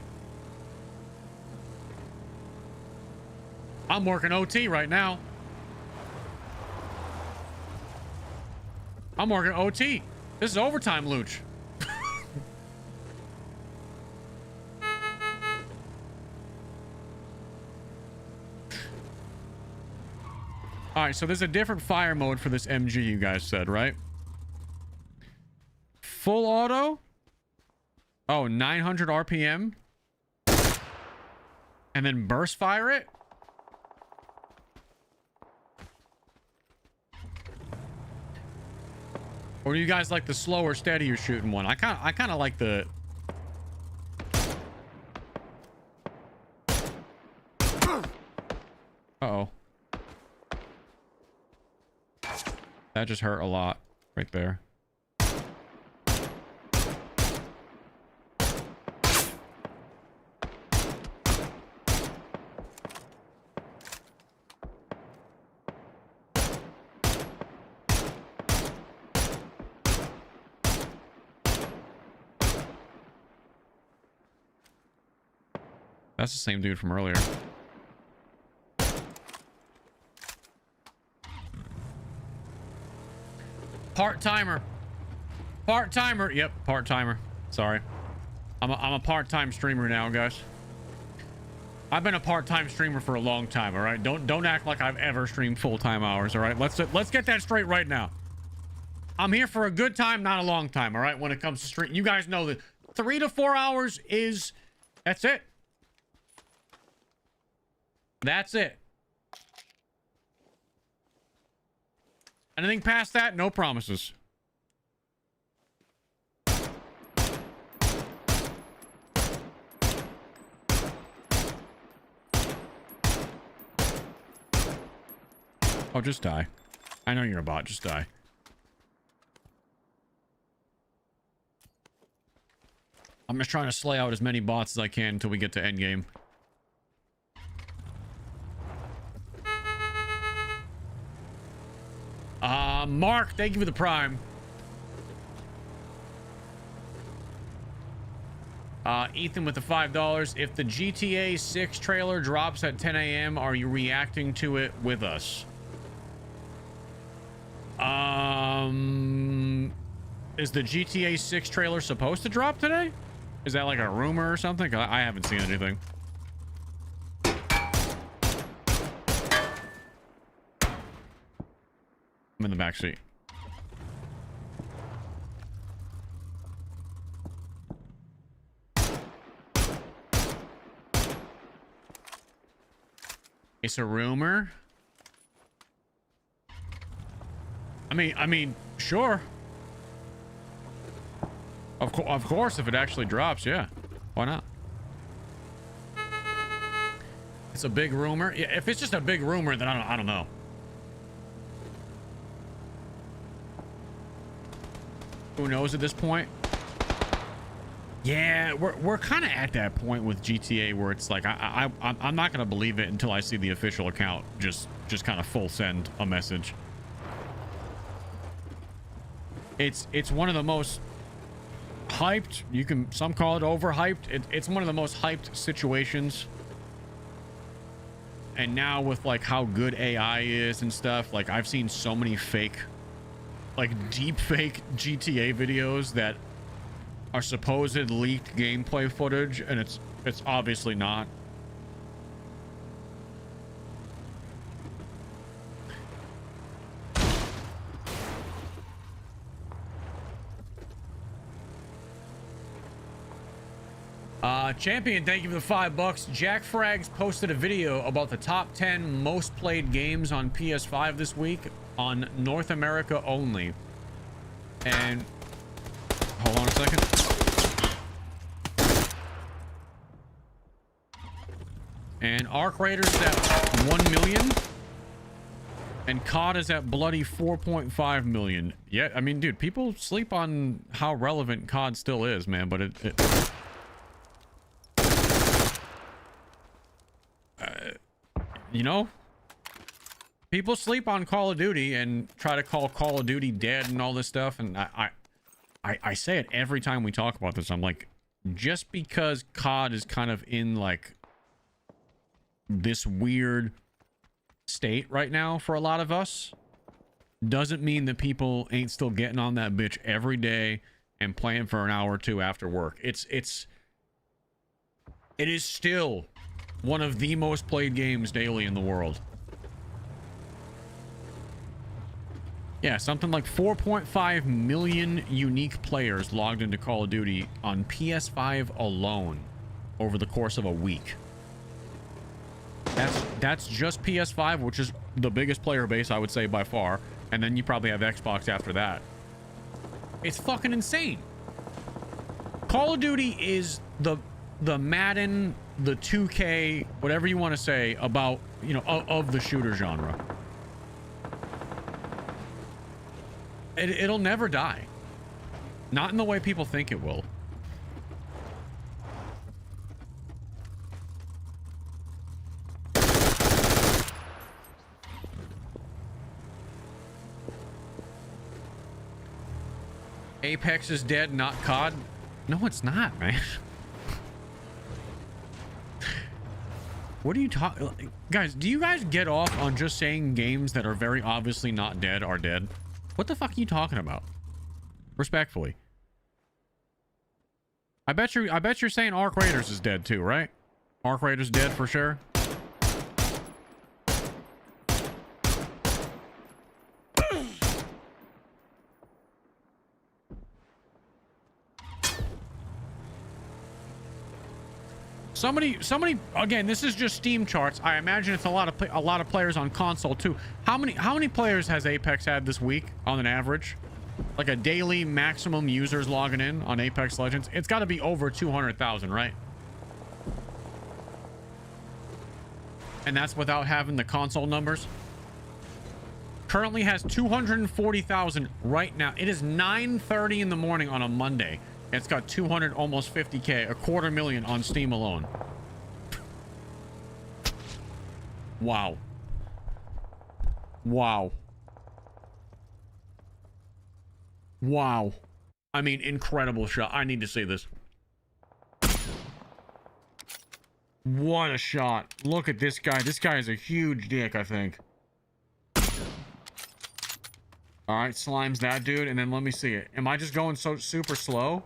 I'm working OT right now. I'm working OT. This is overtime, Looch. All right, so there's a different fire mode for this MG you guys said, right? Full auto? Oh, 900 RPM? And then burst fire it? Or do you guys like the slower, steadier shooting one? I kind of like the... Uh-oh. That just hurt a lot right there. That's the same dude from earlier. Part-timer. Part-timer. Yep, part-timer. Sorry. I'm a part-time streamer now, guys. I've been a part-time streamer for a long time, all right? Don't act like I've ever streamed full-time hours, all right? Let's get that straight right now. I'm here for a good time, not a long time, all right? When it comes to stream, you guys know that 3 to 4 hours is... That's it. That's it. Anything past that, no promises. Oh, just die. I know you're a bot, just die. I'm just trying to slay out as many bots as I can until we get to endgame. Mark, thank you for the prime. Ethan with the $5. If the GTA 6 trailer drops at 10 a.m., are you reacting to it with us? Is the GTA 6 trailer supposed to drop today? Is that like a rumor or something? I haven't seen anything. I'm in the back seat. It's a rumor. I mean, sure. Of course, if it actually drops, yeah. Why not? It's a big rumor. Yeah, if it's just a big rumor, then I don't know. Who knows at this point? Yeah, we're kind of at that point with GTA where it's like I'm not gonna believe it until I see the official account just kind of full send a message. It's one of the most hyped. Some call it overhyped. It's one of the most hyped situations. And now with like how good AI is and stuff, like I've seen so many fake, like deep fake GTA videos that are supposed leaked gameplay footage, and it's obviously not. Champion, thank you for the $5. Jack Frags posted a video about the top 10 most played games on PS5 this week on North America only. And hold on a second. And Arc Raiders is at 1 million. And COD is at bloody 4.5 million. Yeah, I mean, dude, people sleep on how relevant COD still is, man, but you know, people sleep on Call of Duty and try to call Call of Duty dead and all this stuff. And I say it every time we talk about this. I'm like, just because COD is kind of in like this weird state right now for a lot of us, doesn't mean that people ain't still getting on that bitch every day and playing for an hour or two after work. It is still one of the most played games daily in the world. Yeah, something like 4.5 million unique players logged into Call of Duty on PS5 alone over the course of a week. That's just PS5, which is the biggest player base, I would say, by far. And then you probably have Xbox after that. It's fucking insane. Call of Duty is the Madden, the 2K, whatever you want to say about, you know, of the shooter genre. It'll never die. Not in the way people think it will. Apex is dead, not COD. No, it's not, man. What are you talking? Guys, do you guys get off on just saying games that are very obviously not dead are dead? What the fuck are you talking about? Respectfully. I bet you're saying Arc Raiders is dead too, right? Arc Raiders dead for sure. Somebody, again, this is just Steam charts. I imagine it's a lot of players on console too. How many players has Apex had this week on an average? Like a daily maximum users logging in on Apex Legends? It's got to be over 200,000, right? And that's without having the console numbers. Currently has 240,000 right now. It is 9:30 in the morning on a Monday. It's got 200, almost 50K, 250,000 on Steam alone. Wow. Wow. Wow. I mean, incredible shot. I need to see this. What a shot. Look at this guy. This guy is a huge dick, I think. All right, slimes that dude, and then let me see it. Am I just going so super slow?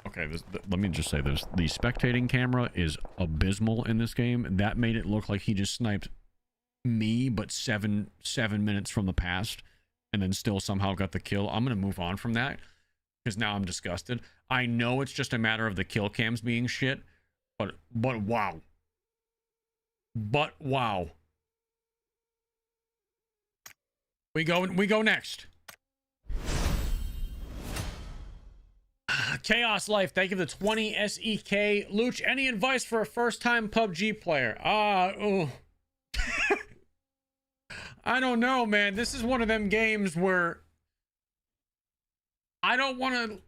Okay, let me just say this. The spectating camera is abysmal in this game. That made it look like he just sniped me, but seven minutes from the past, and then still somehow got the kill. I'm going to move on from that, because now I'm disgusted. I know it's just a matter of the kill cams being shit, but wow. But wow. We go next. Chaos Life, thank you for the 20 SEK. Looch, any advice for a first-time PUBG player? Oh. I don't know, man. This is one of them games where I don't want to...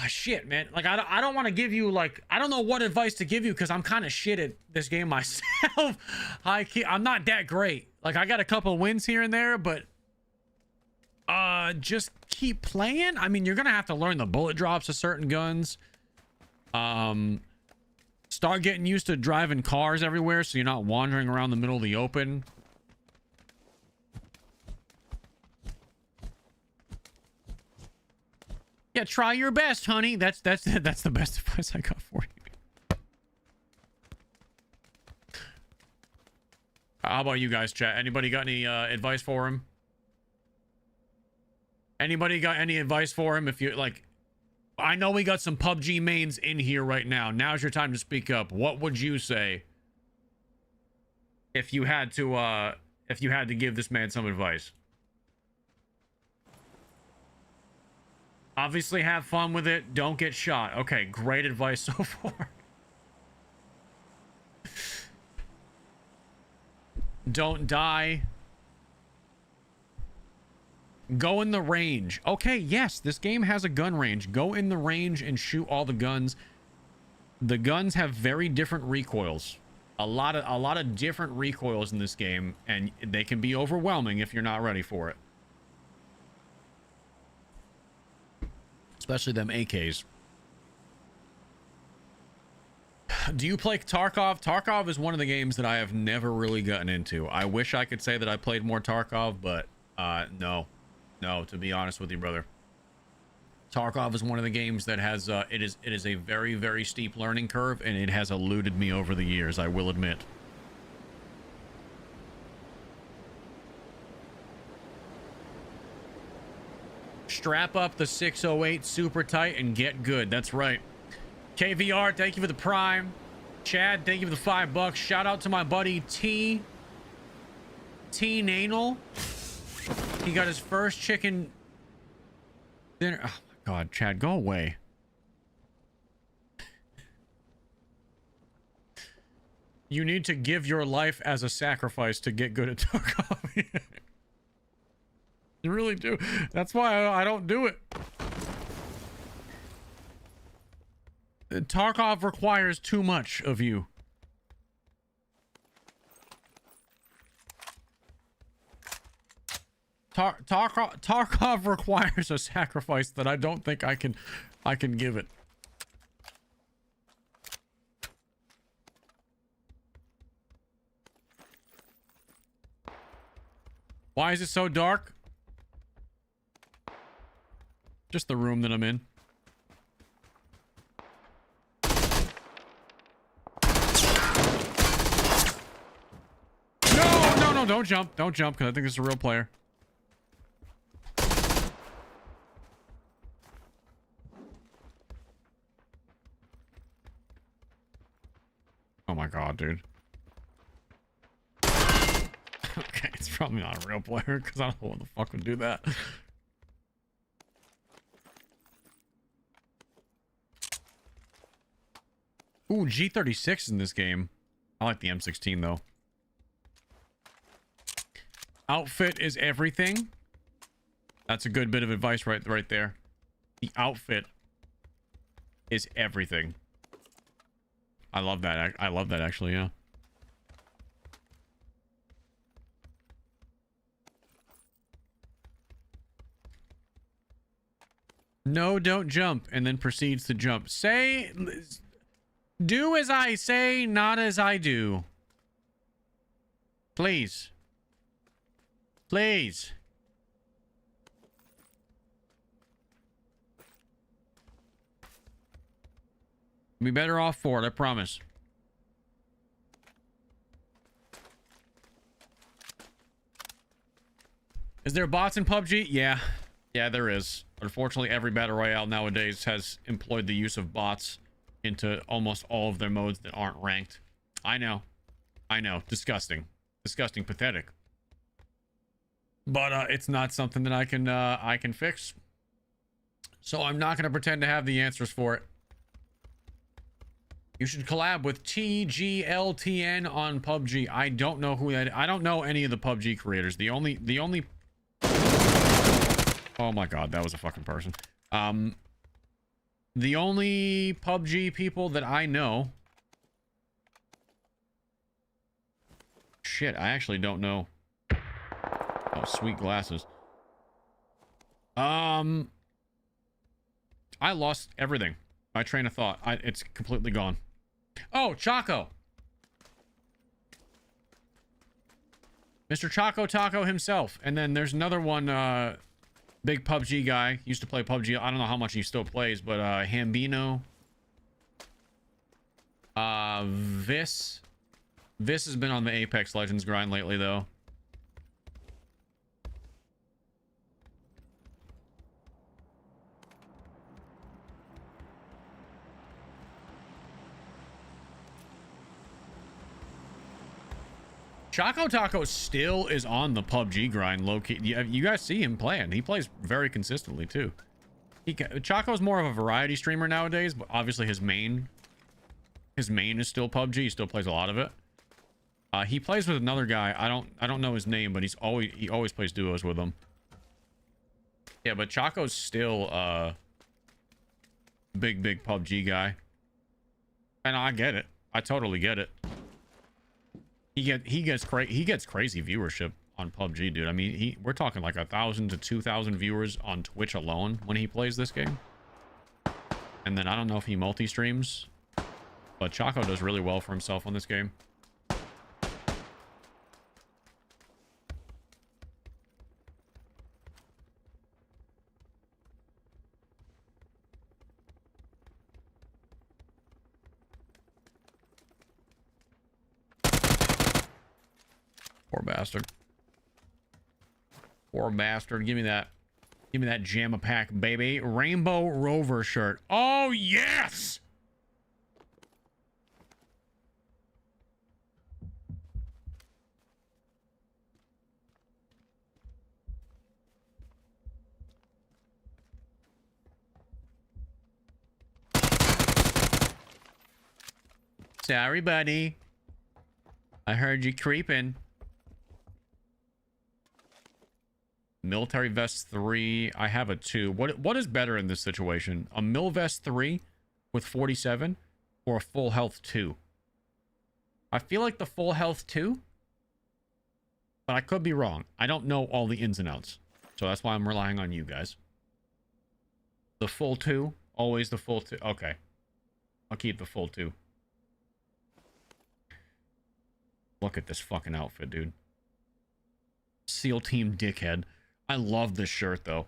shit, man. Like, I don't want to give you, like... I don't know what advice to give you because I'm kind of shit at this game myself. I'm not that great. Like, I got a couple wins here and there, but... just keep playing. I mean, you're gonna have to learn the bullet drops of certain guns. Start getting used to driving cars everywhere so you're not wandering around the middle of the open. Yeah, try your best, honey. That's the best advice I got for you. How about you guys, chat? Anybody got any advice for him? Anybody got any advice for him? If you like, I know we got some PUBG mains in here right now. Now's your time to speak up. What would you say if you had to give this man some advice? Obviously, have fun with it. Don't get shot. Okay, great advice so far. Don't die. Go in the range. Okay, yes, this game has a gun range. Go in the range and shoot all the guns. The guns have very different recoils. A lot of different recoils in this game, and they can be overwhelming if you're not ready for it. Especially them AKs. Do you play Tarkov? Tarkov is one of the games that I have never really gotten into. I wish I could say that I played more Tarkov, but no. No, to be honest with you, brother. Tarkov is one of the games that has it is a very, very steep learning curve, and it has eluded me over the years, I will admit. Strap up the 608 super tight and get good. That's right. KVR, thank you for the prime. Chad, thank you for the $5. Shout out to my buddy T Nanal. He got his first chicken dinner. Oh my god, Chad, go away. You need to give your life as a sacrifice to get good at Tarkov. You really do. That's why I don't do it. Tarkov requires too much of you. Tarkov requires a sacrifice that I don't think I can give it. Why is it so dark? Just the room that I'm in. No, don't jump. Don't jump, because I think this is a real player. Oh my god, dude. Okay, it's probably not a real player, because I don't know what the fuck would do that. Ooh, G36 in this game. I like the M16 though. Outfit is everything. That's a good bit of advice right there. The outfit is everything. I love that. I love that actually, yeah. No, don't jump, and then proceeds to jump. Do as I say, not as I do. Please. Please. Be better off for it, I promise. Is there bots in PUBG? Yeah. Yeah, there is. Unfortunately, every battle royale nowadays has employed the use of bots into almost all of their modes that aren't ranked. I know. I know. Disgusting. Disgusting. Pathetic. But it's not something that I can fix. So I'm not going to pretend to have the answers for it. You should collab with TGLTN on PUBG. I don't know who that. I don't know any of the PUBG creators. The only. Oh my god, that was a fucking person. The only PUBG people that I know. Shit, I actually don't know. Oh, sweet glasses. I lost everything. My train of thought. It's completely gone. Oh, Choco. Mr. Choco Taco himself. And then there's another one, big PUBG guy. Used to play PUBG. I don't know how much he still plays, but Hambino. Vis. Vis has been on the Apex Legends grind lately, though. Choco Taco still is on the PUBG grind, low-key. You guys see him playing. He plays very consistently, too. Choco's more of a variety streamer nowadays, but obviously his main is still PUBG. He still plays a lot of it. He plays with another guy. I don't know his name, but he always plays duos with him. Yeah, but Choco's still big PUBG guy. And I get it. I totally get it. He gets crazy viewership on PUBG, dude. I mean, we're talking like 1,000 to 2,000 viewers on Twitch alone when he plays this game. And then I don't know if he multi-streams, but Choco does really well for himself on this game. Poor bastard. Poor bastard. Give me that. Give me that Jamma Pack, baby. Rainbow Rover shirt. Oh, yes! Sorry, buddy. I heard you creeping. Military vest 3. I have a 2. What is better in this situation? A mil vest 3 with 47 or a full health 2? I feel like the full health 2, but I could be wrong. I don't know all the ins and outs, so that's why I'm relying on you guys. The full 2, always the full 2. Okay, I'll keep the full 2. Look at this fucking outfit, dude. SEAL Team dickhead. I love this shirt, though.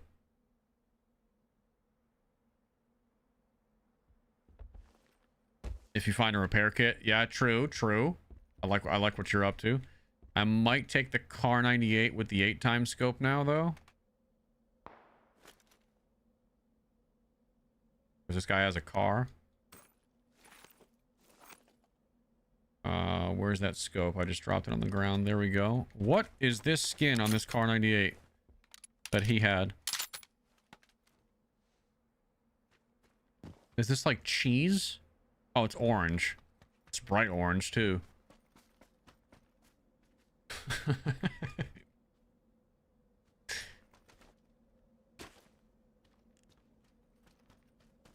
If you find a repair kit. Yeah, true. I like what you're up to. I might take the Car 98 with the 8x scope now, though. Because this guy has a car. Where's that scope? I just dropped it on the ground. There we go. What is this skin on this Car 98 that he had? Is this like cheese? Oh, it's orange. It's bright orange too.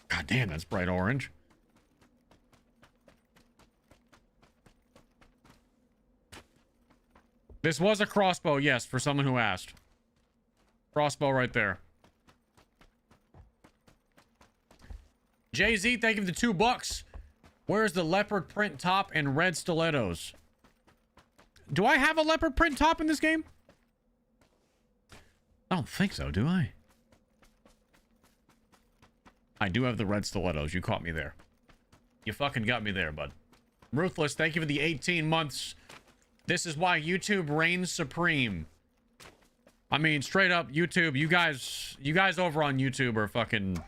God damn, that's bright orange. This was a crossbow, yes, for someone who asked. Crossbow right there. Jay-Z, thank you for the $2. Where's the leopard print top and red stilettos? Do I have a leopard print top in this game? I don't think so, do I? I do have the red stilettos. You caught me there. You fucking got me there, bud. Ruthless, thank you for the 18 months. This is why YouTube reigns supreme. I mean, straight up, YouTube, you guys over on YouTube are fucking...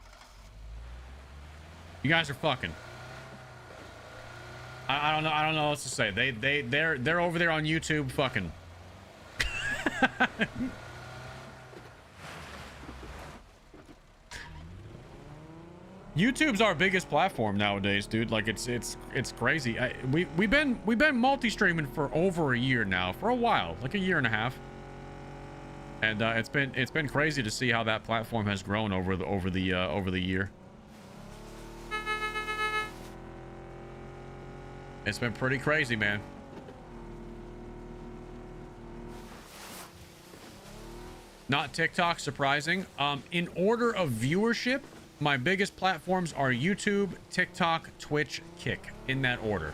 You guys are fucking. I don't know what else to say. They're over there on YouTube fucking. YouTube's our biggest platform nowadays, dude. Like it's crazy. We've been multi-streaming for over a year now, for a while, like a year and a half. And it's been crazy to see how that platform has grown over the year. It's been pretty crazy, man. Not TikTok, surprising. In order of viewership, my biggest platforms are YouTube, TikTok, Twitch, Kick, in that order.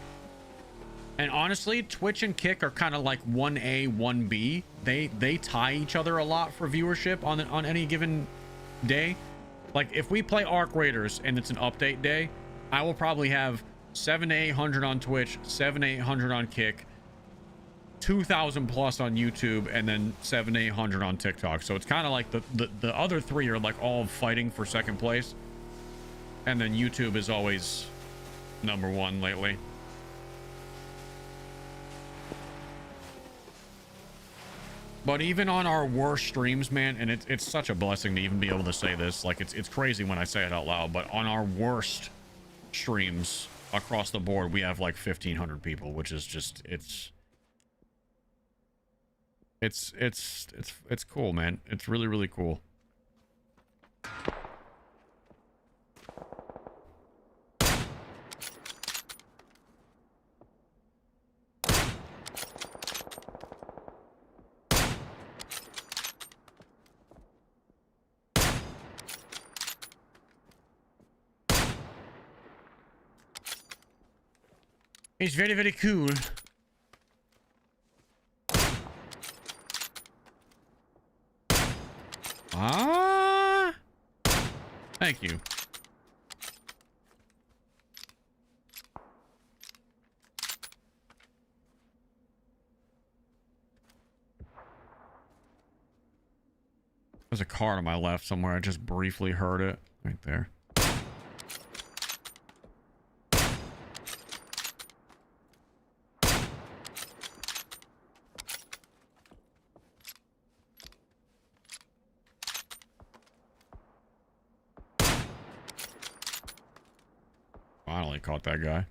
And honestly, Twitch and Kick are kind of like 1A, 1B. They tie each other a lot for viewership on any given day. Like if we play Arc Raiders and it's an update day, I will probably have 700 to 800 on Twitch, 700 to 800 on Kick, 2,000 plus on YouTube, and then 700 to 800 on TikTok. So it's kind of like the other three are like all fighting for second place, and then YouTube is always number one lately. But even on our worst streams, man, and it's such a blessing to even be able to say this. Like it's crazy when I say it out loud, but on our worst streams across the board, we have like 1,500 people, which is just it's cool, man. It's really, really cool. It's very, very cool. Ah, thank you. There's a car to my left somewhere. I just briefly heard it right there. Finally caught that guy.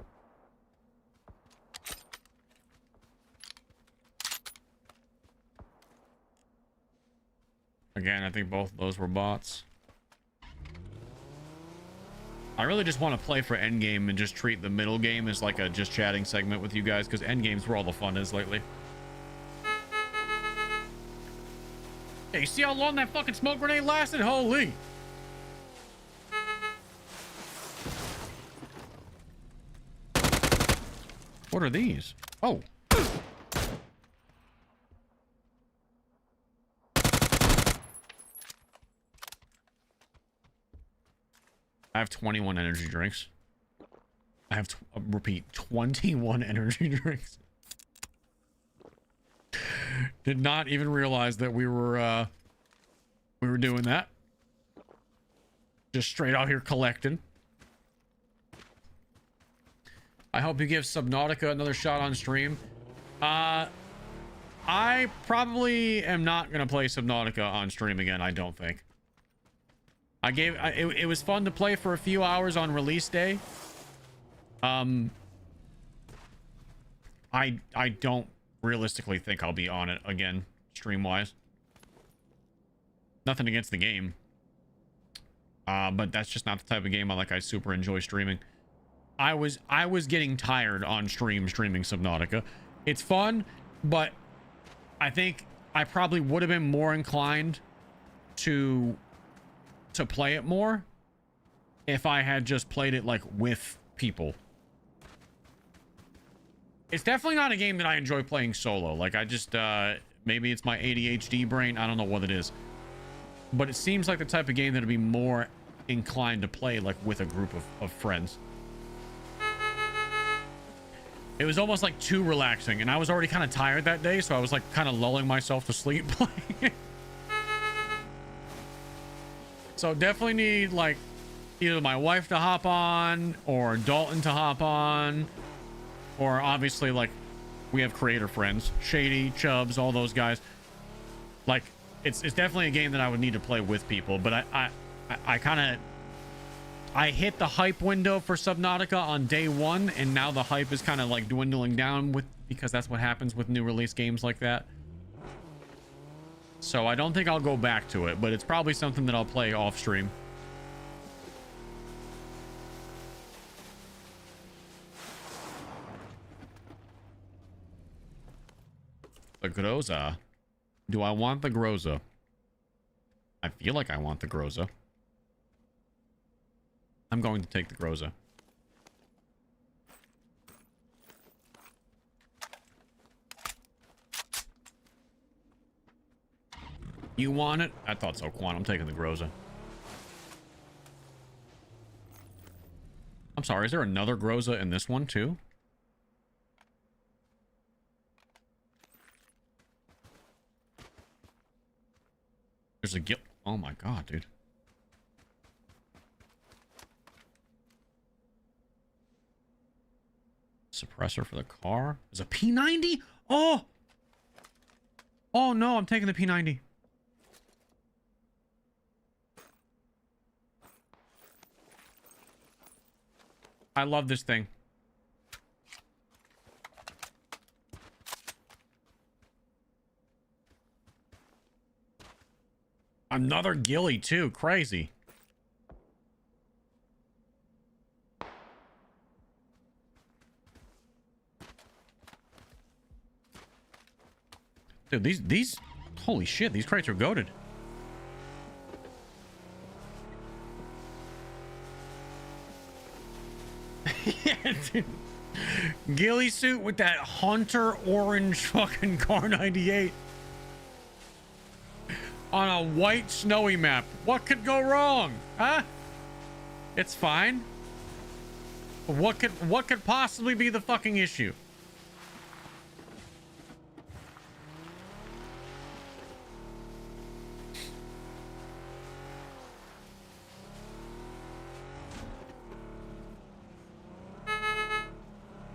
Again, I think both of those were bots. I really just want to play for endgame and just treat the middle game as like a just chatting segment with you guys, because endgame's where all the fun is lately. Hey, you see how long that fucking smoke grenade lasted? Holy! What are these? Oh. I have 21 energy drinks. I have, repeat, 21 energy drinks. Did not even realize that we were doing that. Just straight out here collecting. I hope you give Subnautica another shot on stream. I probably am not gonna play Subnautica on stream again. I don't think. It was fun to play for a few hours on release day. I don't realistically think I'll be on it again stream wise. Nothing against the game, but that's just not the type of game I super enjoy streaming. I was getting tired on streaming Subnautica. It's fun, but I think I probably would have been more inclined to play it more if I had just played it like with people. It's definitely not a game that I enjoy playing solo. Like I just maybe it's my ADHD brain, I don't know what it is, but it seems like the type of game that would be more inclined to play like with a group of friends. It was almost like too relaxing, and I was already kind of tired that day, so I was like kind of lulling myself to sleep playing it. So definitely need like either my wife to hop on or Dalton to hop on, or obviously like we have creator friends, Shady, Chubbs, all those guys. Like it's definitely a game that I would need to play with people, but I kind of I hit the hype window for Subnautica on day 1, and now the hype is kind of like dwindling down because that's what happens with new release games like that. So I don't think I'll go back to it, but it's probably something that I'll play off stream. The Groza. Do I want the Groza? I feel like I want the Groza. I'm going to take the Groza. You want it? I thought so, Quan. I'm taking the Groza. I'm sorry, is there another Groza in this one too? There's a gil. Oh my god, dude. Suppressor for the car. There's a P90? Oh! Oh no, I'm taking the P90. I love this thing. Another ghillie too. Crazy. Dude, these holy shit, these crates are goated. Yeah, dude. Ghillie suit with that hunter orange fucking car 98 on a white snowy map. What could go wrong? Huh? It's fine. What could possibly be the fucking issue?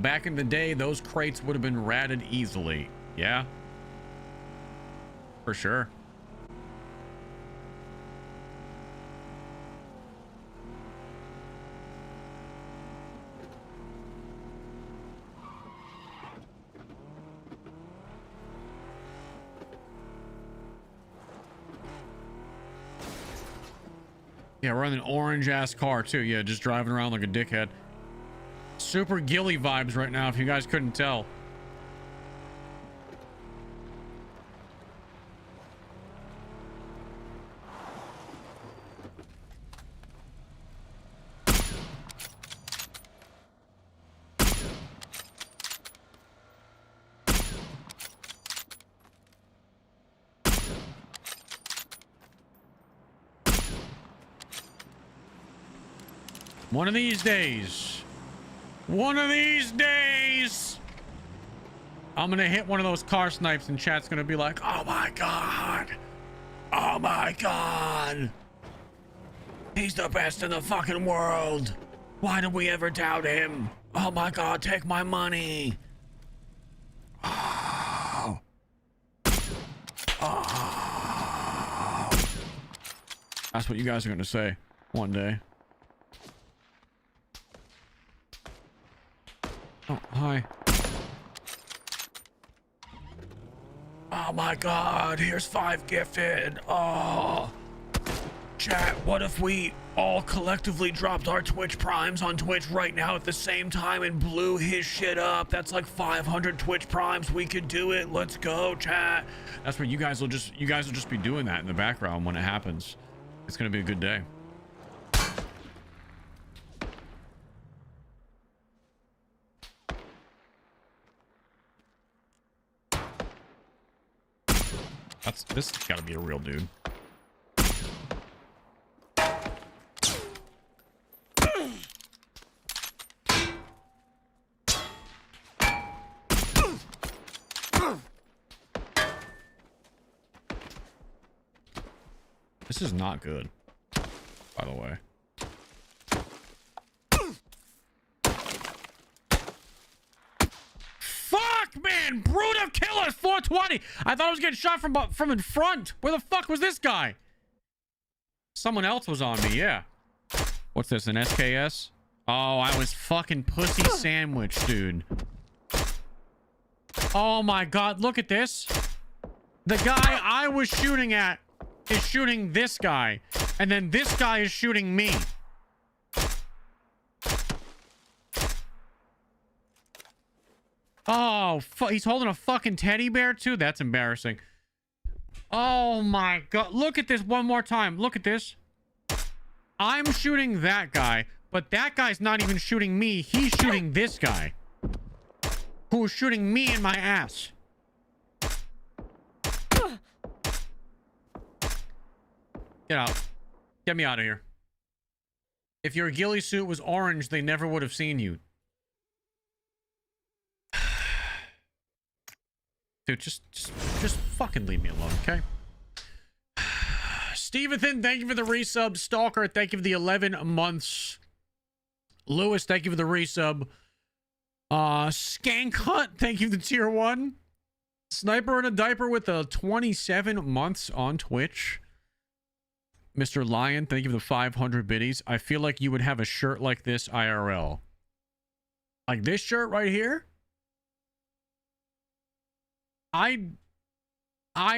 Back in the day, those crates would have been ratted easily. Yeah. For sure. Yeah, we're in an orange ass car too. Yeah, just driving around like a dickhead. Super ghillie vibes right now, if you guys couldn't tell. One of these days. One of these days, I'm gonna hit one of those car snipes and chat's gonna be like, oh my god. Oh my god. He's the best in the fucking world. Why did we ever doubt him? Oh my god, take my money. Oh. Oh. That's what you guys are gonna say one day. Oh, hi. Oh my god, here's 5 gifted. Oh. Chat, what if we all collectively dropped our Twitch primes on Twitch right now at the same time and blew his shit up? That's like 500 Twitch primes. We could do it. Let's go, chat. That's what you guys will just be doing that in the background when it happens. It's gonna be a good day. This has got to be a real dude. This is not good, by the way. Man, Bruta kill us 420. I thought I was getting shot from in front. Where the fuck was this guy? Someone else was on me, yeah. What's this, an SKS? Oh, I was fucking pussy sandwiched, dude. Oh my god, look at this. The guy I was shooting at is shooting this guy. And then this guy is shooting me. Oh, he's holding a fucking teddy bear too? That's embarrassing. Oh my god. Look at this one more time. Look at this. I'm shooting that guy, but that guy's not even shooting me. He's shooting this guy, who's shooting me in my ass. Get out. Get me out of here. If your ghillie suit was orange, they never would have seen you. Dude, just fucking leave me alone, okay? Stevenson, thank you for the resub. Stalker, thank you for the 11 months. Lewis, thank you for the resub. Skank Hunt, thank you for the tier 1. Sniper in a diaper with the 27 months on Twitch. Mr. Lion, thank you for the 500 biddies. I feel like you would have a shirt like this IRL. Like this shirt right here? I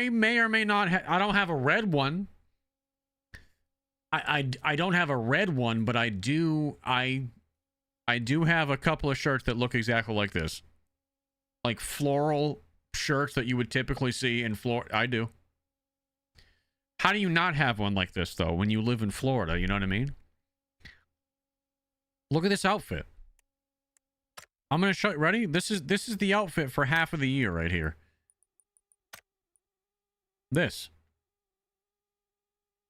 may or may not I don't have a red one. I don't have a red one, but I do have a couple of shirts that look exactly like this. Like floral shirts that you would typically see in Florida. I do. How do you not have one like this though when you live in Florida, you know what I mean? Look at this outfit. I'm going to show you, ready? This is the outfit for half of the year right here. This.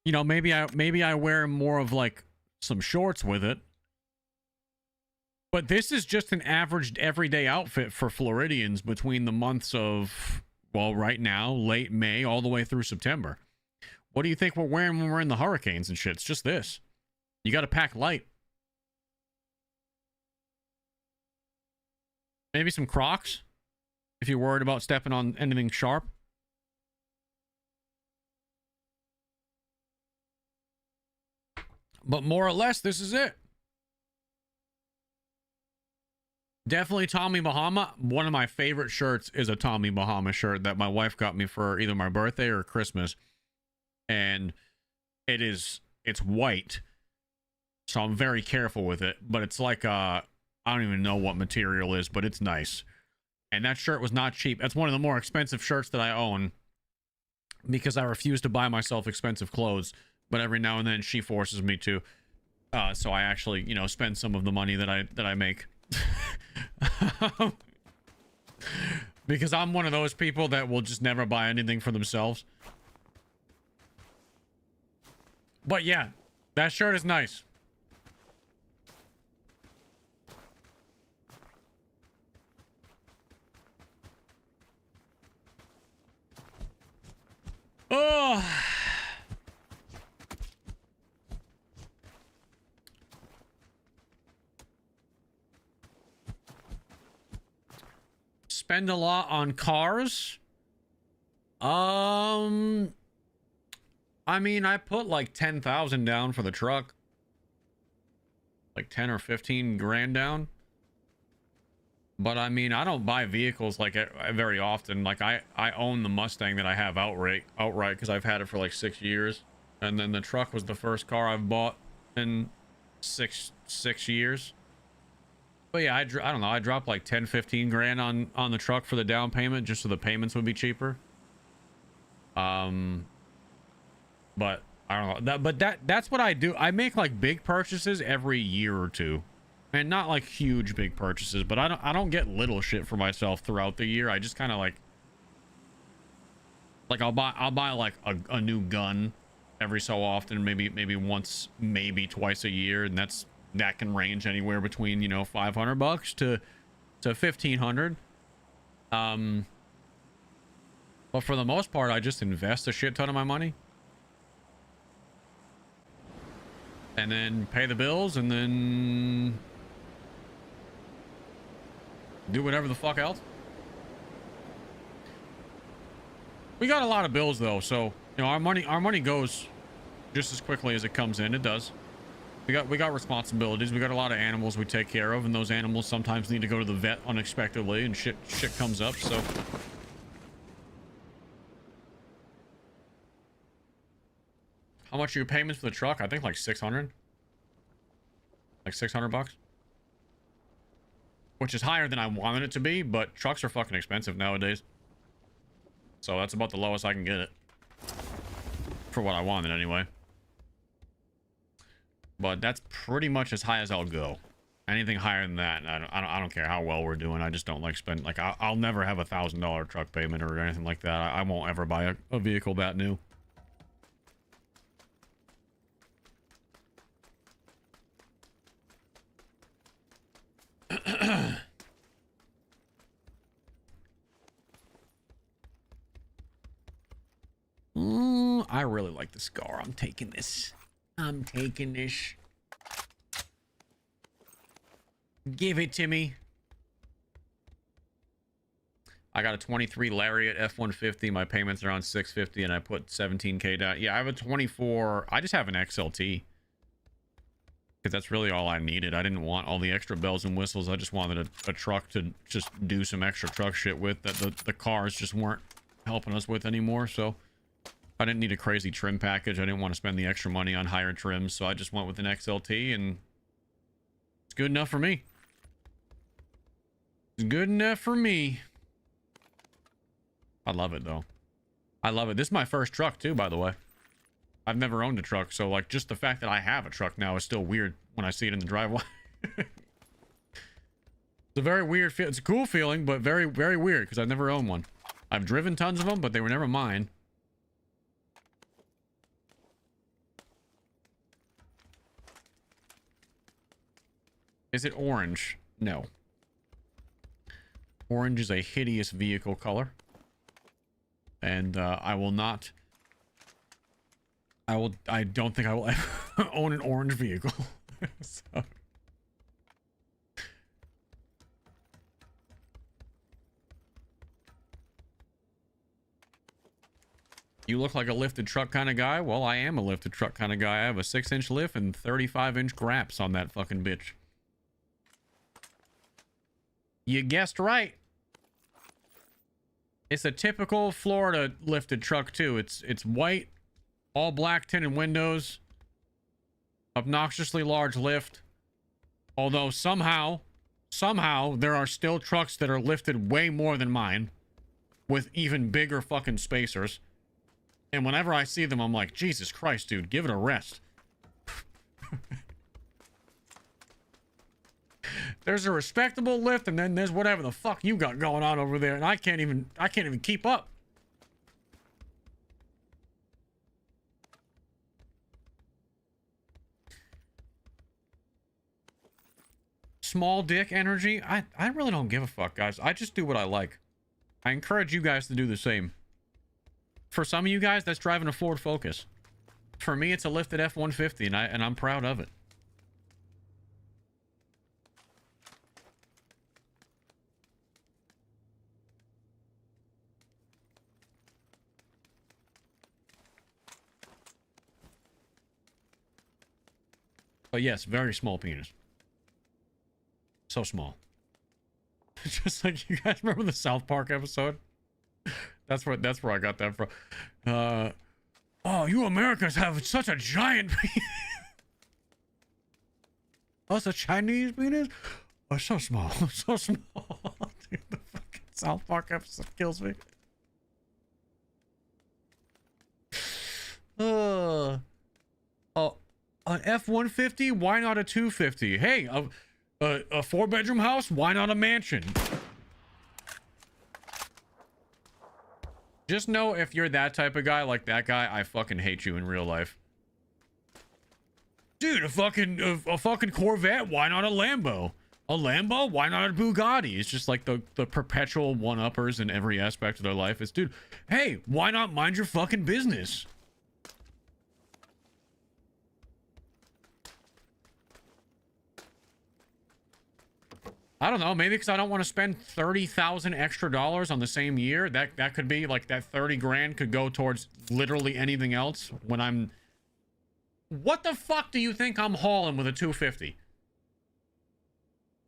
You know, maybe I wear more of like some shorts with it. But this is just an average everyday outfit for Floridians between the months of, well, right now, late May, all the way through September. What do you think we're wearing when we're in the hurricanes and shit? It's just this. You got to pack light. Maybe some Crocs if you're worried about stepping on anything sharp. But more or less, this is it. Definitely Tommy Bahama. One of my favorite shirts is a Tommy Bahama shirt that my wife got me for either my birthday or Christmas. And it's white. So I'm very careful with it. But it's like, I don't even know what material is, but it's nice. And that shirt was not cheap. That's one of the more expensive shirts that I own because I refuse to buy myself expensive clothes. But every now and then she forces me to. So I actually, you know, spend some of the money that I make. Because I'm one of those people that will just never buy anything for themselves. But yeah, that shirt is nice. Oh. Spend a lot on cars. I mean, I put like 10,000 down for the truck. Like 10 or 15 grand down. But I mean, I don't buy vehicles like very often. Like I own the Mustang that I have outright because I've had it for like 6 years. And then the truck was the first car I've bought in six years. But yeah, I don't know. I dropped like 10, 15 grand on the truck for the down payment just so the payments would be cheaper. But I don't know. That's what I do. I make like big purchases every year or two. And not like huge big purchases, but I don't get little shit for myself throughout the year. I just kind of like I'll buy like a new gun every so often, maybe once, maybe twice a year, and that can range anywhere between, you know, $500 to $1,500. But for the most part, I just invest a shit ton of my money. And then pay the bills and then do whatever the fuck else. We got a lot of bills though, so you know our money goes just as quickly as it comes in. It does. We got responsibilities. We got a lot of animals we take care of, and those animals sometimes need to go to the vet unexpectedly, and shit comes up. So how much are your payments for the truck? I think like 600. Like 600 bucks. Which is higher than I wanted it to be, but trucks are fucking expensive nowadays. So that's about the lowest I can get it. For what I wanted anyway. But that's pretty much as high as I'll go. Anything higher than that, I don't care how well we're doing. I just don't like spend, like, I'll never have $1,000 truck payment or anything like that. I won't ever buy a vehicle that new. I really like the scar. I'm taking this. I'm taking this. Give it to me. I got a 23 Lariat F-150. My payments are on 650 and I put 17K down. Yeah, I have a 24. I just have an XLT. Because that's really all I needed. I didn't want all the extra bells and whistles. I just wanted a truck to just do some extra truck shit with that the cars just weren't helping us with anymore. So I didn't need a crazy trim package. I didn't want to spend the extra money on higher trims. So I just went with an XLT and it's good enough for me. It's good enough for me. I love it though. I love it. This is my first truck too, by the way. I've never owned a truck, so like just the fact that I have a truck now is still weird when I see it in the driveway. It's a very weird feel. It's a cool feeling, but very, very weird because I've never owned one. I've driven tons of them, but they were never mine. Is it orange? No. Orange is a hideous vehicle color. And I will not... I don't think I will ever own an orange vehicle. So. You look like a lifted truck kind of guy. Well, I am a lifted truck kind of guy. I have a 6-inch lift and 35-inch graps on that fucking bitch. You guessed right. It's a typical Florida lifted truck too. It's white, all black tinted windows, obnoxiously large lift. Although somehow there are still trucks that are lifted way more than mine with even bigger fucking spacers. And whenever I see them, I'm like, Jesus Christ, dude, give it a rest. There's a respectable lift, and then there's whatever the fuck you got going on over there, and I can't even keep up. Small dick energy. I really don't give a fuck, guys. I just do what I like. I encourage you guys to do the same. For some of you guys, that's driving a Ford Focus. For me, it's a lifted F-150, and I'm proud of it. But yes, very small penis. So small. Just like, you guys remember the South Park episode? That's where I got that from. Oh, you Americans have such a giant penis. Oh, it's a Chinese penis? Oh, so small. So small. Dude, the fucking South Park episode kills me. Oh, an F-150? Why not a 250? Hey, a 4-bedroom house? Why not a mansion? Just know if you're that type of guy, like that guy, I fucking hate you in real life. Dude, a fucking Corvette? Why not a Lambo? A Lambo? Why not a Bugatti? It's just like the perpetual one-uppers in every aspect of their life. It's, dude, hey, why not mind your fucking business? I don't know, maybe because I don't want to spend 30,000 extra dollars on the same year. That could be like, that 30 grand could go towards literally anything else when I'm What the fuck do you think I'm hauling with a 250?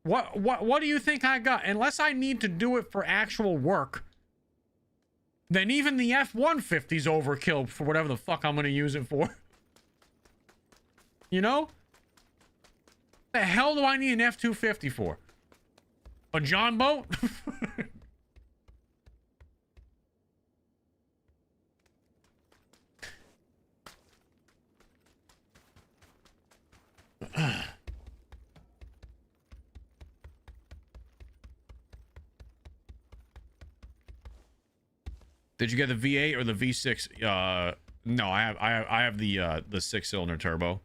What do you think I got? Unless I need to do it for actual work, then even the F-150's overkill for whatever the fuck I'm gonna use it for. You know? The hell do I need an F-250 for? A John boat? Did you get the V8 or the V6? No, I have the 6-cylinder turbo,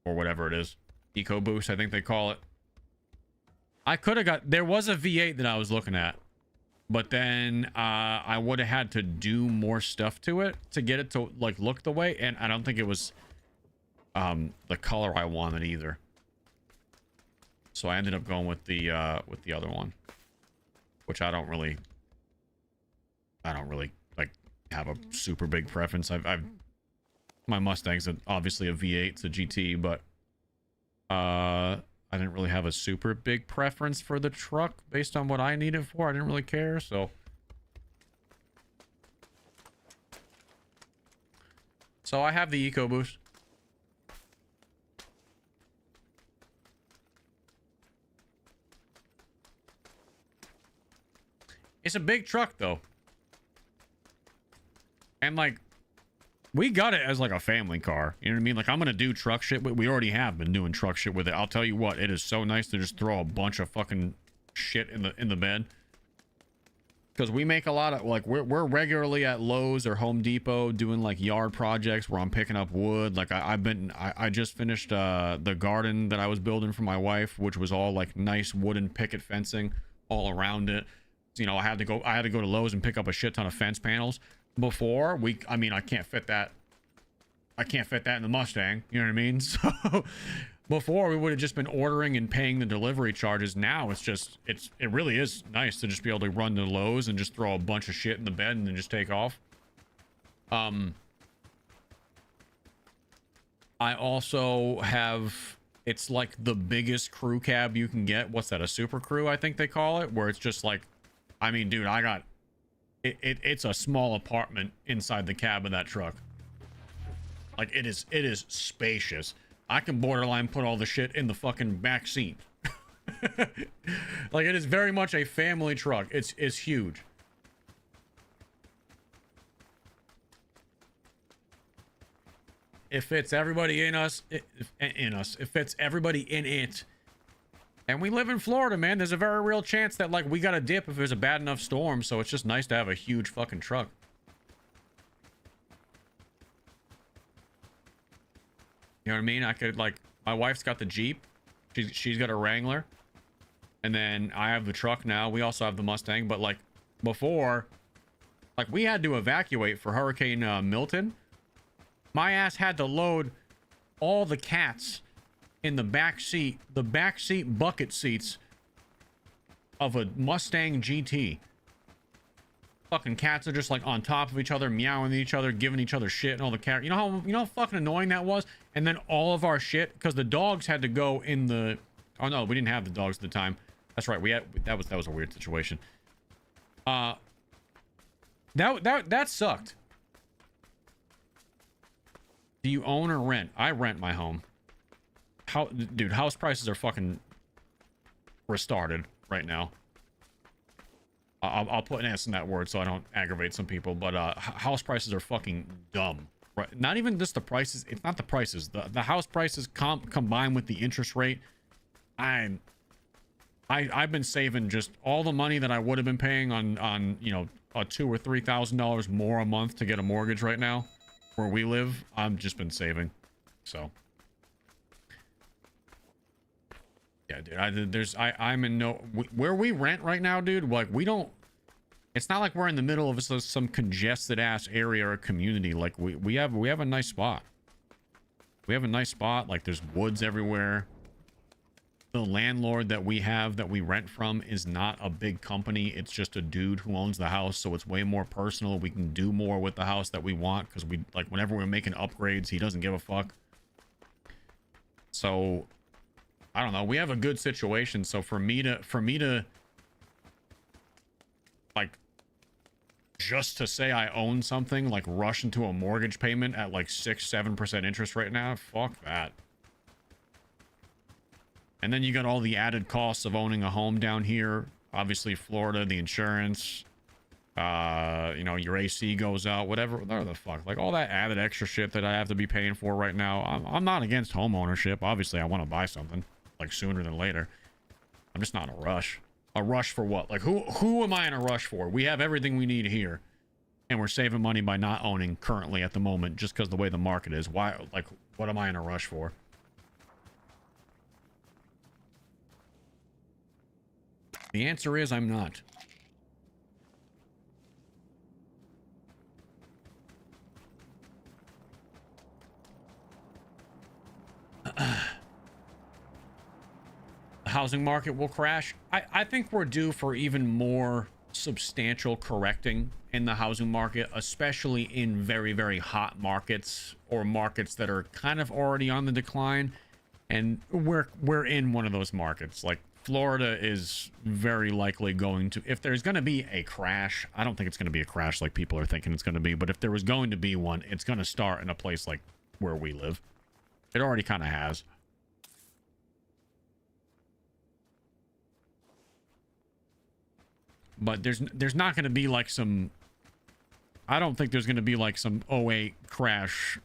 or whatever it is, EcoBoost, I think they call it. I could have got. There was a V8 that I was looking at, but then I would have had to do more stuff to it to get it to like look the way, and I don't think it was the color I wanted either. So I ended up going with the other one, which I don't really like have a super big preference. I've my Mustang's obviously a V8, it's a GT, but I didn't really have a super big preference for the truck based on what I need it for. I didn't really care, so I have the EcoBoost. It's a big truck though. And like, we got it as like a family car. You know what I mean? Like, I'm gonna do truck shit, but we already have been doing truck shit with it. I'll tell you what, it is so nice to just throw a bunch of fucking shit in the bed. Because we make a lot of, like, we're regularly at Lowe's or Home Depot doing like yard projects where I'm picking up wood. Like I just finished the garden that I was building for my wife, which was all like nice wooden picket fencing all around it. You know, I had to go to Lowe's and pick up a shit ton of fence panels. Before I mean, I can't fit that in the Mustang, you know what I mean? So before we would have just been ordering and paying the delivery charges. Now it's just it really is nice to just be able to run to Lowe's and just throw a bunch of shit in the bed and then just take off. I also have, it's like the biggest crew cab you can get. What's that, a super crew I think they call it, where it's just like, I mean, dude, I got it's a small apartment inside the cab of that truck. Like, it is spacious. I can borderline put all the shit in the fucking back seat. Like, it is very much a family truck. It's huge. It fits everybody in us. It fits everybody in it. And we live in Florida, man. There's a very real chance that, like, we got a dip if there's a bad enough storm. So it's just nice to have a huge fucking truck. You know what I mean? I could, like, my wife's got the Jeep. She's got a Wrangler. And then I have the truck now. We also have the Mustang. But, like, before, like, we had to evacuate for Hurricane Milton. My ass had to load all the cats in the back seat bucket seats of a Mustang GT. Fucking cats are just like on top of each other, meowing at each other, giving each other shit, and all the cat. You know how fucking annoying that was? And then all of our shit, because the dogs had to go in the. Oh no, we didn't have the dogs at the time. That's right. We had that was a weird situation. That sucked. Do you own or rent? I rent my home. Dude, house prices are fucking restarted right now. I'll put an S in that word so I don't aggravate some people, but house prices are fucking dumb. Right? Not even just the prices. It's not the prices. The house prices combined with the interest rate. I've been saving just all the money that I would have been paying on you know, a $2,000 or $3,000 more a month to get a mortgage right now where we live. I've just been saving. So yeah, dude, I'm in no, where we rent right now, dude, like, we don't, it's not like we're in the middle of some congested ass area or community. Like, we have a nice spot. We have a nice spot. Like, there's woods everywhere. the landlord that we have that we rent from is not a big company. It's just a dude who owns the house, so it's way more personal. We can do more with the house that we want because we like whenever we're making upgrades, he doesn't give a fuck. So I don't know. We have a good situation. So for me to like just to say I own something, like rush into a mortgage payment at like 6-7% interest right now, fuck that. And then you got all the added costs of owning a home down here. Obviously, Florida, the insurance, you know, your AC goes out, whatever the fuck. Like all that added extra shit that I have to be paying for right now. I'm not against home ownership. Obviously, I want to buy something like sooner than later. I'm just not in a rush. A rush for what? Like who am I in a rush for? We have everything we need here. And we're saving money by not owning currently at the moment just because the way the market is. Why? Like, what am I in a rush for? The answer is I'm not. The housing market will crash. I think we're due for even more substantial correcting in the housing market, especially in very, very hot markets or markets that are kind of already on the decline. And we're in one of those markets. Like Florida is very likely going to, if there's going to be a crash, I don't think it's going to be a crash like people are thinking it's going to be, but if there was going to be one, it's going to start in a place like where we live. It already kind of has. But there's not going to be like some, I don't think there's going to be like some '08 crash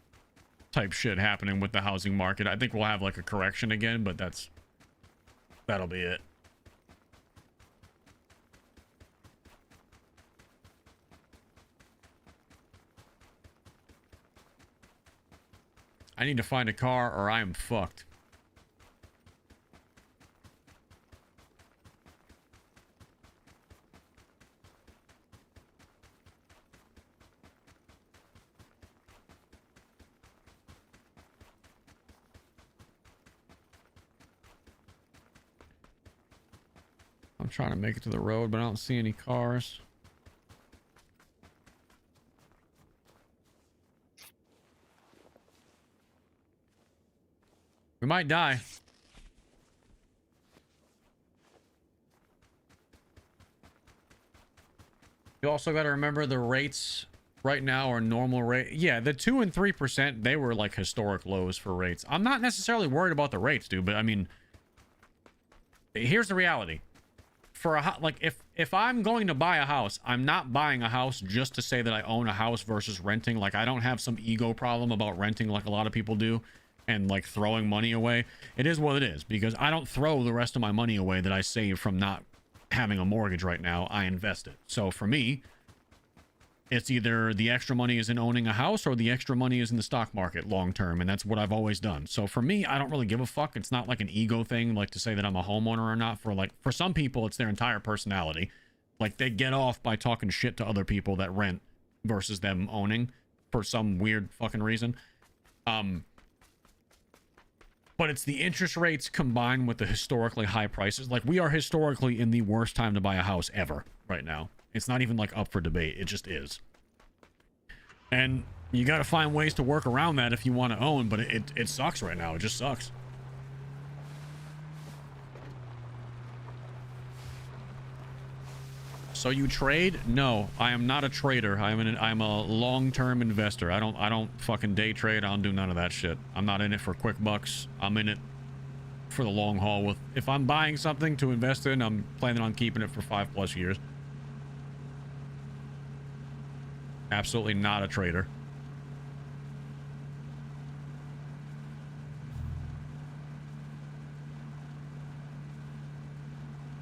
type shit happening with the housing market. I think we'll have like a correction again, but that'll be it. I need to find a car or I am fucked. I'm trying to make it to the road, but I don't see any cars. We might die. You also got to remember the rates right now are normal rate. Yeah, the 2 and 3%, they were like historic lows for rates. I'm not necessarily worried about the rates, dude, but I mean, here's the reality. For a like if I'm going to buy a house, I'm not buying a house just to say that I own a house versus renting. Like I don't have some ego problem about renting like a lot of people do and like throwing money away. It is what it is because I don't throw the rest of my money away that I save from not having a mortgage right now. I invest it. So for me, it's either the extra money is in owning a house or the extra money is in the stock market long term, and that's what I've always done. So for me, I don't really give a fuck. It's not like an ego thing, like to say that I'm a homeowner or not. For some people, it's their entire personality. Like they get off by talking shit to other people that rent versus them owning for some weird fucking reason. But it's the interest rates combined with the historically high prices. Like we are historically in the worst time to buy a house ever right now. It's not even like up for debate. It just is. And you got to find ways to work around that if you want to own, but it sucks right now. It just sucks. So you trade? No, I am not a trader. I'm a long-term investor. I don't fucking day trade. I don't do none of that shit. I'm not in it for quick bucks. I'm in it for the long haul. If I'm buying something to invest in, I'm planning on keeping it for 5+ years. Absolutely not a trader.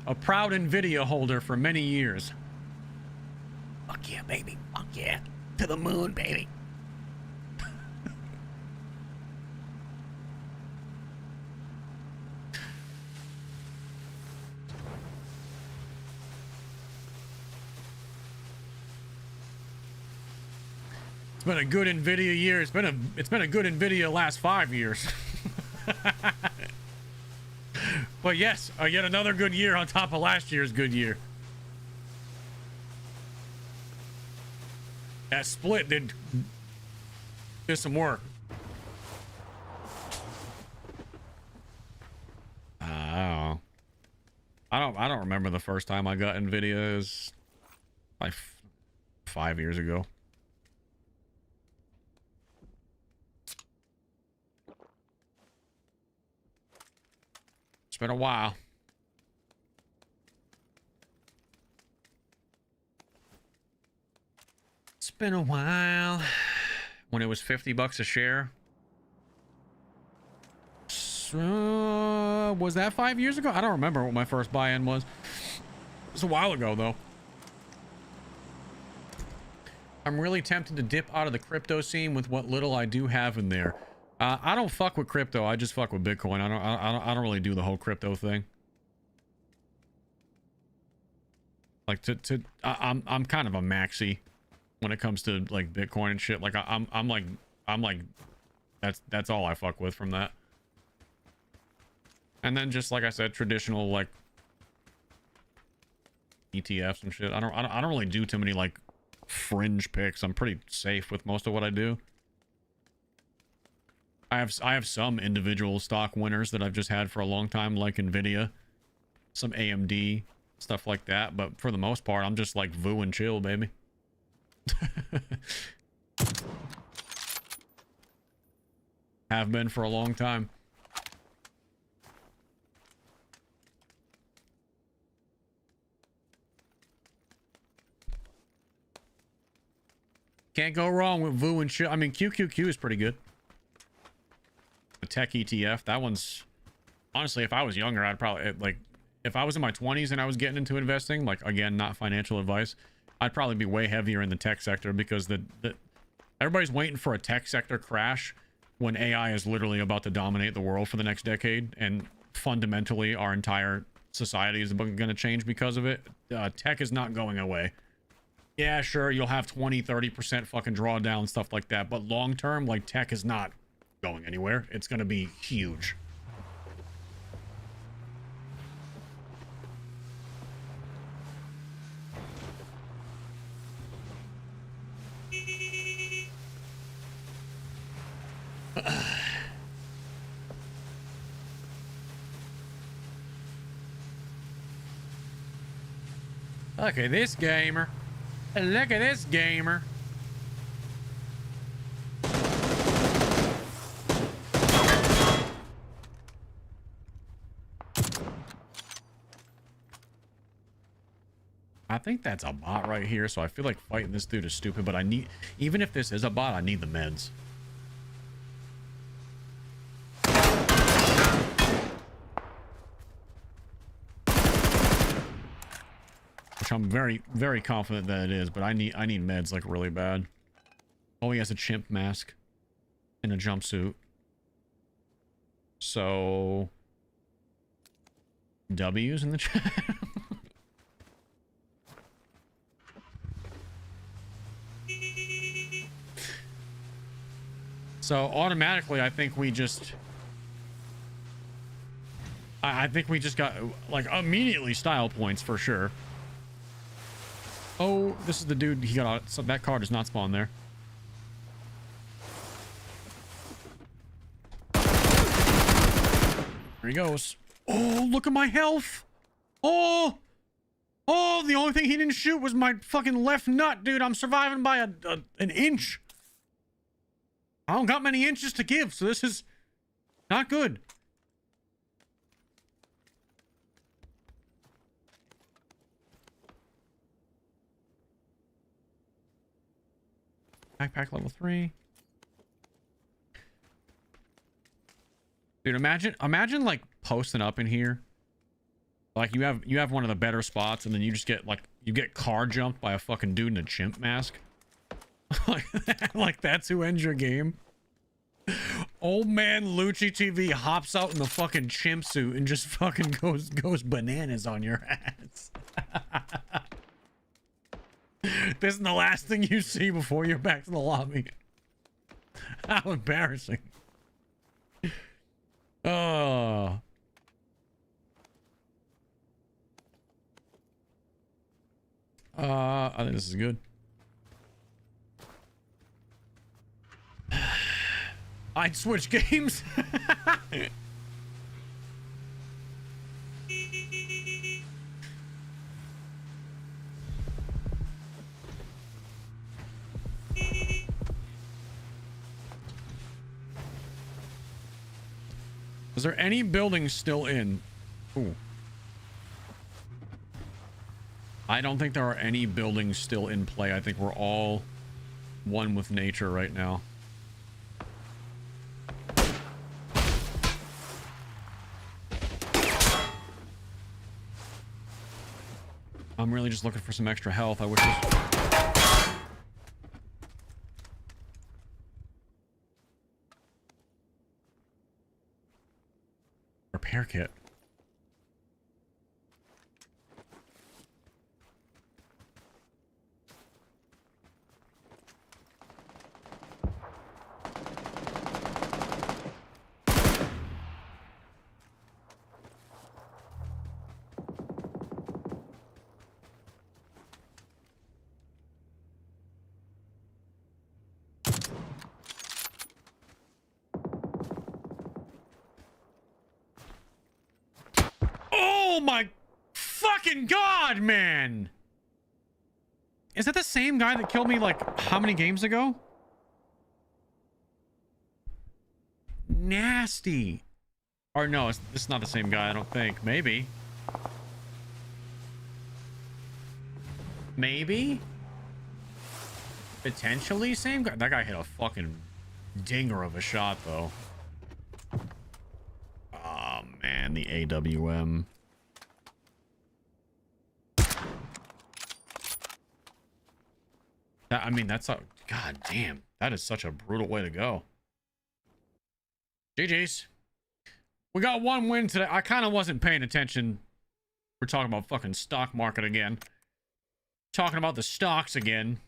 A proud NVIDIA holder for many years. Fuck yeah, baby. Fuck yeah. To the moon, baby. It's been a good NVIDIA year. It's been a good NVIDIA last 5 years. But But yes, yet another good year on top of last year's good year. That split did some work. I don't remember the first time I got NVIDIA. It was like 5 years ago. It's been a while. It's been a while. When it was $50 a share. Was that 5 years ago? I don't remember what my first buy-in was. It was a while ago, though. I'm really tempted to dip out of the crypto scene with what little I do have in there. I don't fuck with crypto. I just fuck with Bitcoin. I don't really do the whole crypto thing. Like I'm kind of a maxi when it comes to like Bitcoin and shit. Like I'm like that's all I fuck with from that. And then just like I said, traditional like ETFs and shit. I don't really do too many like fringe picks. I'm pretty safe with most of what I do. I have some individual stock winners that I've just had for a long time, like Nvidia, some AMD, stuff like that. But for the most part, I'm just like voo and chill, baby. Have been for a long time. Can't go wrong with voo and chill. I mean, QQQ is pretty good. The tech ETF, that one's honestly, if I was younger, I'd probably like, if I was in my 20s and I was getting into investing, like again, not financial advice, I'd probably be way heavier in the tech sector because everybody's waiting for a tech sector crash when AI is literally about to dominate the world for the next decade, and fundamentally our entire society is going to change because of it. Tech is not going away. Yeah, sure, you'll have 20-30% fucking drawdown, stuff like that, but long term, like, tech is not going anywhere. It's gonna be huge. Look at this gamer. Look at this gamer. I think that's a bot right here, so I feel like fighting this dude is stupid, but I need, even if this is a bot, I need the meds. Which I'm very, very confident that it is, but I need meds like really bad. Oh, he has a chimp mask and a jumpsuit. So W's in the chat. So automatically, I think we just got like immediately style points for sure. Oh, this is the dude he got out. So that car does not spawn there. There he goes. Oh, look at my health. Oh, the only thing he didn't shoot was my fucking left nut, dude. I'm surviving by an inch. I don't got many inches to give, so this is not good. Backpack level 3. Dude, imagine like posting up in here. Like you have one of the better spots, and then you just get like, you get car jumped by a fucking dude in a chimp mask. Like that's who ends your game. Old man Loochy TV hops out in the fucking chimp suit and just fucking goes bananas on your ass. This is the last thing you see before you're back to the lobby. How embarrassing. Oh. I think this is good. I'd switch games. Is there any buildings still in? Ooh. I don't think there are any buildings still in play. I think we're all one with nature right now. I'm really just looking for some extra health. I wish this... Repair kit. Oh my fucking god, man! Is that the same guy that killed me like how many games ago? Nasty. Or no, it's not the same guy, I don't think. Maybe. Maybe? Potentially same guy. That guy hit a fucking dinger of a shot though. Oh man, the AWM. I mean, that's a... God damn. That is such a brutal way to go. GG's. We got one win today. I kind of wasn't paying attention. We're talking about fucking stock market again. Talking about the stocks again.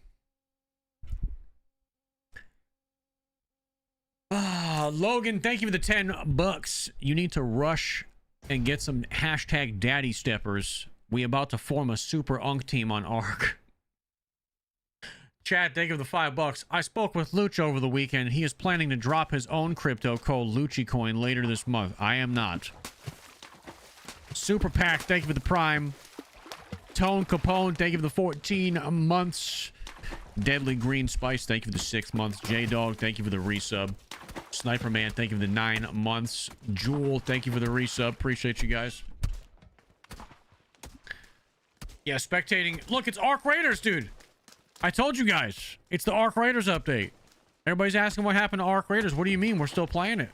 Logan, thank you for the $10. You need to rush and get some hashtag daddy steppers. We about to form a super unk team on ARC. Chad, thank you for the $5. I spoke with Loochy over the weekend. He is planning to drop his own crypto called Loochy coin later this month. I am not. Super Pack, thank you for the Prime. Tone Capone, thank you for the 14 months. Deadly Green Spice, thank you for the 6 months. J-Dog, thank you for the resub. Sniper Man, thank you for the 9 months. Jewel, thank you for the resub. Appreciate you guys. Yeah, spectating. Look, it's Arc Raiders, dude. I told you guys. It's the Arc Raiders update. Everybody's asking what happened to Arc Raiders. What do you mean? We're still playing it.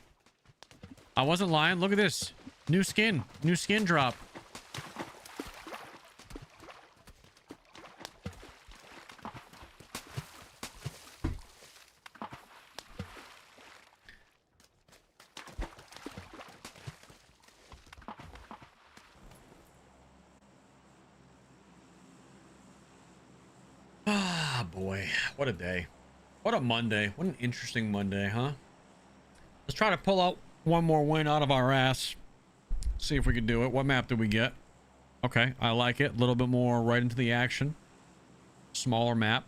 I wasn't lying. Look at this. New skin. New skin drop. Ah, boy. What a day. What a Monday. What an interesting Monday, huh? Let's try to pull out one more win out of our ass. See if we can do it. What map did we get? Okay, I like it. A little bit more right into the action. Smaller map.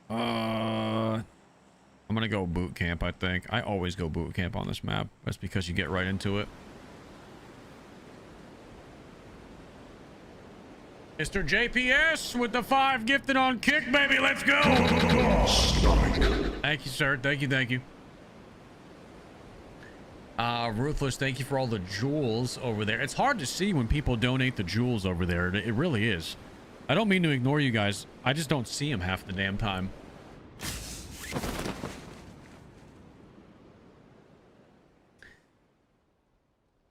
I'm gonna go boot camp, I think. I always go boot camp on this map. That's because you get right into it. Mr. JPS with the 5 gifted on Kick, baby. Let's go. Thank you, sir. Thank you. Thank you. Ruthless, thank you for all the jewels over there. It's hard to see when people donate the jewels over there. It really is. I don't mean to ignore you guys. I just don't see them half the damn time.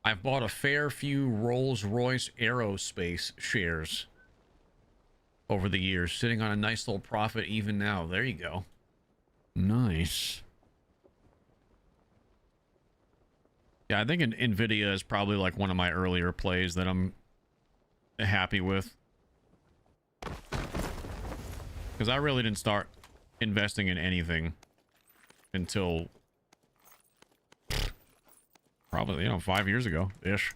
I've bought a fair few Rolls-Royce Aerospace shares over the years, sitting on a nice little profit even now. There you go. Nice. Yeah, I think NVIDIA is probably like one of my earlier plays that I'm happy with. Because I really didn't start investing in anything until probably, you know, 5 years ago-ish.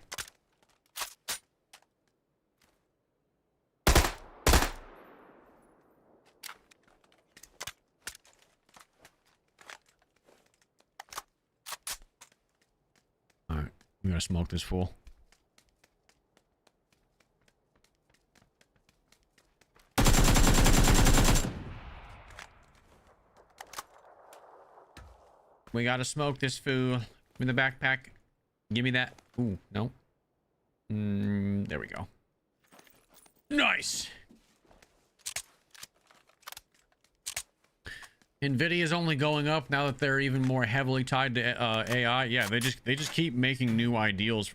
I'm gonna smoke this fool. We gotta smoke this fool. Give me the backpack. Give me that. Ooh, no. There we go. Nice. Nvidia is only going up now that they're even more heavily tied to AI. Yeah, they just keep making new ideals,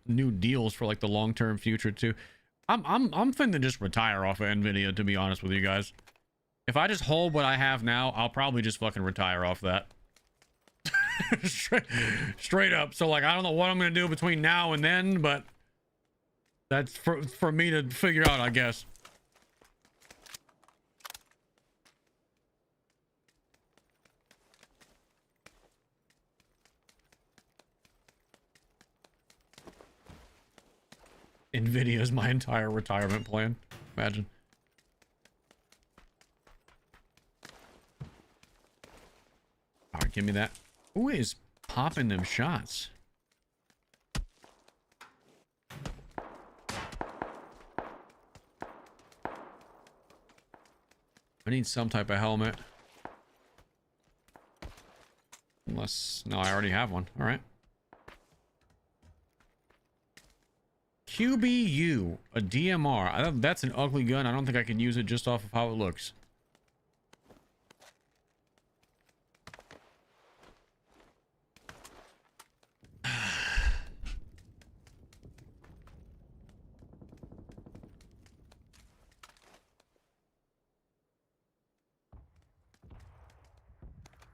new deals for like the long-term future too. I'm finna just retire off of Nvidia, to be honest with you guys. If I just hold what I have now, I'll probably just fucking retire off that. straight up. So like, I don't know what I'm gonna do between now and then, but that's for me to figure out, I guess. Nvidia is my entire retirement plan. Imagine. All right, give me that. Who is popping them shots? I need some type of helmet. Unless, no, I already have one. All right. QBU, a DMR. That's an ugly gun. I don't think I can use it just off of how it looks.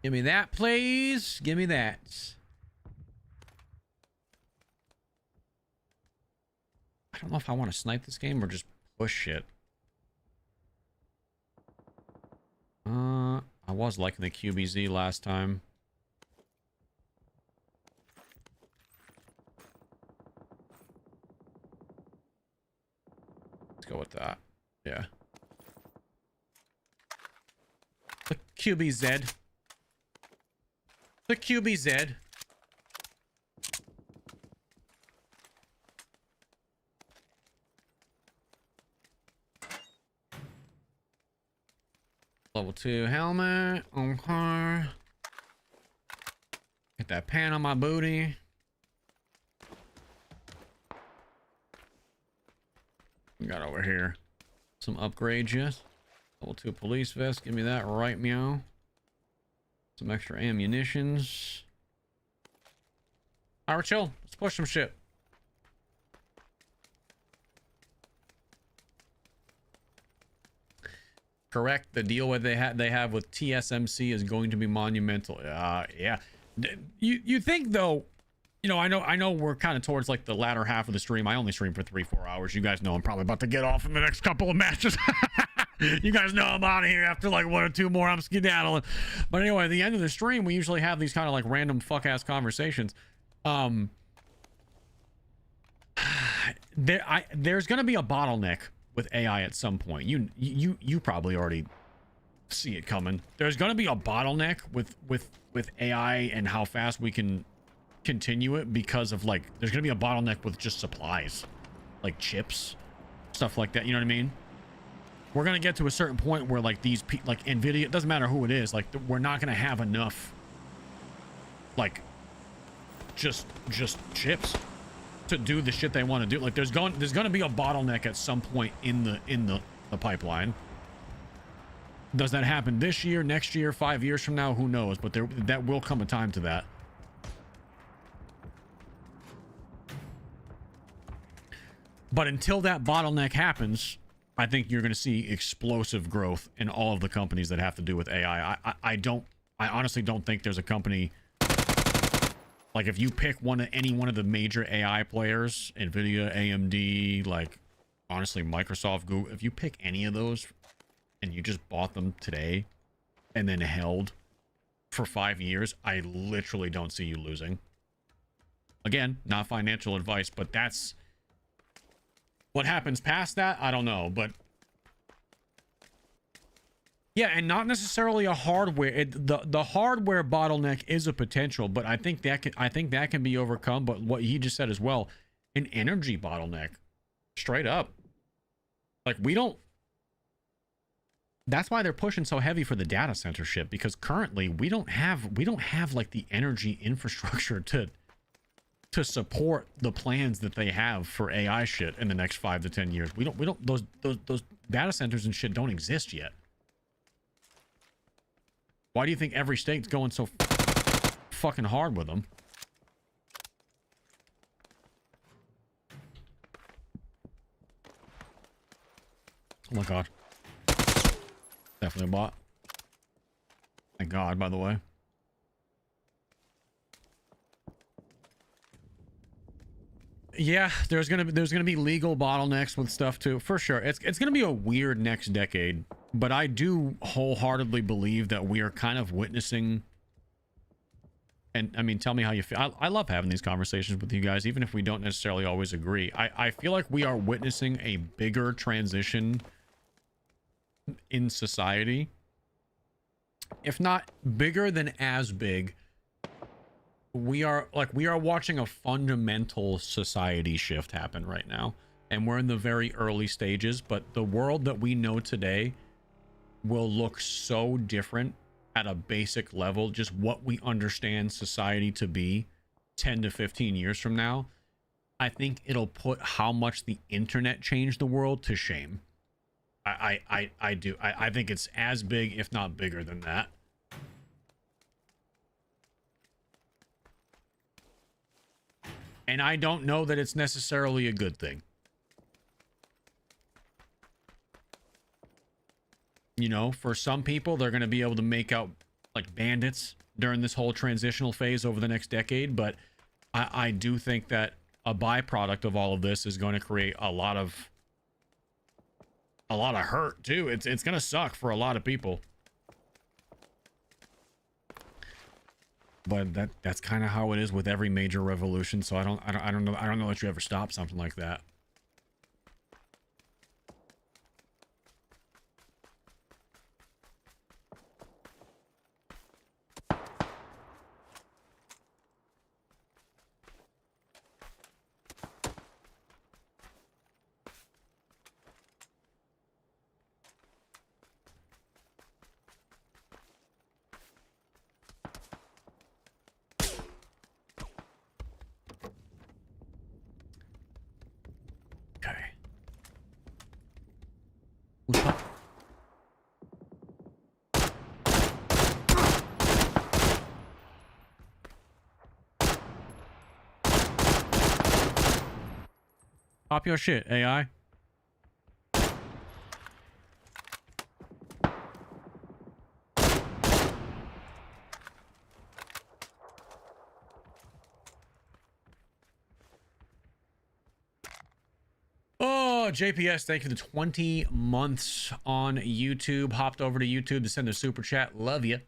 Give me that, please. Give me that. I don't know if I want to snipe this game or just push shit. I was liking the QBZ last time. Let's go with that. Yeah. The QBZ. The QBZ. Level 2 helmet. Okay. Get that pan on my booty. We got over here some upgrades, yes. Level 2 police vest. Give me that right meow. Some extra ammunitions. Alright, chill. Let's push some shit. Correct. The deal what they have with TSMC is going to be monumental. Yeah. You think though, you know, I know we're kind of towards like the latter half of the stream. I only stream for 3-4 hours. You guys know I'm probably about to get off in the next couple of matches. You guys know I'm out of here after like 1 or 2 more. I'm skedaddling. But anyway, at the end of the stream, we usually have these kind of like random fuck ass conversations. There's gonna be a bottleneck with AI at some point. You probably already see it coming. There's gonna be a bottleneck with AI and how fast we can continue it, because of like there's gonna be a bottleneck with just supplies, like chips, stuff like that. You know what I mean? We're gonna get to a certain point where like these like Nvidia, it doesn't matter who it is, like we're not gonna have enough like just chips to do the shit they want to do. Like there's gonna be a bottleneck at some point in the pipeline. Does that happen this year, next year, 5 years from now? Who knows? But that will come a time to that. But until that bottleneck happens, I think you're going to see explosive growth in all of the companies that have to do with AI. I honestly don't think there's a company, like if you pick any one of the major AI players, Nvidia, AMD, like honestly Microsoft, Google, if you pick any of those and you just bought them today and then held for 5 years, I literally don't see you losing. Again, not financial advice, but that's what happens past that. I don't know, but Yeah, and not necessarily a hardware. The hardware bottleneck is a potential, but I think that can be overcome. But what he just said as well, an energy bottleneck, straight up. Like we don't. That's why they're pushing so heavy for the data center ship, because currently we don't have like the energy infrastructure to support the plans that they have for AI shit in the next 5 to 10 years. We don't those data centers and shit don't exist yet. Why do you think every state's going so fucking hard with them? Oh my god. Definitely a bot. Thank God, by the way. Yeah, there's gonna be legal bottlenecks with stuff too, for sure. It's gonna be a weird next decade, but I do wholeheartedly believe that we are kind of witnessing. And I mean, tell me how you feel. I love having these conversations with you guys, even if we don't necessarily always agree. I feel like we are witnessing a bigger transition in society, if not bigger than as big. We are watching a fundamental society shift happen right now, and we're in the very early stages, but the world that we know today will look so different at a basic level, just what we understand society to be 10 to 15 years from now. I think it'll put how much the internet changed the world to shame. I do. I think it's as big, if not bigger than that. And I don't know that it's necessarily a good thing. You know, for some people, they're going to be able to make out like bandits during this whole transitional phase over the next decade. But I do think that a byproduct of all of this is going to create a lot of hurt too. It's going to suck for a lot of people. But that's kind of how it is with every major revolution. So I don't know that you ever stop something like that. Pop your shit, AI. Oh, JPS, thank you for the 20 months on YouTube. Hopped over to YouTube to send a super chat. Love you.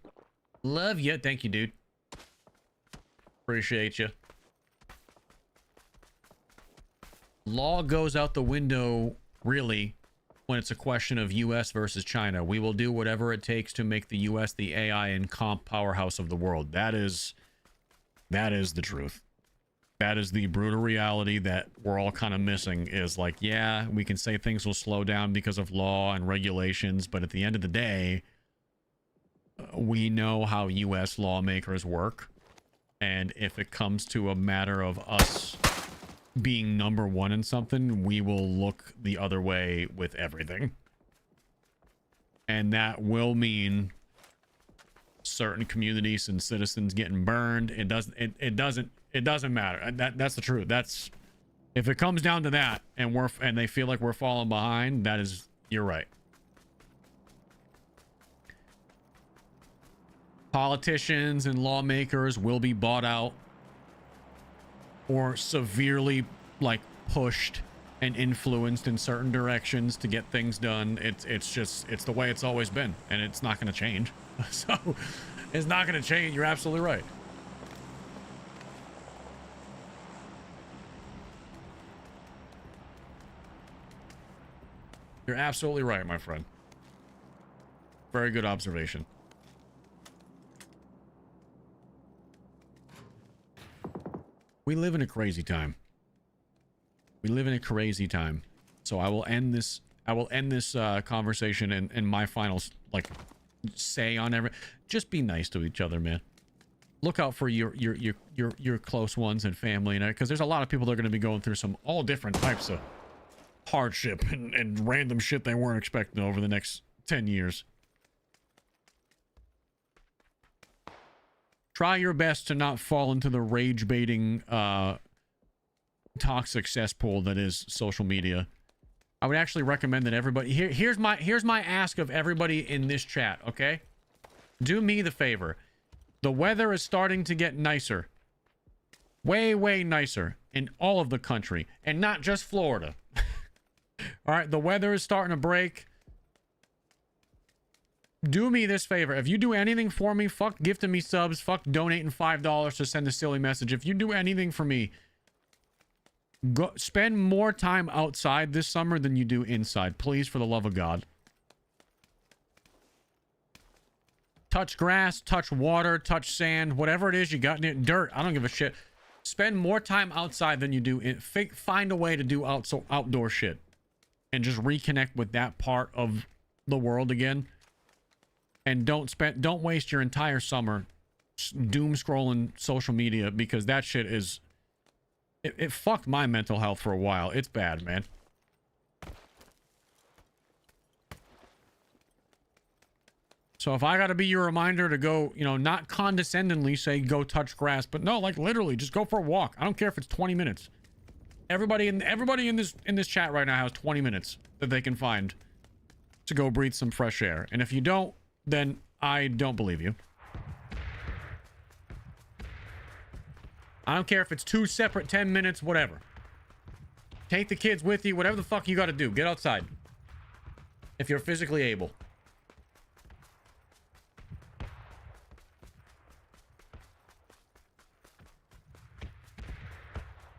Love you. Thank you, dude. Appreciate you. Law goes out the window, really, when it's a question of US versus China. We will do whatever it takes to make the US the AI and comp powerhouse of the world. That is the truth. That is the brutal reality that we're all kind of missing, is like, yeah, we can say things will slow down because of law and regulations, but at the end of the day, we know how US lawmakers work. And if it comes to a matter of us being number one in something, we will look the other way with everything. And that will mean certain communities and citizens getting burned. It doesn't matter. That's the truth. That's, if it comes down to that and they feel like we're falling behind, you're right. Politicians and lawmakers will be bought out or severely like pushed and influenced in certain directions to get things done. It's the way it's always been, and it's not going to change. So it's not going to change. You're absolutely right. You're absolutely right, my friend. Very good observation. We live in a crazy time. We live in a crazy time. So I will end this. I will end this conversation and my final like say on every. Just be nice to each other, man. Look out for your close ones and family, and because there's a lot of people that are going to be going through some all different types of hardship and random shit they weren't expecting over the next 10 years. Try your best to not fall into the rage baiting toxic cesspool that is social media. I would actually recommend that everybody here's my ask of everybody in this chat, okay? Do me the favor. The weather is starting to get nicer. Way nicer in all of the country, and not just Florida. All right, the weather is starting to break. Do me this favor. If you do anything for me, fuck gifting me subs, fuck donating $5 to send a silly message. If you do anything for me, go spend more time outside this summer than you do inside. Please, for the love of God. Touch grass, touch water, touch sand, whatever it is you got in it. Dirt, I don't give a shit. Spend more time outside than you do in. Find a way to do outdoor shit. And just reconnect with that part of the world again. And don't waste your entire summer doom scrolling social media, because that shit is it fucked my mental health for a while. It's bad, man. So if I gotta be your reminder to go, you know, not condescendingly say go touch grass, but no, like literally just go for a walk. I don't care if it's 20 minutes. Everybody in this chat right now has 20 minutes that they can find to go breathe some fresh air. And if you don't, then I don't believe you. I don't care if it's 2 separate 10 minutes, whatever. Take the kids with you, whatever the fuck you gotta do. Get outside. If you're physically able.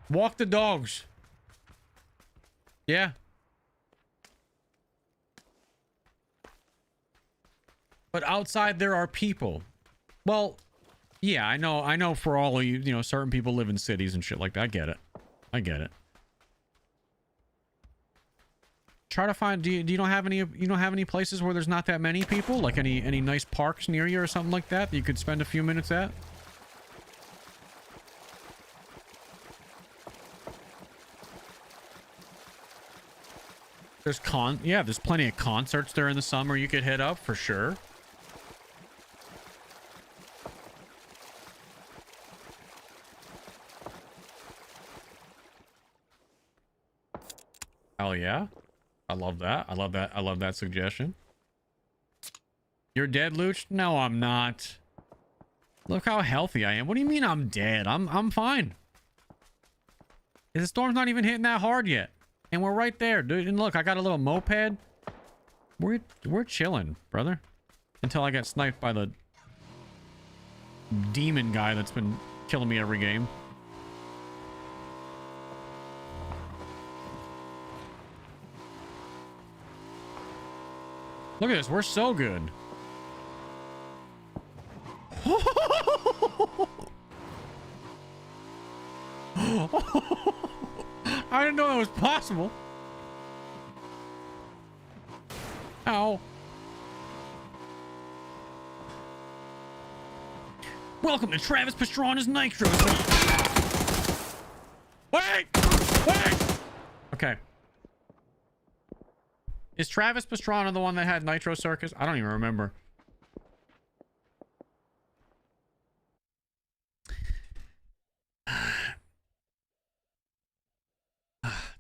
Walk the dogs. Yeah. But outside there are people. Well, yeah, I know for all of you, you know, certain people live in cities and shit like that. I get it. I get it. Try to find, do you don't have any places where there's not that many people? Like any nice parks near you or something like that that you could spend a few minutes at? There's there's plenty of concerts there in the summer you could hit up for sure. Hell yeah. I love that. I love that. I love that suggestion. You're dead, Looch? No, I'm not. Look how healthy I am. What do you mean I'm dead? I'm fine. The storm's not even hitting that hard yet. And we're right there, dude. And look, I got a little moped. We're chilling, brother. Until I get sniped by the demon guy that's been killing me every game. Look at this. We're so good. I didn't know that was possible. Ow. Welcome to Travis Pastrana's Nitro. Wait! Wait! Okay. Is Travis Pastrana the one that had Nitro Circus? I don't even remember.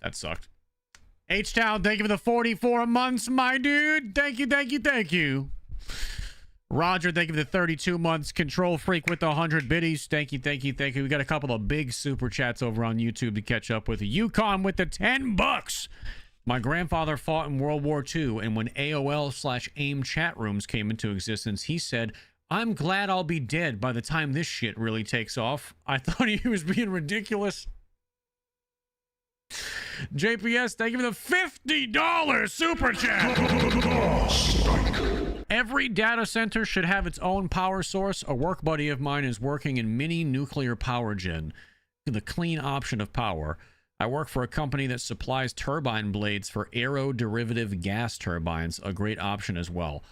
That sucked. H-Town, thank you for the 44 months, my dude. Thank you, thank you, thank you. Roger, thank you for the 32 months. Control Freak with the 100 biddies. Thank you, thank you, thank you. We got a couple of big super chats over on YouTube to catch up with. Yukon with the 10 bucks. My grandfather fought in World War II, and when AOL/AIM chat rooms came into existence, he said, I'm glad I'll be dead by the time this shit really takes off. I thought he was being ridiculous. JPS, thank you for the $50 super chat. Every data center should have its own power source. A work buddy of mine is working in mini nuclear power gen, the clean option of power. I work for a company that supplies turbine blades for aeroderivative gas turbines, a great option as well.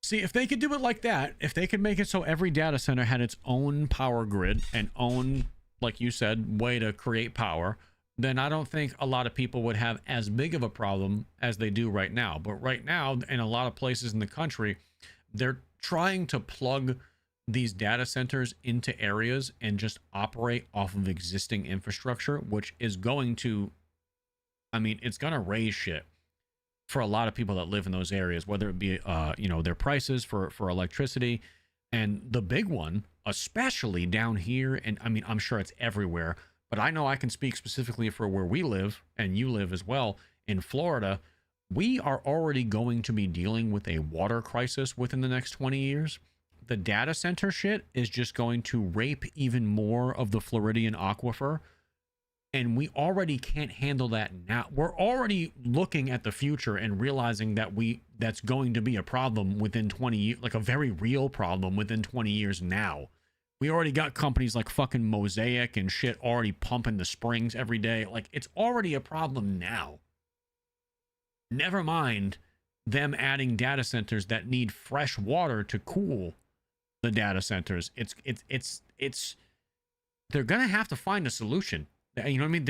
See, if they could do it like that, if they could make it so every data center had its own power grid and own, like you said, way to create power, then I don't think a lot of people would have as big of a problem as they do right now. But right now, in a lot of places in the country, they're trying to plug these data centers into areas and just operate off of existing infrastructure, which is going to, I mean, it's going to raise shit for a lot of people that live in those areas, whether it be, you know, their prices for electricity. And the big one, especially down here, and I mean, I'm sure it's everywhere, but I know I can speak specifically for where we live, and you live as well, in Florida. We are already going to be dealing with a water crisis within the next 20 years. The data center shit is just going to rape even more of the Floridian aquifer. And we already can't handle that now. We're already looking at the future and realizing that that's going to be a problem within 20 years, like a very real problem within 20 years now. We already got companies like fucking Mosaic and shit already pumping the springs every day. Like, it's already a problem now. Never mind them adding data centers that need fresh water to cool the data centers. They're gonna have to find a solution. You know what I mean?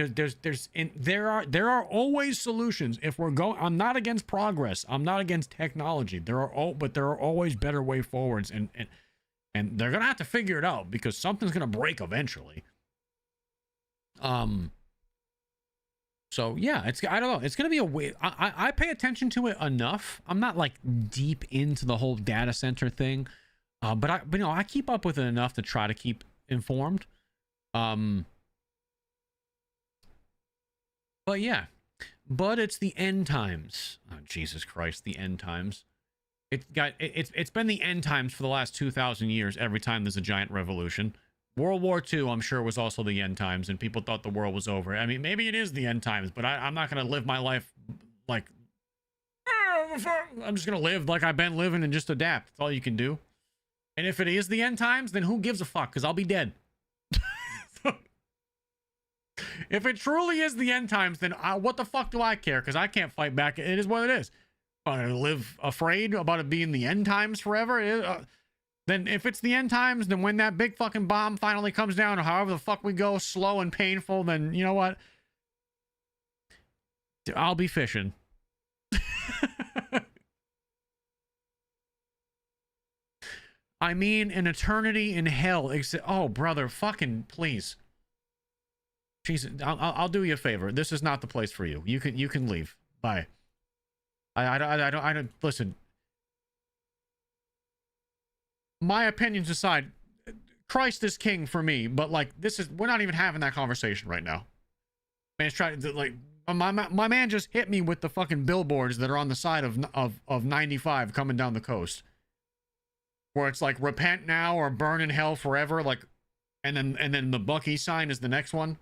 There are always solutions. If we're going, I'm not against progress. I'm not against technology. But there are always better way forwards, and they're gonna have to figure it out because something's gonna break eventually. So yeah, I don't know. It's gonna be a way. I pay attention to it enough. I'm not like deep into the whole data center thing, but you know, I keep up with it enough to try to keep informed. But yeah, but it's the end times. Oh, Jesus Christ, the end times. It's been the end times for the last 2,000 years. Every time there's a giant revolution. World War II, I'm sure, was also the end times, and people thought the world was over. I mean, maybe it is the end times, but I'm not gonna live my life like I'm just gonna live like I've been living and just adapt. That's all you can do. And if it is the end times, then who gives a fuck? Because I'll be dead. If it truly is the end times, then what the fuck do I care? Because I can't fight back. It is what it is. I live afraid about it being the end times forever. Then if it's the end times, then when that big fucking bomb finally comes down, or however the fuck we go, slow and painful, then you know what? I'll be fishing. I mean, an eternity in hell. Oh, brother, fucking please. Jesus, I'll do you a favor. This is not the place for you. You can leave. Bye. I don't listen. My opinions aside, Christ is king for me, but like we're not even having that conversation right now. Man's trying to like my man just hit me with the fucking billboards that are on the side of 95 coming down the coast, where it's like repent now or burn in hell forever, like, and then the Bucky sign is the next one.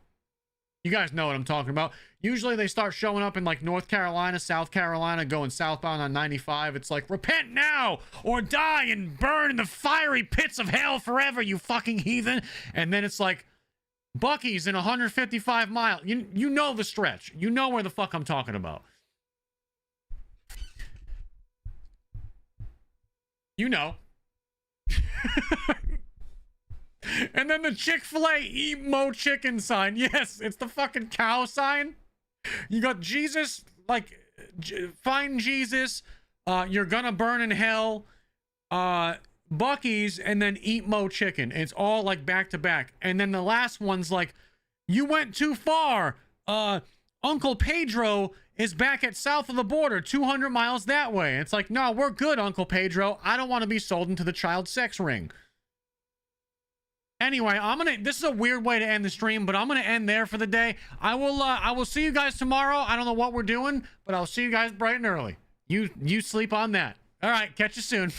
You guys know what I'm talking about. Usually they start showing up in like North Carolina, South Carolina, going southbound on 95. It's like, repent now or die and burn in the fiery pits of hell forever, you fucking heathen. And then it's like, Bucky's in 155 miles. You know the stretch. You know where the fuck I'm talking about. You know. And then the Chick-fil-A eat mo chicken sign. Yes, it's the fucking cow sign. You got Jesus, like, find Jesus. You're gonna burn in hell. Bucky's, and then eat mo chicken. It's all like back to back. And then the last one's like, you went too far. Uncle Pedro is back at south of the border, 200 miles that way. It's like, no, we're good, Uncle Pedro. I don't want to be sold into the child sex ring. Anyway, this is a weird way to end the stream, but I'm gonna end there for the day. I will see you guys tomorrow. I don't know what we're doing, but I'll see you guys bright and early. You sleep on that. All right, catch you soon.